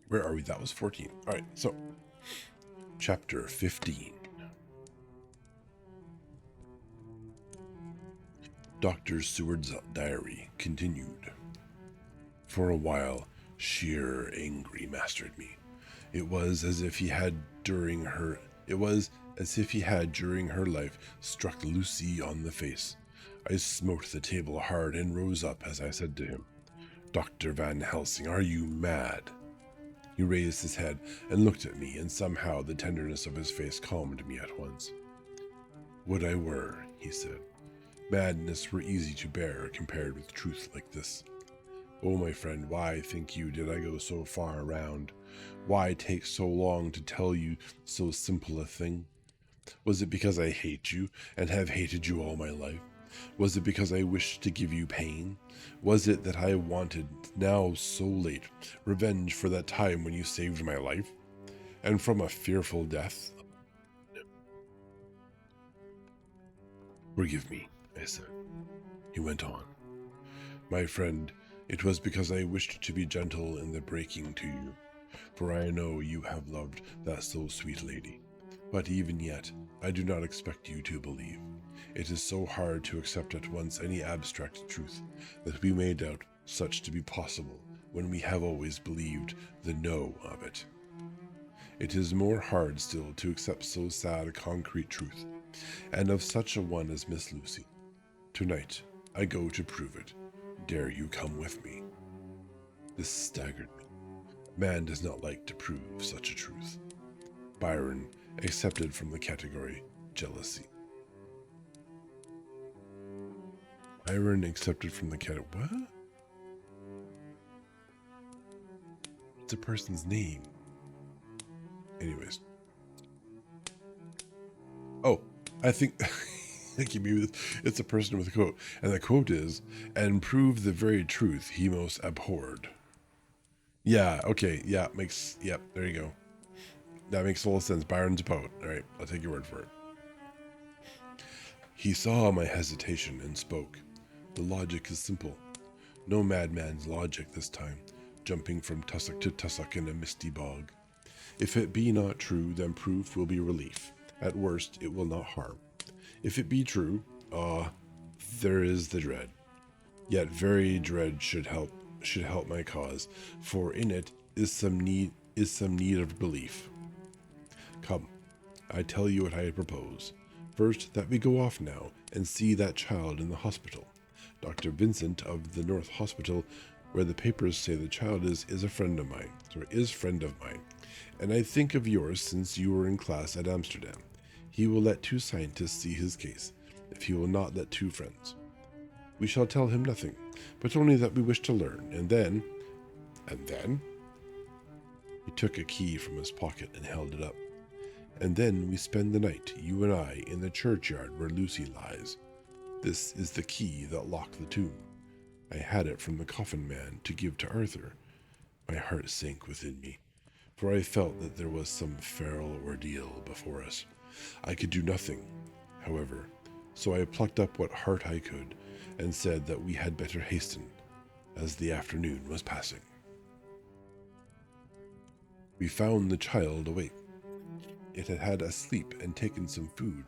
Where are we? That was 14. All right, so chapter 15. Dr. Seward's diary continued. For a while, sheer angry mastered me. It was as if he had during her life struck Lucy on the face. I smote the table hard and rose up as I said to him, Dr. Van Helsing, are you mad? He raised his head and looked at me, and somehow the tenderness of his face calmed me at once. Would I were, he said. Madness were easy to bear compared with truth like this. Oh, my friend, why, think you, did I go so far around? Why take so long to tell you so simple a thing? Was it because I hate you and have hated you all my life? Was it because I wished to give you pain? Was it that I wanted, now so late, revenge for that time when you saved my life? And from a fearful death? Forgive me, I said. He went on. My friend, it was because I wished to be gentle in the breaking to you, for I know you have loved that so sweet lady. But even yet, I do not expect you to believe. It is so hard to accept at once any abstract truth that we may doubt such to be possible when we have always believed the no of it. It is more hard still to accept so sad a concrete truth, and of such a one as Miss Lucy. Tonight, I go to prove it. Dare you come with me? This staggered me. Man does not like to prove such a truth. Byron accepted from the category jealousy. Byron accepted from the category. What? It's a person's name. Anyways. Oh, I think it's a person with a quote. And the quote is, and prove the very truth he most abhorred. Yeah, okay, yeah, there you go. That makes full sense. Byron's a poet. All right, I'll take your word for it. He saw my hesitation and spoke. The logic is simple. No madman's logic this time, jumping from tussock to tussock in a misty bog. If it be not true, then proof will be relief. At worst, it will not harm. If it be true, there is the dread. Yet very dread should help my cause, for in it is some need of belief. Come, I tell you what I propose. First, that we go off now and see that child in the hospital. Dr. Vincent of the North Hospital, where the papers say the child is a friend of mine, and I think of yours since you were in class at Amsterdam. He will let 2 scientists see his case, if he will not let 2 friends. We shall tell him nothing, but only that we wish to learn, and then... He took a key from his pocket and held it up. And then we spend the night, you and I, in the churchyard where Lucy lies. This is the key that locked the tomb. I had it from the coffin man to give to Arthur. My heart sank within me, for I felt that there was some feral ordeal before us. I could do nothing, however, so I plucked up what heart I could and said that we had better hasten, as the afternoon was passing. We found the child awake. It had had a sleep and taken some food.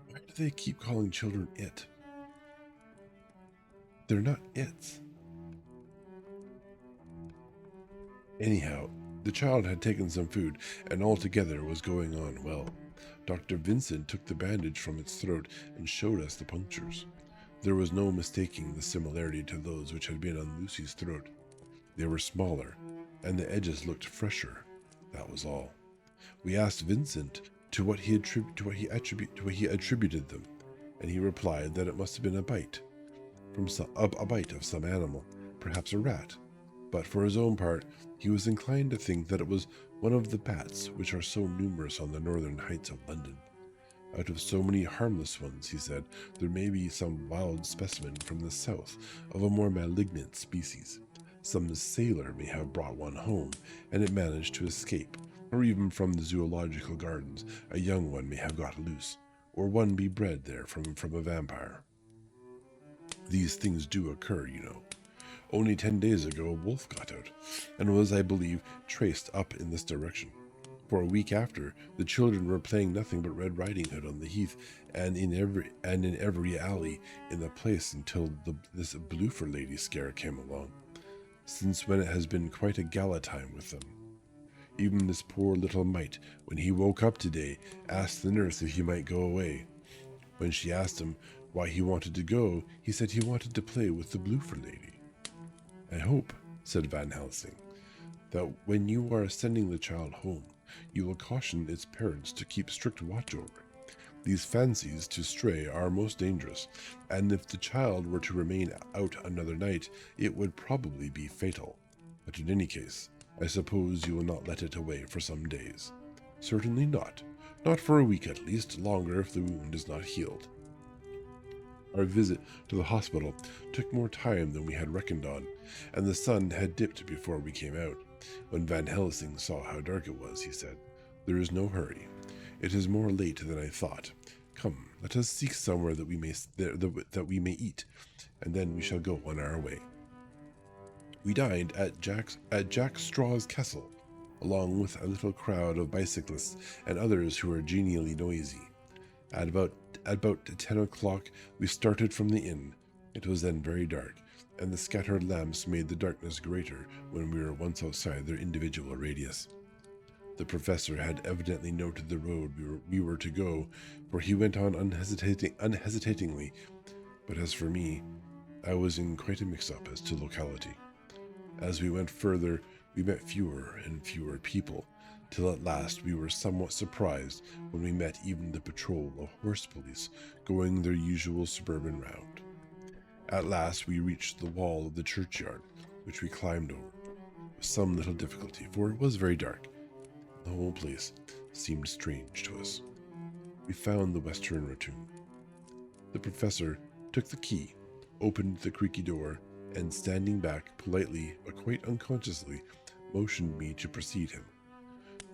Why do do they keep calling children it? They're not its. Anyhow, the child had taken some food, and altogether was going on well. Dr. Vincent took the bandage from its throat and showed us the punctures. There was no mistaking the similarity to those which had been on Lucy's throat. They were smaller, and the edges looked fresher. That was all. We asked Vincent to what he attributed them, and he replied that it must have been a bite of some animal, perhaps a rat. But for his own part, he was inclined to think that it was one of the bats which are so numerous on the northern heights of London. Out of so many harmless ones, he said, there may be some wild specimen from the south of a more malignant species. Some sailor may have brought one home, and it managed to escape, or even from the zoological gardens a young one may have got loose, or one be bred there from a vampire. These things do occur, you know. Only 10 days ago a wolf got out, and was, I believe, traced up in this direction. For a week after, the children were playing nothing but Red Riding Hood on the heath and in every alley in the place until this Bloofer lady scare came along. Since when it has been quite a gala time with them. Even this poor little mite, when he woke up today, asked the nurse if he might go away. When she asked him why he wanted to go, he said he wanted to play with the Bloofer lady. I hope, said Van Helsing, that when you are sending the child home, you will caution its parents to keep strict watch over it. These fancies to stray are most dangerous, and if the child were to remain out another night, it would probably be fatal. But in any case, I suppose you will not let it away for some days. Certainly not. Not for a week at least, longer if the wound is not healed. Our visit to the hospital took more time than we had reckoned on, and the sun had dipped before we came out. When Van Helsing saw how dark it was, he said, "There is no hurry. It is more late than I thought. Come, let us seek somewhere that we may eat, and then we shall go on our way." We dined at Jack Straw's Castle, along with a little crowd of bicyclists and others who were genially noisy. At about 10 o'clock, we started from the inn. It was then very dark, and the scattered lamps made the darkness greater when we were once outside their individual radius. The professor had evidently noted the road we were to go, for he went on unhesitatingly, but as for me, I was in quite a mix-up as to locality. As we went further, we met fewer and fewer people, till at last we were somewhat surprised when we met even the patrol of horse police going their usual suburban round. At last we reached the wall of the churchyard, which we climbed over, with some little difficulty, for it was very dark. The whole place seemed strange to us. We found the western rotunda. The professor took the key, opened the creaky door, and standing back politely but quite unconsciously, motioned me to precede him.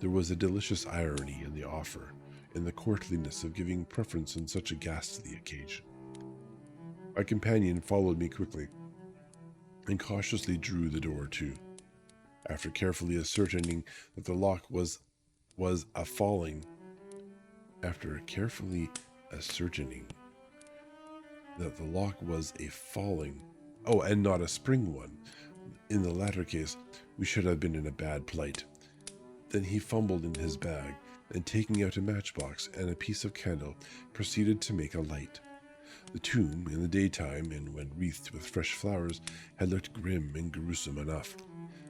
There was a delicious irony in the offer, in the courtliness of giving preference on such a ghastly occasion. My companion followed me quickly, and cautiously drew the door to. After carefully ascertaining that the lock was a falling and not a spring one. In the latter case, we should have been in a bad plight. Then he fumbled in his bag, and taking out a matchbox and a piece of candle, proceeded to make a light. The tomb, in the daytime and when wreathed with fresh flowers, had looked grim and gruesome enough.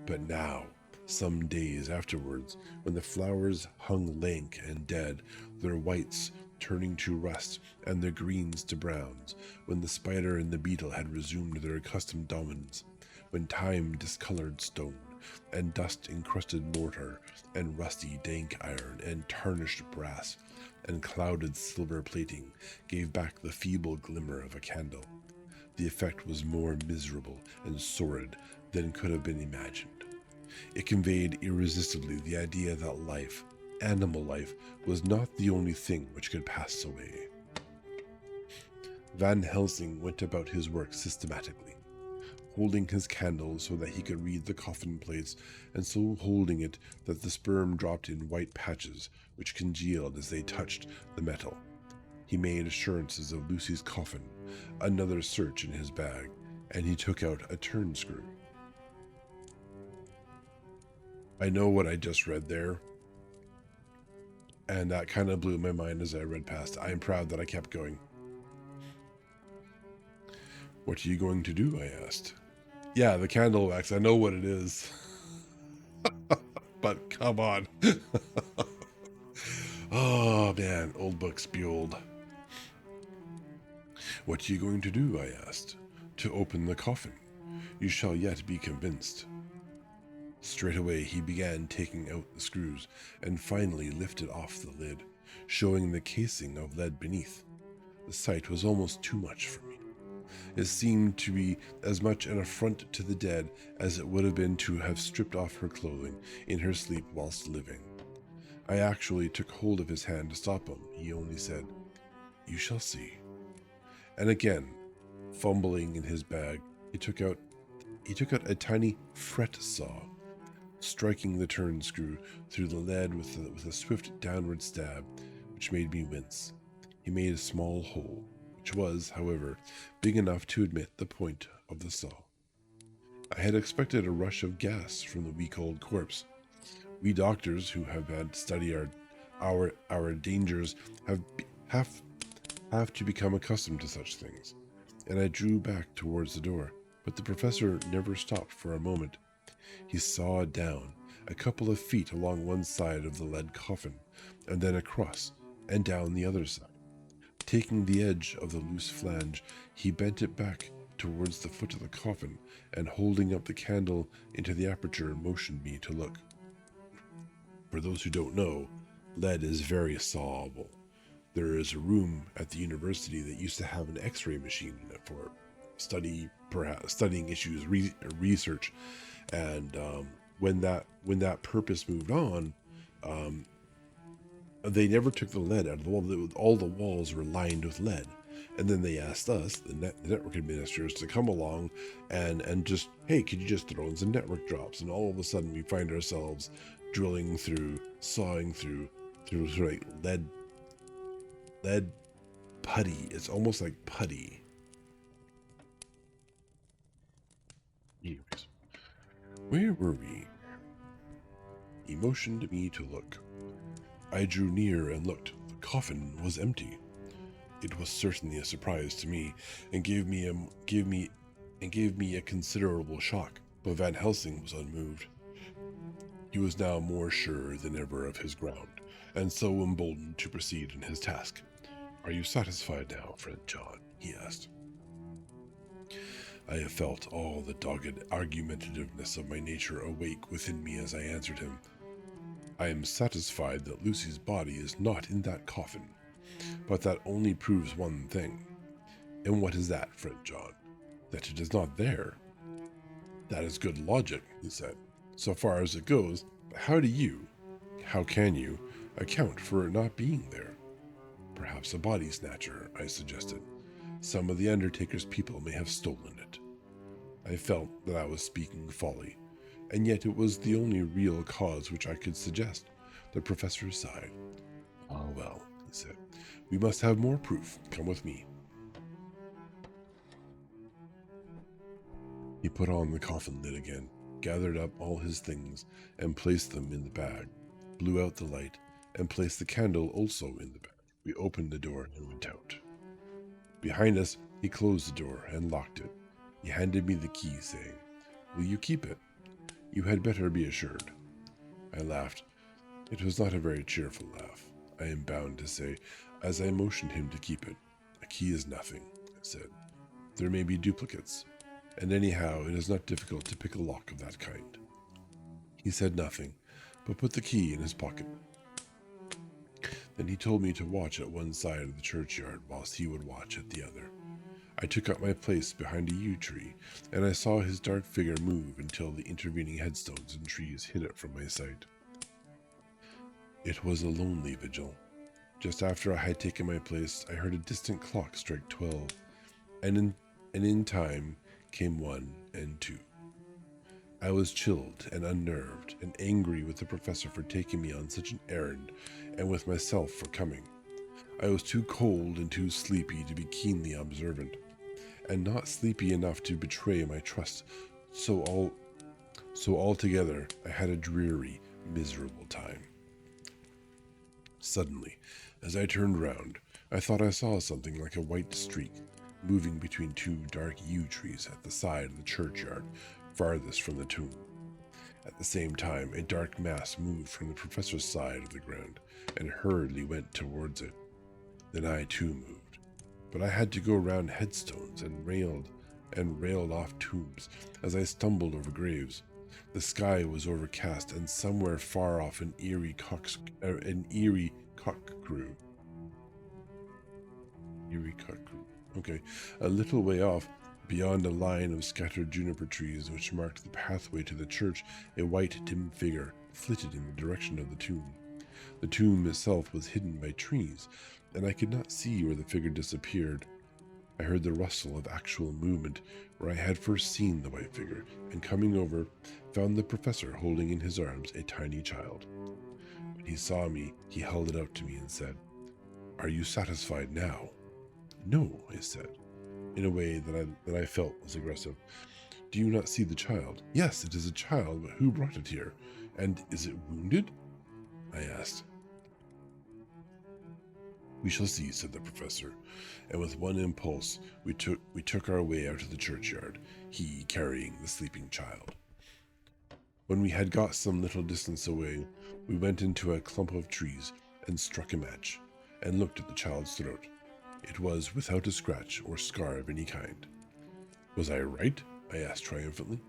But now, some days afterwards, when the flowers hung lank and dead, their whites turning to rust and their greens to browns, when the spider and the beetle had resumed their accustomed dominance, when time discolored stone, and dust-encrusted mortar, and rusty dank iron, and tarnished brass, and clouded silver plating gave back the feeble glimmer of a candle, the effect was more miserable and sordid than could have been imagined. It conveyed irresistibly the idea that life, animal life, was not the only thing which could pass away. Van Helsing went about his work systematically, holding his candle so that he could read the coffin plates, and so holding it that the sperm dropped in white patches which congealed as they touched the metal. He made assurances of Lucy's coffin, another search in his bag, and he took out a turn screw. I know what I just read there, and that kind of blew my mind as I read past. I am proud that I kept going. What are you going to do? I asked. Yeah, the candle wax. I know what it is. But come on. Oh, man. Old books be old. What are you going to do? I asked. To open the coffin. You shall yet be convinced. Straight away he began taking out the screws and finally lifted off the lid, showing the casing of lead beneath. The sight was almost too much for me. It seemed to be as much an affront to the dead as it would have been to have stripped off her clothing in her sleep whilst living. I actually took hold of his hand to stop him. He only said, "You shall see." And again, fumbling in his bag, he took out a tiny fret saw, striking the turn screw through the lead with a swift downward stab, which made me wince. He made a small hole, which was, however, big enough to admit the point of the saw. I had expected a rush of gas from the weak old corpse. We doctors who have had to study our dangers have to become accustomed to such things, and I drew back towards the door, but the professor never stopped for a moment. He sawed down a couple of feet along one side of the lead coffin, and then across and down the other side. Taking the edge of the loose flange, he bent it back towards the foot of the coffin, and holding up the candle into the aperture, motioned me to look. For those who don't know, lead is very sawable. There is a room at the university that used to have an X-ray machine in it for studying issues, research, and when that purpose moved on, they never took the lead out of the wall. All the walls were lined with lead, and then they asked us, the network administrators, to come along and just, hey, could you just throw in some network drops? And all of a sudden, we find ourselves drilling through, sawing through like lead putty. It's almost like putty. Anyways, where were we? He motioned me to look. I drew near and looked. The coffin was empty. It was certainly a surprise to me, and gave me a considerable shock. But Van Helsing was unmoved. He was now more sure than ever of his ground, and so emboldened to proceed in his task. "Are you satisfied now, friend John?" he asked. I have felt all the dogged argumentativeness of my nature awake within me as I answered him. "I am satisfied that Lucy's body is not in that coffin, but that only proves one thing." "And what is that, friend John?" "That it is not there." "That is good logic," he said, "so far as it goes, but how can you, account for it not being there?" "Perhaps a body snatcher," I suggested. "Some of the Undertaker's people may have stolen it." I felt that I was speaking folly, and yet it was the only real cause which I could suggest. The professor sighed. "Ah, well," he said, "we must have more proof. Come with me." He put on the coffin lid again, gathered up all his things, and placed them in the bag, blew out the light, and placed the candle also in the bag. We opened the door and went out. Behind us, he closed the door and locked it. He handed me the key, saying, "Will you keep it? You had better be assured." I laughed. It was not a very cheerful laugh, I am bound to say, as I motioned him to keep it. "A key is nothing," I said. "There may be duplicates, and anyhow it is not difficult to pick a lock of that kind." He said nothing, but put the key in his pocket. Then he told me to watch at one side of the churchyard whilst he would watch at the other. I took up my place behind a yew tree, and I saw his dark figure move until the intervening headstones and trees hid it from my sight. It was a lonely vigil. Just after I had taken my place, I heard a distant clock strike 12, and in time came 1 and 2. I was chilled and unnerved, and angry with the professor for taking me on such an errand, and with myself for coming. I was too cold and too sleepy to be keenly observant, and not sleepy enough to betray my trust, so altogether I had a dreary, miserable time. Suddenly, as I turned round, I thought I saw something like a white streak moving between two dark yew trees at the side of the churchyard, farthest from the tomb. At the same time, a dark mass moved from the professor's side of the ground and hurriedly went towards it. Then I too moved, but I had to go round headstones and railed off tombs as I stumbled over graves. The sky was overcast, and somewhere far off an eerie cock crew. Eerie cock crew. Okay, a little way off, beyond a line of scattered juniper trees which marked the pathway to the church, a white, dim figure flitted in the direction of the tomb. The tomb itself was hidden by trees, and I could not see where the figure disappeared. I heard the rustle of actual movement where I had first seen the white figure, and coming over, found the professor holding in his arms a tiny child. When he saw me, he held it out to me and said, "Are you satisfied now?" "No," I said, in a way that I felt was aggressive. "Do you not see the child?" "Yes, it is a child, but who brought it here? And is it wounded?" I asked. "We shall see," said the professor, and with one impulse we took our way out of the churchyard, he carrying the sleeping child. When we had got some little distance away, we went into a clump of trees and struck a match, and looked at the child's throat. It was without a scratch or scar of any kind. "Was I right?" I asked triumphantly.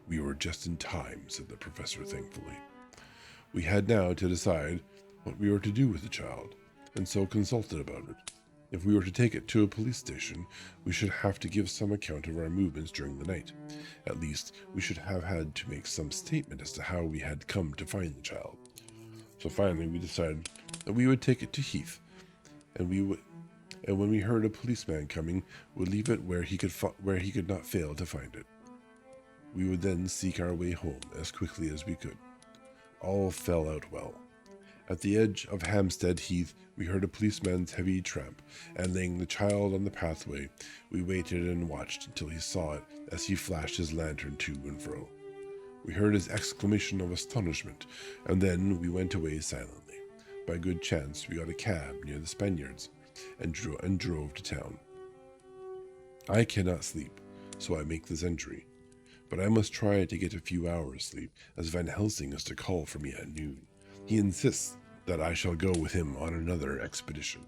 "We were just in time," said the professor thankfully. We had now to decide what we were to do with the child, and so consulted about it. If we were to take it to a police station, we should have to give some account of our movements during the night. At least, we should have had to make some statement as to how we had come to find the child. So finally, we decided that we would take it to Heath, and when we heard a policeman coming, would leave it where he could not fail to find it. We would then seek our way home as quickly as we could. All fell out well. At the edge of Hampstead Heath, we heard a policeman's heavy tramp, and laying the child on the pathway, we waited and watched until he saw it as he flashed his lantern to and fro. We heard his exclamation of astonishment, and then we went away silently. By good chance, we got a cab near the Spaniards, and drove to town. I cannot sleep, so I make this entry, but I must try to get a few hours' sleep, as Van Helsing is to call for me at noon. He insists that I shall go with him on another expedition.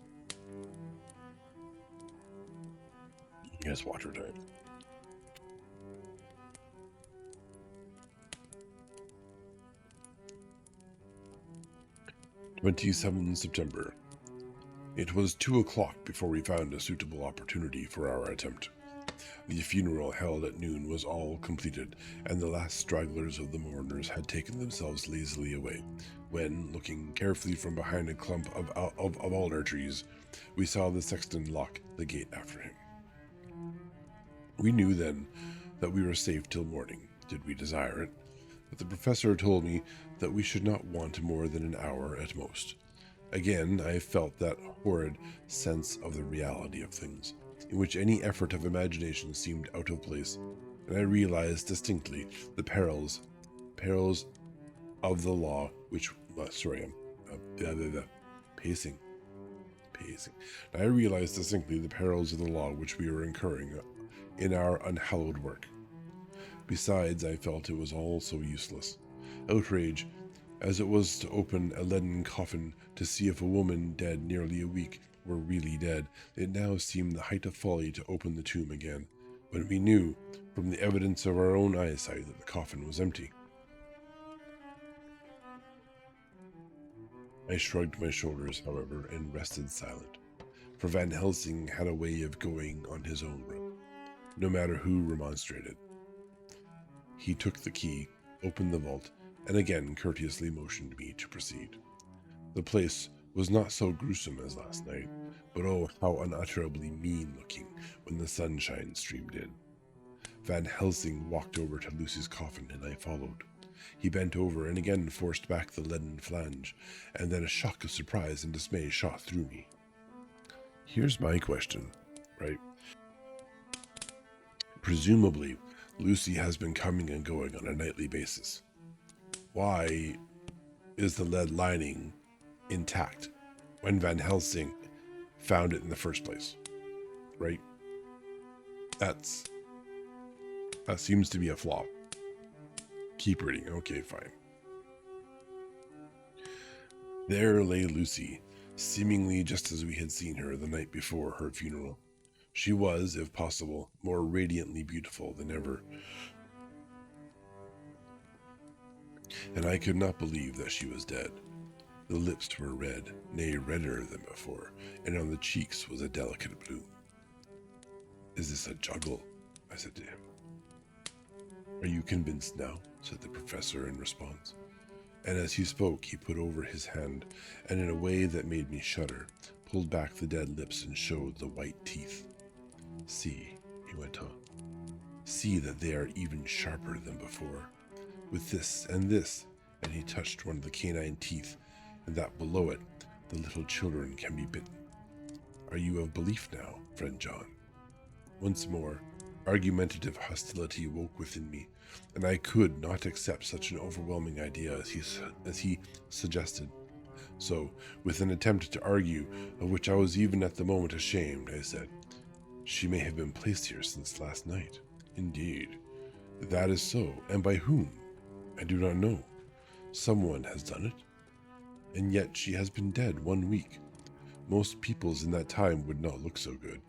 Yes, water time. September 27th. It was 2 o'clock before we found a suitable opportunity for our attempt. The funeral held at noon was all completed, and the last stragglers of the mourners had taken themselves lazily away, when, looking carefully from behind a clump of alder trees, we saw the sexton lock the gate after him. We knew then that we were safe till morning, did we desire it, but the professor told me that we should not want more than an hour at most. Again, I felt that horrid sense of the reality of things, in which any effort of imagination seemed out of place, and I realized distinctly the perils of the law which, pacing. I realized distinctly the perils of the law which we were incurring in our unhallowed work. Besides, I felt it was all so useless. Outrage, as it was to open a leaden coffin to see if a woman dead nearly a week were really dead, it now seemed the height of folly to open the tomb again, when we knew, from the evidence of our own eyesight, that the coffin was empty. I shrugged my shoulders, however, and rested silent, for Van Helsing had a way of going on his own road, no matter who remonstrated. He took the key, opened the vault, and again courteously motioned me to proceed. The place was not so gruesome as last night, but oh, how unutterably mean-looking when the sunshine streamed in. Van Helsing walked over to Lucy's coffin, and I followed. He bent over and again forced back the leaden flange, and then a shock of surprise and dismay shot through me. Here's my question, right? Presumably, Lucy has been coming and going on a nightly basis. Why is the lead lining intact when Van Helsing found it in the first place, right? That seems to be a flaw. Keep reading. Okay, fine. There lay Lucy, seemingly just as we had seen her the night before her funeral. She was, if possible, more radiantly beautiful than ever, and I could not believe that she was dead. The lips were red, nay, redder than before, and on the cheeks was a delicate blue. "Is this a juggle?" I said to him. "Are you convinced now?" said the professor in response. And as he spoke, he put over his hand, and in a way that made me shudder, pulled back the dead lips and showed the white teeth. "See," he went on, "see that they are even sharper than before. With this, and he touched one of the canine teeth, and that below it, the little children can be bitten. Are you of belief now, friend John?" Once more, argumentative hostility woke within me, and I could not accept such an overwhelming idea as he suggested. So, with an attempt to argue, of which I was even at the moment ashamed, I said, "She may have been placed here since last night." "Indeed, that is so, and by whom? I do not know. Someone has done it. And yet she has been dead 1 week. Most peoples in that time would not look so good."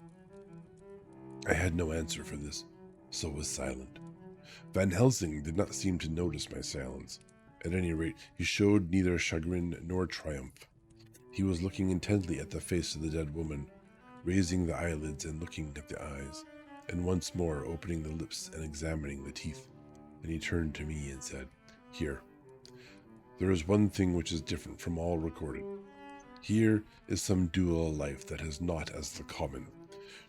I had no answer for this, so was silent. Van Helsing did not seem to notice my silence. At any rate, he showed neither chagrin nor triumph. He was looking intently at the face of the dead woman, raising the eyelids and looking at the eyes, and once more opening the lips and examining the teeth. Then he turned to me and said, "Here, there is one thing which is different from all recorded. Here is some dual life that is not as the common.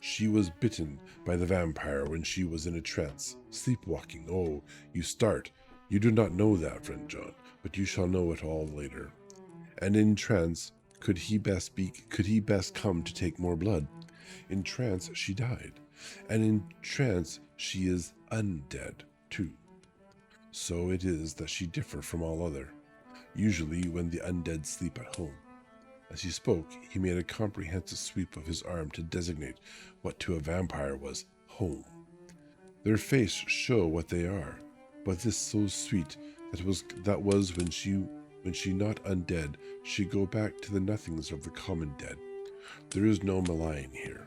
She was bitten by the vampire when she was in a trance, sleepwalking. Oh, you start. You do not know that, friend John, but you shall know it all later. And in trance, could he best come to take more blood? In trance she died, and in trance she is undead too. So it is that she differ from all other. Usually when the undead sleep at home." As he spoke, he made a comprehensive sweep of his arm to designate what to a vampire was home. "Their face show what they are, but this so sweet that was when she not undead, she go back to the nothings of the common dead. There is no malign here.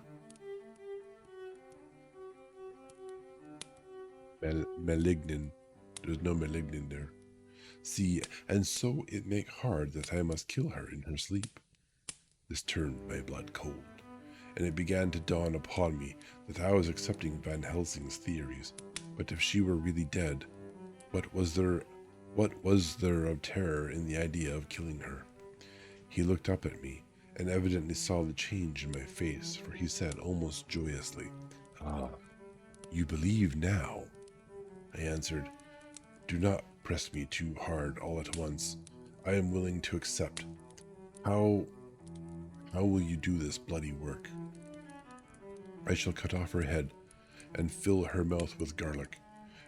Malignin. There's no malignin there. See, and so it make hard that I must kill her in her sleep." This turned my blood cold, and it began to dawn upon me that I was accepting Van Helsing's theories. But if she were really dead, what was there of terror in the idea of killing her? He looked up at me, and evidently saw the change in my face, for he said almost joyously, "Ah, you believe now?" I answered, "Do not press me too hard all at once. I am willing to accept. How will you do this bloody work?" "I shall cut off her head and fill her mouth with garlic,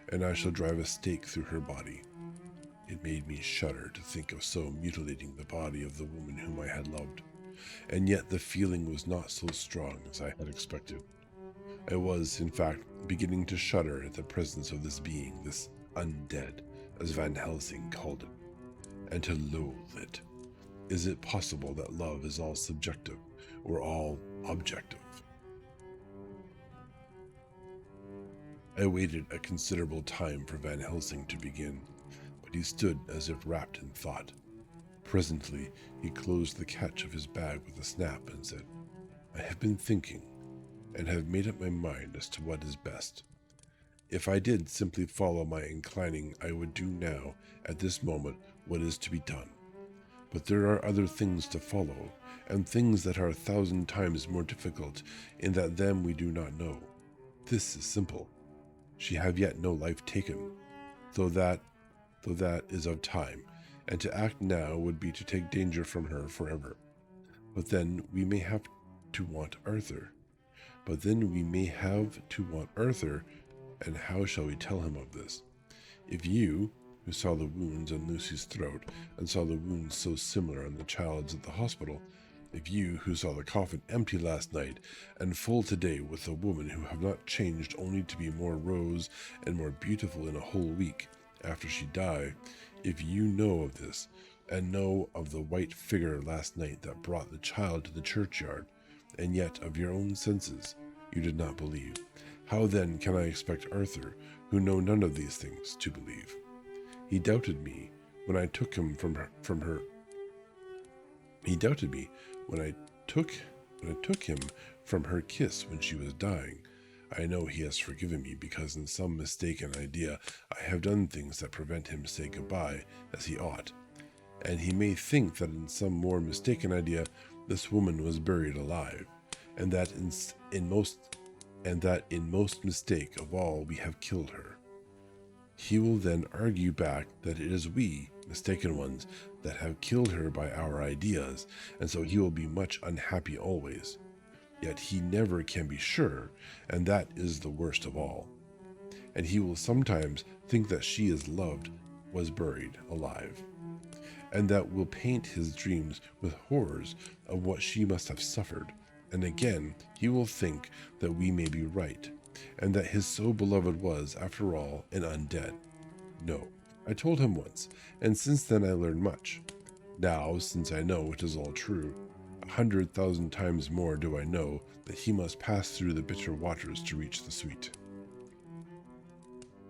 and I shall drive a stake through her body." It made me shudder to think of so mutilating the body of the woman whom I had loved, and yet the feeling was not so strong as I had expected. I was, in fact, beginning to shudder at the presence of this being, this undead, as Van Helsing called it, and to loathe it. Is it possible that love is all subjective, or all objective? I waited a considerable time for Van Helsing to begin, but he stood as if wrapped in thought. Presently, he closed the catch of his bag with a snap and said, "I have been thinking, and have made up my mind as to what is best. If I did simply follow my inclining, I would do now, at this moment, what is to be done. But there are other things to follow, and things that are 1,000 times more difficult, in that them we do not know. This is simple. She have yet no life taken, though that is of time, and to act now would be to take danger from her forever. But then we may have to want Arthur. But then we may have to want Arthur, and how shall we tell him of this? If you, who saw the wounds on Lucy's throat, and saw the wounds so similar on the child's at the hospital, if you, who saw the coffin empty last night, and full today with a woman who have not changed only to be more rose and more beautiful in a whole week after she died, if you know of this, and know of the white figure last night that brought the child to the churchyard, and yet of your own senses you did not believe, how then can I expect Arthur, who know none of these things, to believe? He doubted me when I took him from her. He doubted me when I took him from her kiss when she was dying. I know he has forgiven me because in some mistaken idea I have done things that prevent him say goodbye as he ought. And he may think that in some more mistaken idea this woman was buried alive, and that in most mistake of all we have killed her. He will then argue back that it is we, mistaken ones, that have killed her by our ideas, and so he will be much unhappy always. Yet he never can be sure, and that is the worst of all. And he will sometimes think that she is loved, was buried alive, and that will paint his dreams with horrors of what she must have suffered. And again, he will think that we may be right, and that his so beloved was, after all, an undead. No, I told him once, and since then I learned much. Now, since I know it is all true, 100,000 times more do I know that he must pass through the bitter waters to reach the sweet.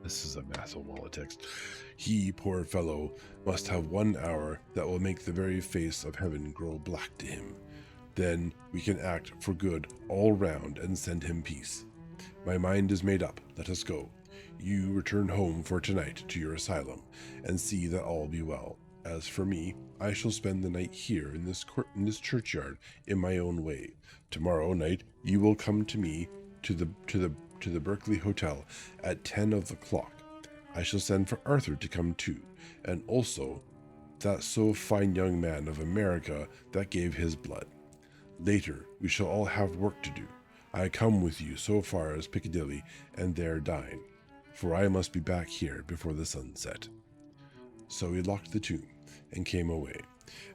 This is a massive wall of text. He, poor fellow, must have 1 hour that will make the very face of heaven grow black to him. Then we can act for good all round and send him peace. My mind is made up. Let us go. You return home for tonight to your asylum, and see that all be well. As for me, I shall spend the night here in this churchyard in my own way. Tomorrow night you will come to me to the Berkeley Hotel at 10 of the clock. I shall send for Arthur to come too, and also that so fine young man of America that gave his blood. Later we shall all have work to do. I come with you so far as Piccadilly, and there dine, for I must be back here before the sun set. So he locked the tomb, and came away,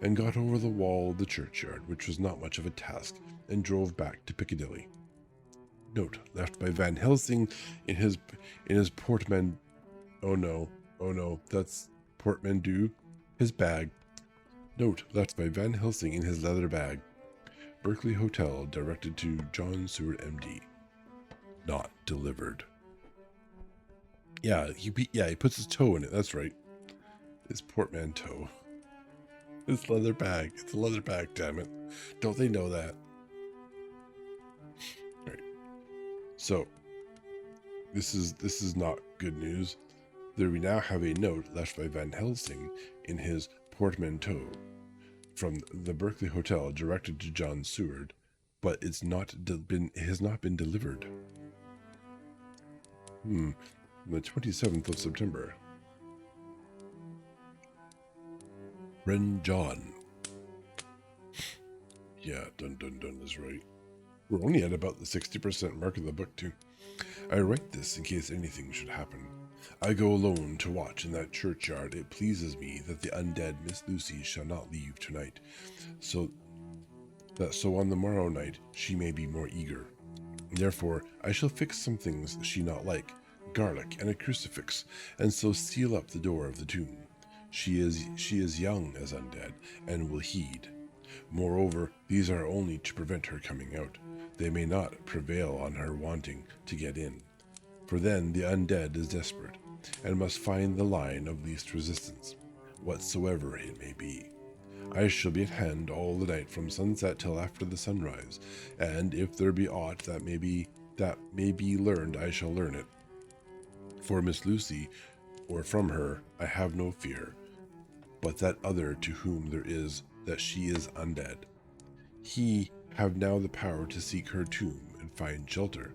and got over the wall of the churchyard, which was not much of a task, and drove back to Piccadilly. Note left by Van Helsing in his portman. Oh no, that's portmanteau, his bag. Note left by Van Helsing in his leather bag. Berkeley Hotel, directed to John Seward, MD. Not delivered. Yeah, he puts his toe in it. That's right. His portmanteau. His leather bag. It's a leather bag, damn it. Don't they know that? All right. So, this is not good news. There we now have a note left by Van Helsing in his portmanteau from the Berkeley Hotel, directed to John Seward, but it has not been delivered. The 27th of September. Ren John. Yeah, dun is right. We're only at about the 60% mark of the book too. I write this in case anything should happen. I go alone to watch in that churchyard. It pleases me that the undead Miss Lucy shall not leave tonight, so on the morrow night she may be more eager. Therefore I shall fix some things she not like, garlic and a crucifix, and so seal up the door of the tomb. She is young as undead, and will heed. Moreover, these are only to prevent her coming out. They may not prevail on her wanting to get in. For then the undead is desperate, and must find the line of least resistance, whatsoever it may be. I shall be at hand all the night from sunset till after the sunrise, and if there be aught that may be learned, I shall learn it. For Miss Lucy, or from her, I have no fear, but that other to whom there is, that she is undead. He have now the power to seek her tomb and find shelter.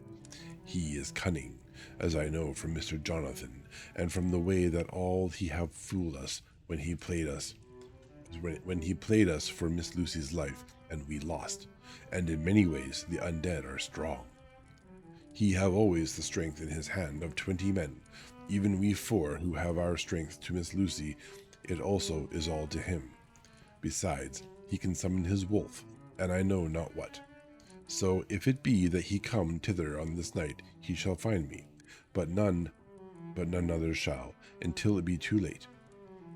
He is cunning, as I know from Mr. Jonathan, and from the way that all he have fooled us when he played us for Miss Lucy's life, and we lost. and in many ways the undead are strong. He have always the strength in his hand of 20 men, even we 4 who have our strength to Miss Lucy, it also is all to him. Besides, he can summon his wolf, and I know not what. So if it be that he come thither on this night, he shall find me, but none other shall, until it be too late.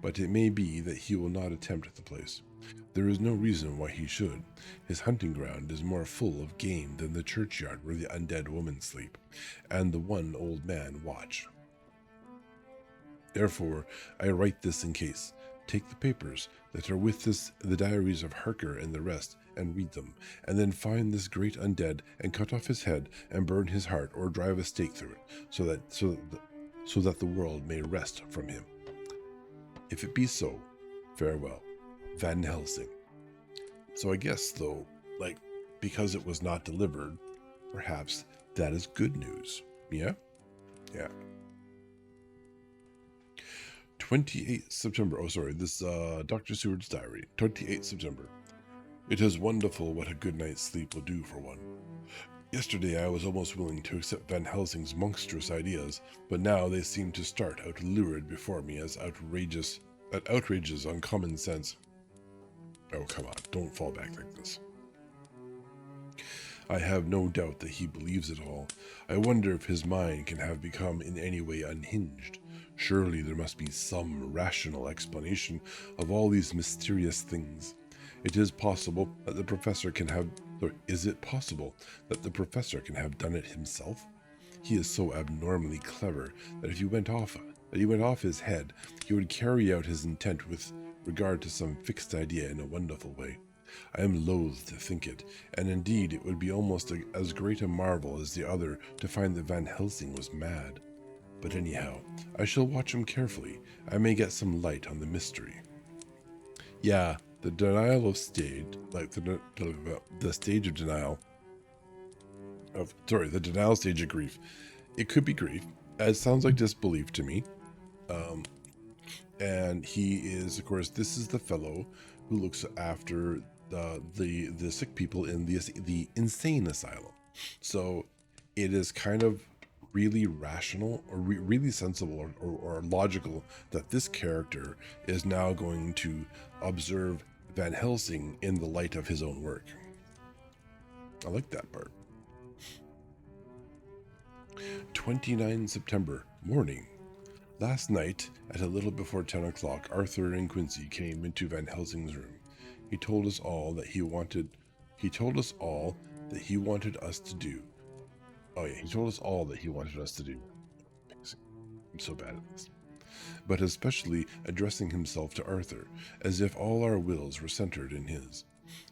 But it may be that he will not attempt the place. There is no reason why he should. His hunting ground is more full of game than the churchyard where the undead women sleep, and the one old man watch. Therefore, I write this in case. Take the papers that are with this, the diaries of Harker and the rest, and read them, and then find this great undead, and cut off his head, and burn his heart, or drive a stake through it, so that the world may rest from him. If it be so, farewell. Van Helsing. So I guess, though, because it was not delivered, perhaps that is good news. Yeah? Yeah. 28th September. Oh, sorry. This, Dr. Seward's diary. 28th September. It is wonderful what a good night's sleep will do for one. Yesterday I was almost willing to accept Van Helsing's monstrous ideas, but now they seem to start out lurid before me as outrages on common sense. Oh, come on, don't fall back like this. I have no doubt that he believes it all. I wonder if his mind can have become in any way unhinged. Surely there must be some rational explanation of all these mysterious things. It is possible that the professor can have... Or is it possible that the professor can have done it himself? He is so abnormally clever that if he went off his head, he would carry out his intent with regard to some fixed idea in a wonderful way. I am loath to think it, and indeed it would be almost as great a marvel as the other to find that Van Helsing was mad. But anyhow, I shall watch him carefully. I may get some light on the mystery. Yeah, the denial of stage, the stage of denial of, the denial stage of grief. It could be grief. It sounds like disbelief to me. And he is, of course, this is the fellow who looks after the sick people in the insane asylum. So it is kind of really rational or really sensible or logical that this character is now going to observe Van Helsing in the light of his own work. I like that part. 29 September, morning. Last night, at a little before 10 o'clock, Arthur and Quincy came into Van Helsing's room. He told us all that he wanted us to do. Oh yeah, he told us all that he wanted us to do. I'm so bad at this. But especially addressing himself to Arthur, as if all our wills were centered in his.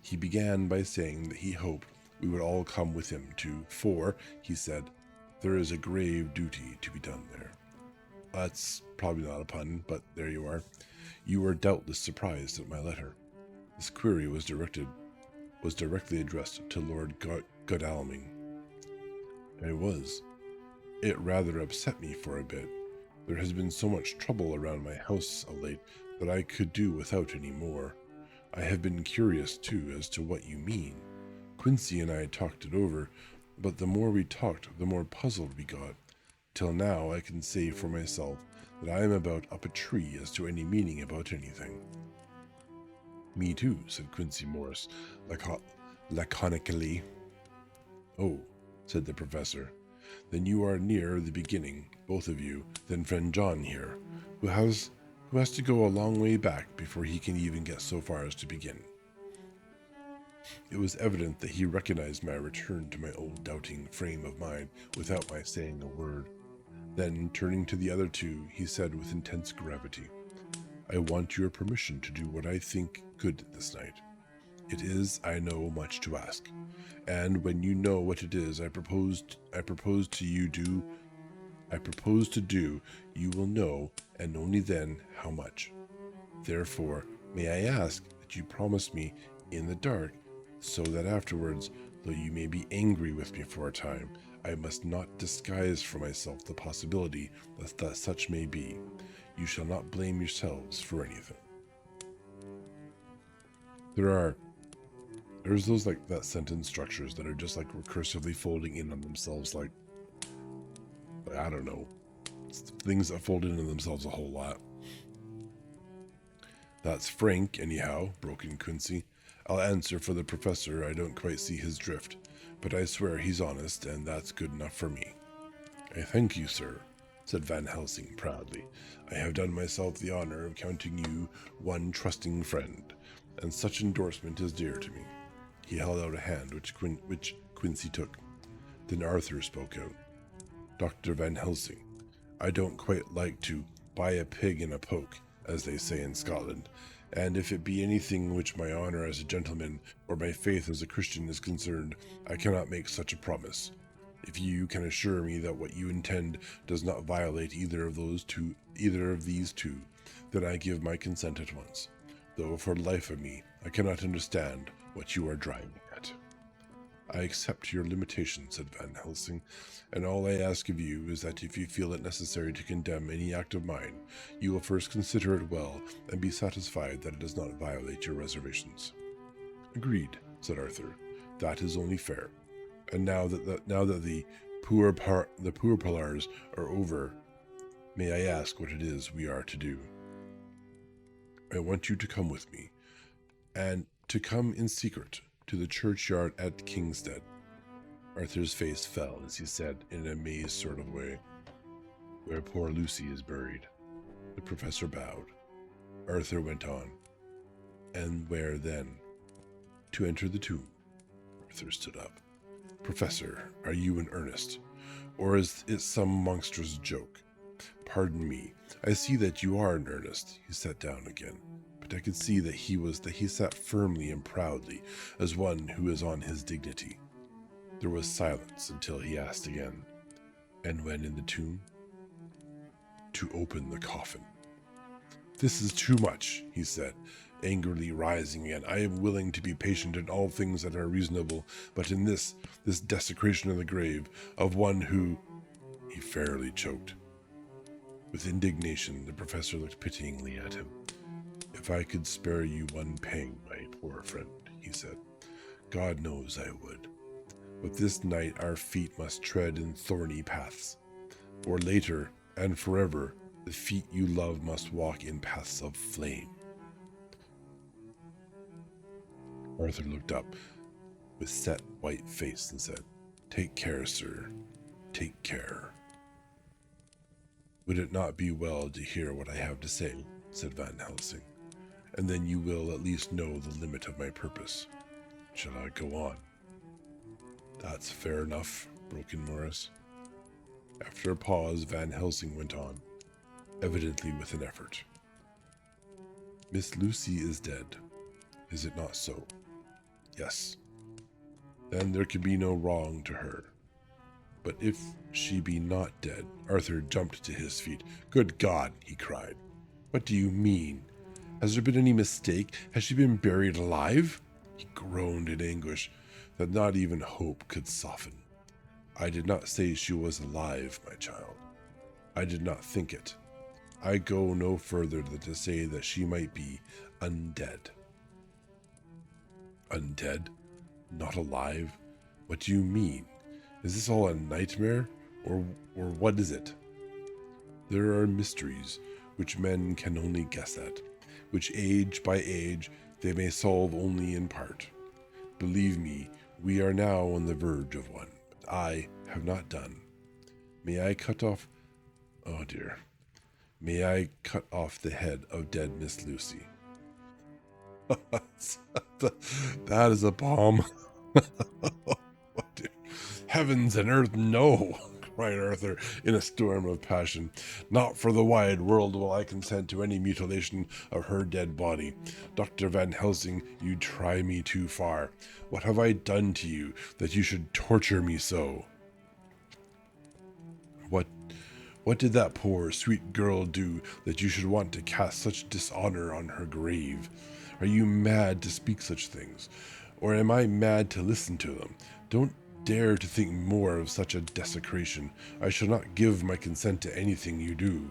He began by saying that he hoped we would all come with him for, he said, there is a grave duty to be done there. That's probably not a pun, but there you are. You were doubtless surprised at my letter. This query was directly addressed to Lord Godalming. I was. It rather upset me for a bit. There has been so much trouble around my house of late that I could do without any more. I have been curious, too, as to what you mean. Quincy and I talked it over, but the more we talked, the more puzzled we got. Till now, I can say for myself that I am about up a tree as to any meaning about anything. Me too, said Quincy Morris, laconically. Oh, said the professor. Then you are near the beginning, both of you, than friend John here, who has to go a long way back before he can even get so far as to begin. It was evident that he recognized my return to my old doubting frame of mind without my saying a word. Then, turning to the other two, he said with intense gravity, I want your permission to do what I think good this night. It is, I know, much to ask, and when you know what it is I propose to do, you will know, and only then, how much. Therefore, may I ask that you promise me in the dark, so that afterwards, though you may be angry with me for a time, I must not disguise for myself the possibility that such may be. You shall not blame yourselves for anything. There are There's those, like, that sentence structures that are just, like, recursively folding in on themselves, like I don't know. Things that fold in on themselves a whole lot. That's Frank, anyhow, broke in Quincy. I'll answer for the professor. I don't quite see his drift, but I swear he's honest, and that's good enough for me. I thank you, sir, said Van Helsing proudly. I have done myself the honor of counting you one trusting friend, and such endorsement is dear to me. He held out a hand, which Quincy took. Then Arthur spoke out. Dr. Van Helsing, I don't quite like to buy a pig in a poke, as they say in Scotland, and if it be anything which my honor as a gentleman or my faith as a Christian is concerned, I cannot make such a promise. If you can assure me that what you intend does not violate either of these two, then I give my consent at once, though for the life of me I cannot understand what you are driving at. I accept your limitation, said Van Helsing, and all I ask of you is that if you feel it necessary to condemn any act of mine, you will first consider it well and be satisfied that it does not violate your reservations. Agreed, said Arthur. That is only fair. And now that the pourparlers are over, may I ask what it is we are to do? I want you to come with me, and to come in secret to the churchyard at Kingstead. Arthur's face fell as he said in an amazed sort of way, where poor Lucy is buried. The professor bowed. Arthur went on. And where then? To enter the tomb. Arthur stood up. Professor, are you in earnest? Or is it some monstrous joke? Pardon me, I see that you are in earnest. He sat down again, but I could see that he sat firmly and proudly, as one who is on his dignity. There was silence until he asked again, and when in the tomb? To open the coffin. This is too much, he said, angrily rising again. I am willing to be patient in all things that are reasonable, but in this desecration of the grave of one who... He fairly choked. With indignation, the professor looked pityingly at him. If I could spare you one pang, my poor friend, he said, God knows I would. But this night our feet must tread in thorny paths, or later and forever the feet you love must walk in paths of flame. Arthur looked up with set white face and said, Take care, sir, take care. Would it not be well to hear what I have to say, said Van Helsing, and then you will at least know the limit of my purpose. Shall I go on? That's fair enough, broke in Morris. After a pause, Van Helsing went on, evidently with an effort. Miss Lucy is dead, is it not so? Yes. Then there can be no wrong to her. But if she be not dead, Arthur jumped to his feet. Good God, he cried. What do you mean? Has there been any mistake? Has she been buried alive? He groaned in anguish that not even hope could soften. I did not say she was alive, my child. I did not think it. I go no further than to say that she might be undead. Undead? Not alive? What do you mean? Is this all a nightmare, or what is it? There are mysteries which men can only guess at, which age by age they may solve only in part. Believe me, we are now on the verge of one, but I have not done. May I cut off the head of dead Miss Lucy? That is a bomb. Heavens and earth, no, cried Arthur in a storm of passion. Not for the wide world will I consent to any mutilation of her dead body. Dr. Van Helsing, you try me too far. What have I done to you that you should torture me so? What did that poor, sweet girl do that you should want to cast such dishonor on her grave? Are you mad to speak such things? Or am I mad to listen to them? Don't dare to think more of such a desecration. I shall not give my consent to anything you do.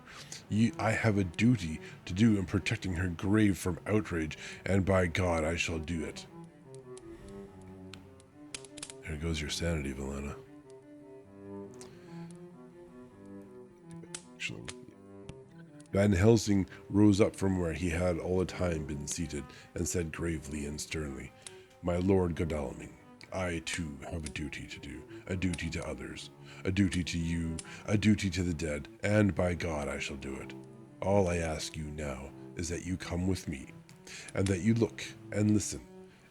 I have a duty to do in protecting her grave from outrage, and by God I shall do it. There goes your sanity, Valena. Actually, Van Helsing rose up from where he had all the time been seated and said gravely and sternly, "My Lord Godalming, I too have a duty to do, a duty to others, a duty to you, a duty to the dead, and by God I shall do it. All I ask you now is that you come with me, and that you look and listen,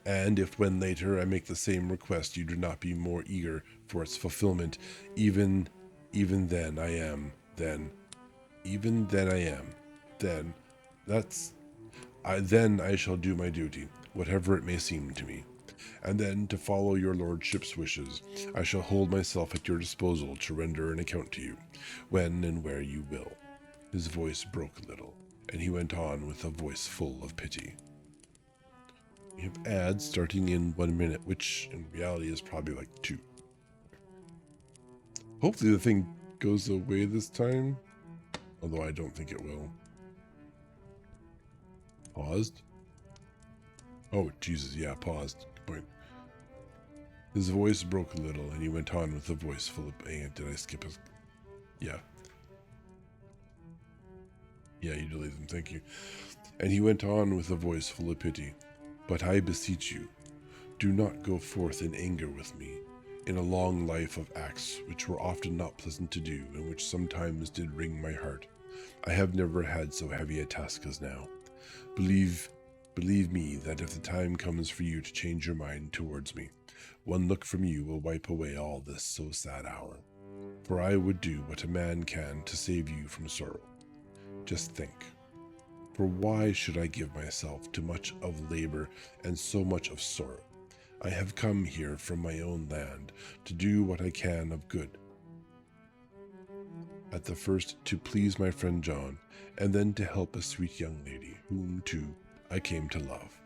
and if when later I make the same request you do not be more eager for its fulfillment, even then I am, then then I shall do my duty, whatever it may seem to me. And then, to follow your lordship's wishes, I shall hold myself at your disposal to render an account to you, when and where you will." His voice broke a little, and he went on with a voice full of pity. We have ads starting in 1 minute, which in reality is probably like 2. Hopefully the thing goes away this time, although I don't think it will. Paused? Oh, Jesus, yeah, paused. Good point. His voice broke a little, and he went on with a voice full of... Did I skip his... Yeah. Yeah, you deleted them, thank you. And he went on with a voice full of pity. "But I beseech you, do not go forth in anger with me, in a long life of acts which were often not pleasant to do, and which sometimes did wring my heart. I have never had so heavy a task as now. Believe me that if the time comes for you to change your mind towards me, one look from you will wipe away all this so sad hour. For I would do what a man can to save you from sorrow. Just think. For why should I give myself to much of labor and so much of sorrow? I have come here from my own land to do what I can of good. At the first to please my friend John, and then to help a sweet young lady, whom, too, I came to love.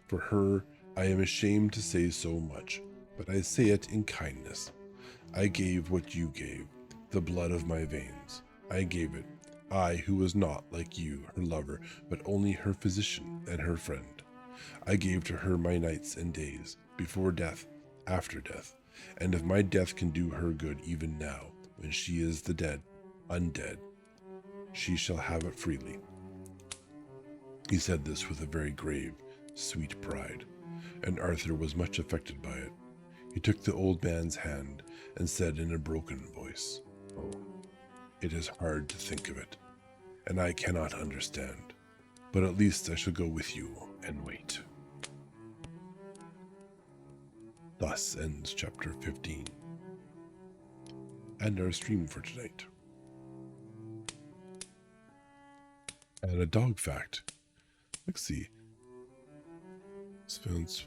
For her, I am ashamed to say so much, but I say it in kindness. I gave what you gave, the blood of my veins. I gave it, I who was not, like you, her lover, but only her physician and her friend. I gave to her my nights and days, before death, after death, and if my death can do her good even now, when she is the dead, undead, she shall have it freely." He said this with a very grave, sweet pride, and Arthur was much affected by it. He took the old man's hand and said in a broken voice, "Oh, it is hard to think of it, and I cannot understand, but at least I shall go with you and wait." Thus ends chapter 15, and our stream for tonight. And a dog fact. Let's see. Spence.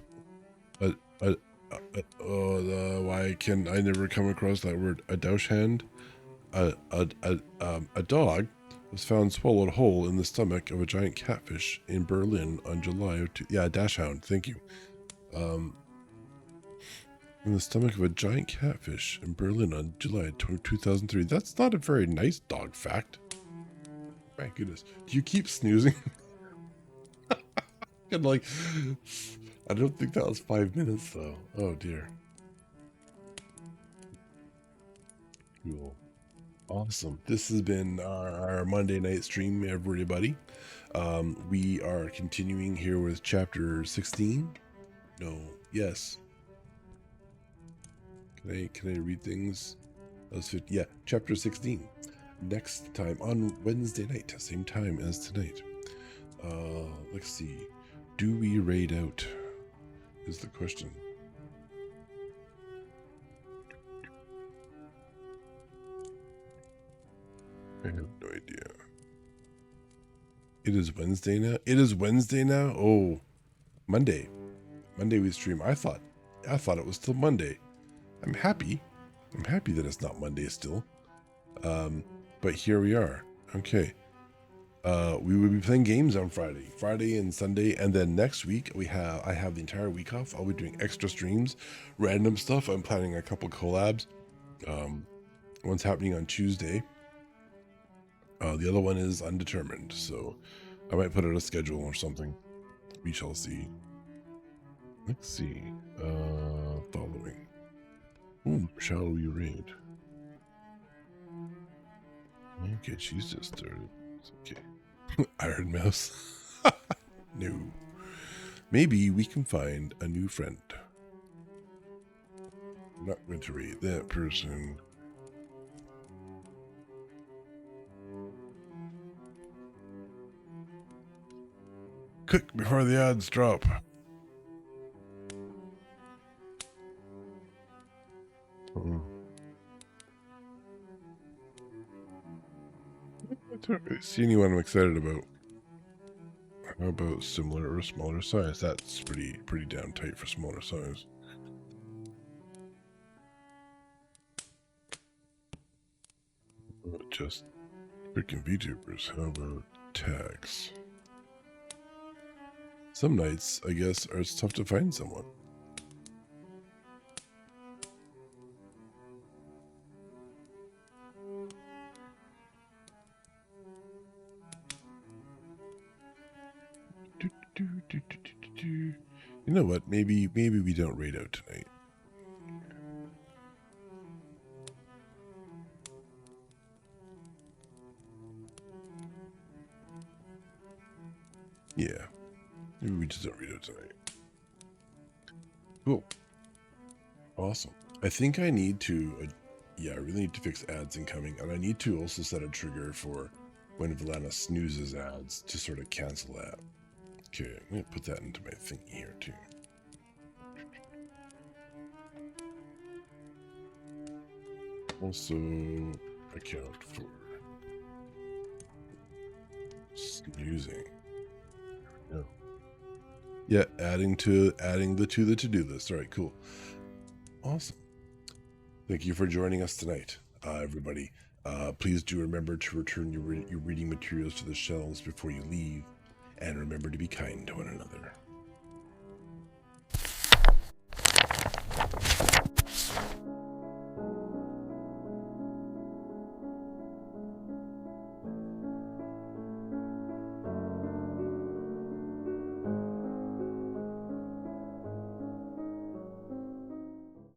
Why can I never come across that word? A douche hand. A dog was found swallowed whole in the stomach of a giant catfish in Berlin on July of dash hound. Thank you. In the stomach of a giant catfish in Berlin on July 2003. That's not a very nice dog fact. My goodness. Do you keep snoozing? I'm like, I don't think that was 5 minutes though. Oh dear. Cool. Awesome. This has been our Monday night stream, everybody. We are continuing here with chapter 16. No. Yes. Can I read things? That was 50. Yeah, chapter 16. Next time on Wednesday night, same time as tonight. Let's see. Do we raid out? Is the question. I have no idea. It is Wednesday now? It is Wednesday now? Oh, Monday. Monday we stream. I thought it was still Monday. I'm happy that it's not Monday still. But here we are. Okay. We will be playing games on Friday and Sunday, and then next week I have the entire week off. I'll be doing extra streams, random stuff. I'm planning a couple collabs. One's happening on Tuesday. The other one is undetermined, so I might put out a schedule or something. We shall see. Let's see. Following. Whom shall we raid? Okay, she's just started. Okay. Iron Mouse. No. Maybe we can find a new friend. I'm not going to raid that person. Quick, before the odds drop. I don't really see anyone I'm excited about. How about similar or smaller size? That's pretty damn tight for smaller size. Just freaking VTubers. How about tags? Some nights, I guess, it's tough to find someone. You know what? Maybe we don't raid out tonight. Yeah. Maybe we just don't raid out tonight. Cool. Awesome. I think I need to, yeah, I really need to fix ads incoming, and I need to also set a trigger for when Valana snoozes ads to sort of cancel that. Okay, I'm going to put that into my thingy here too. Also, account for snoozing. No. Yeah, adding the to the to-do list. All right, cool. Awesome. Thank you for joining us tonight, everybody. Please do remember to return your reading materials to the shelves before you leave, and remember to be kind to one another.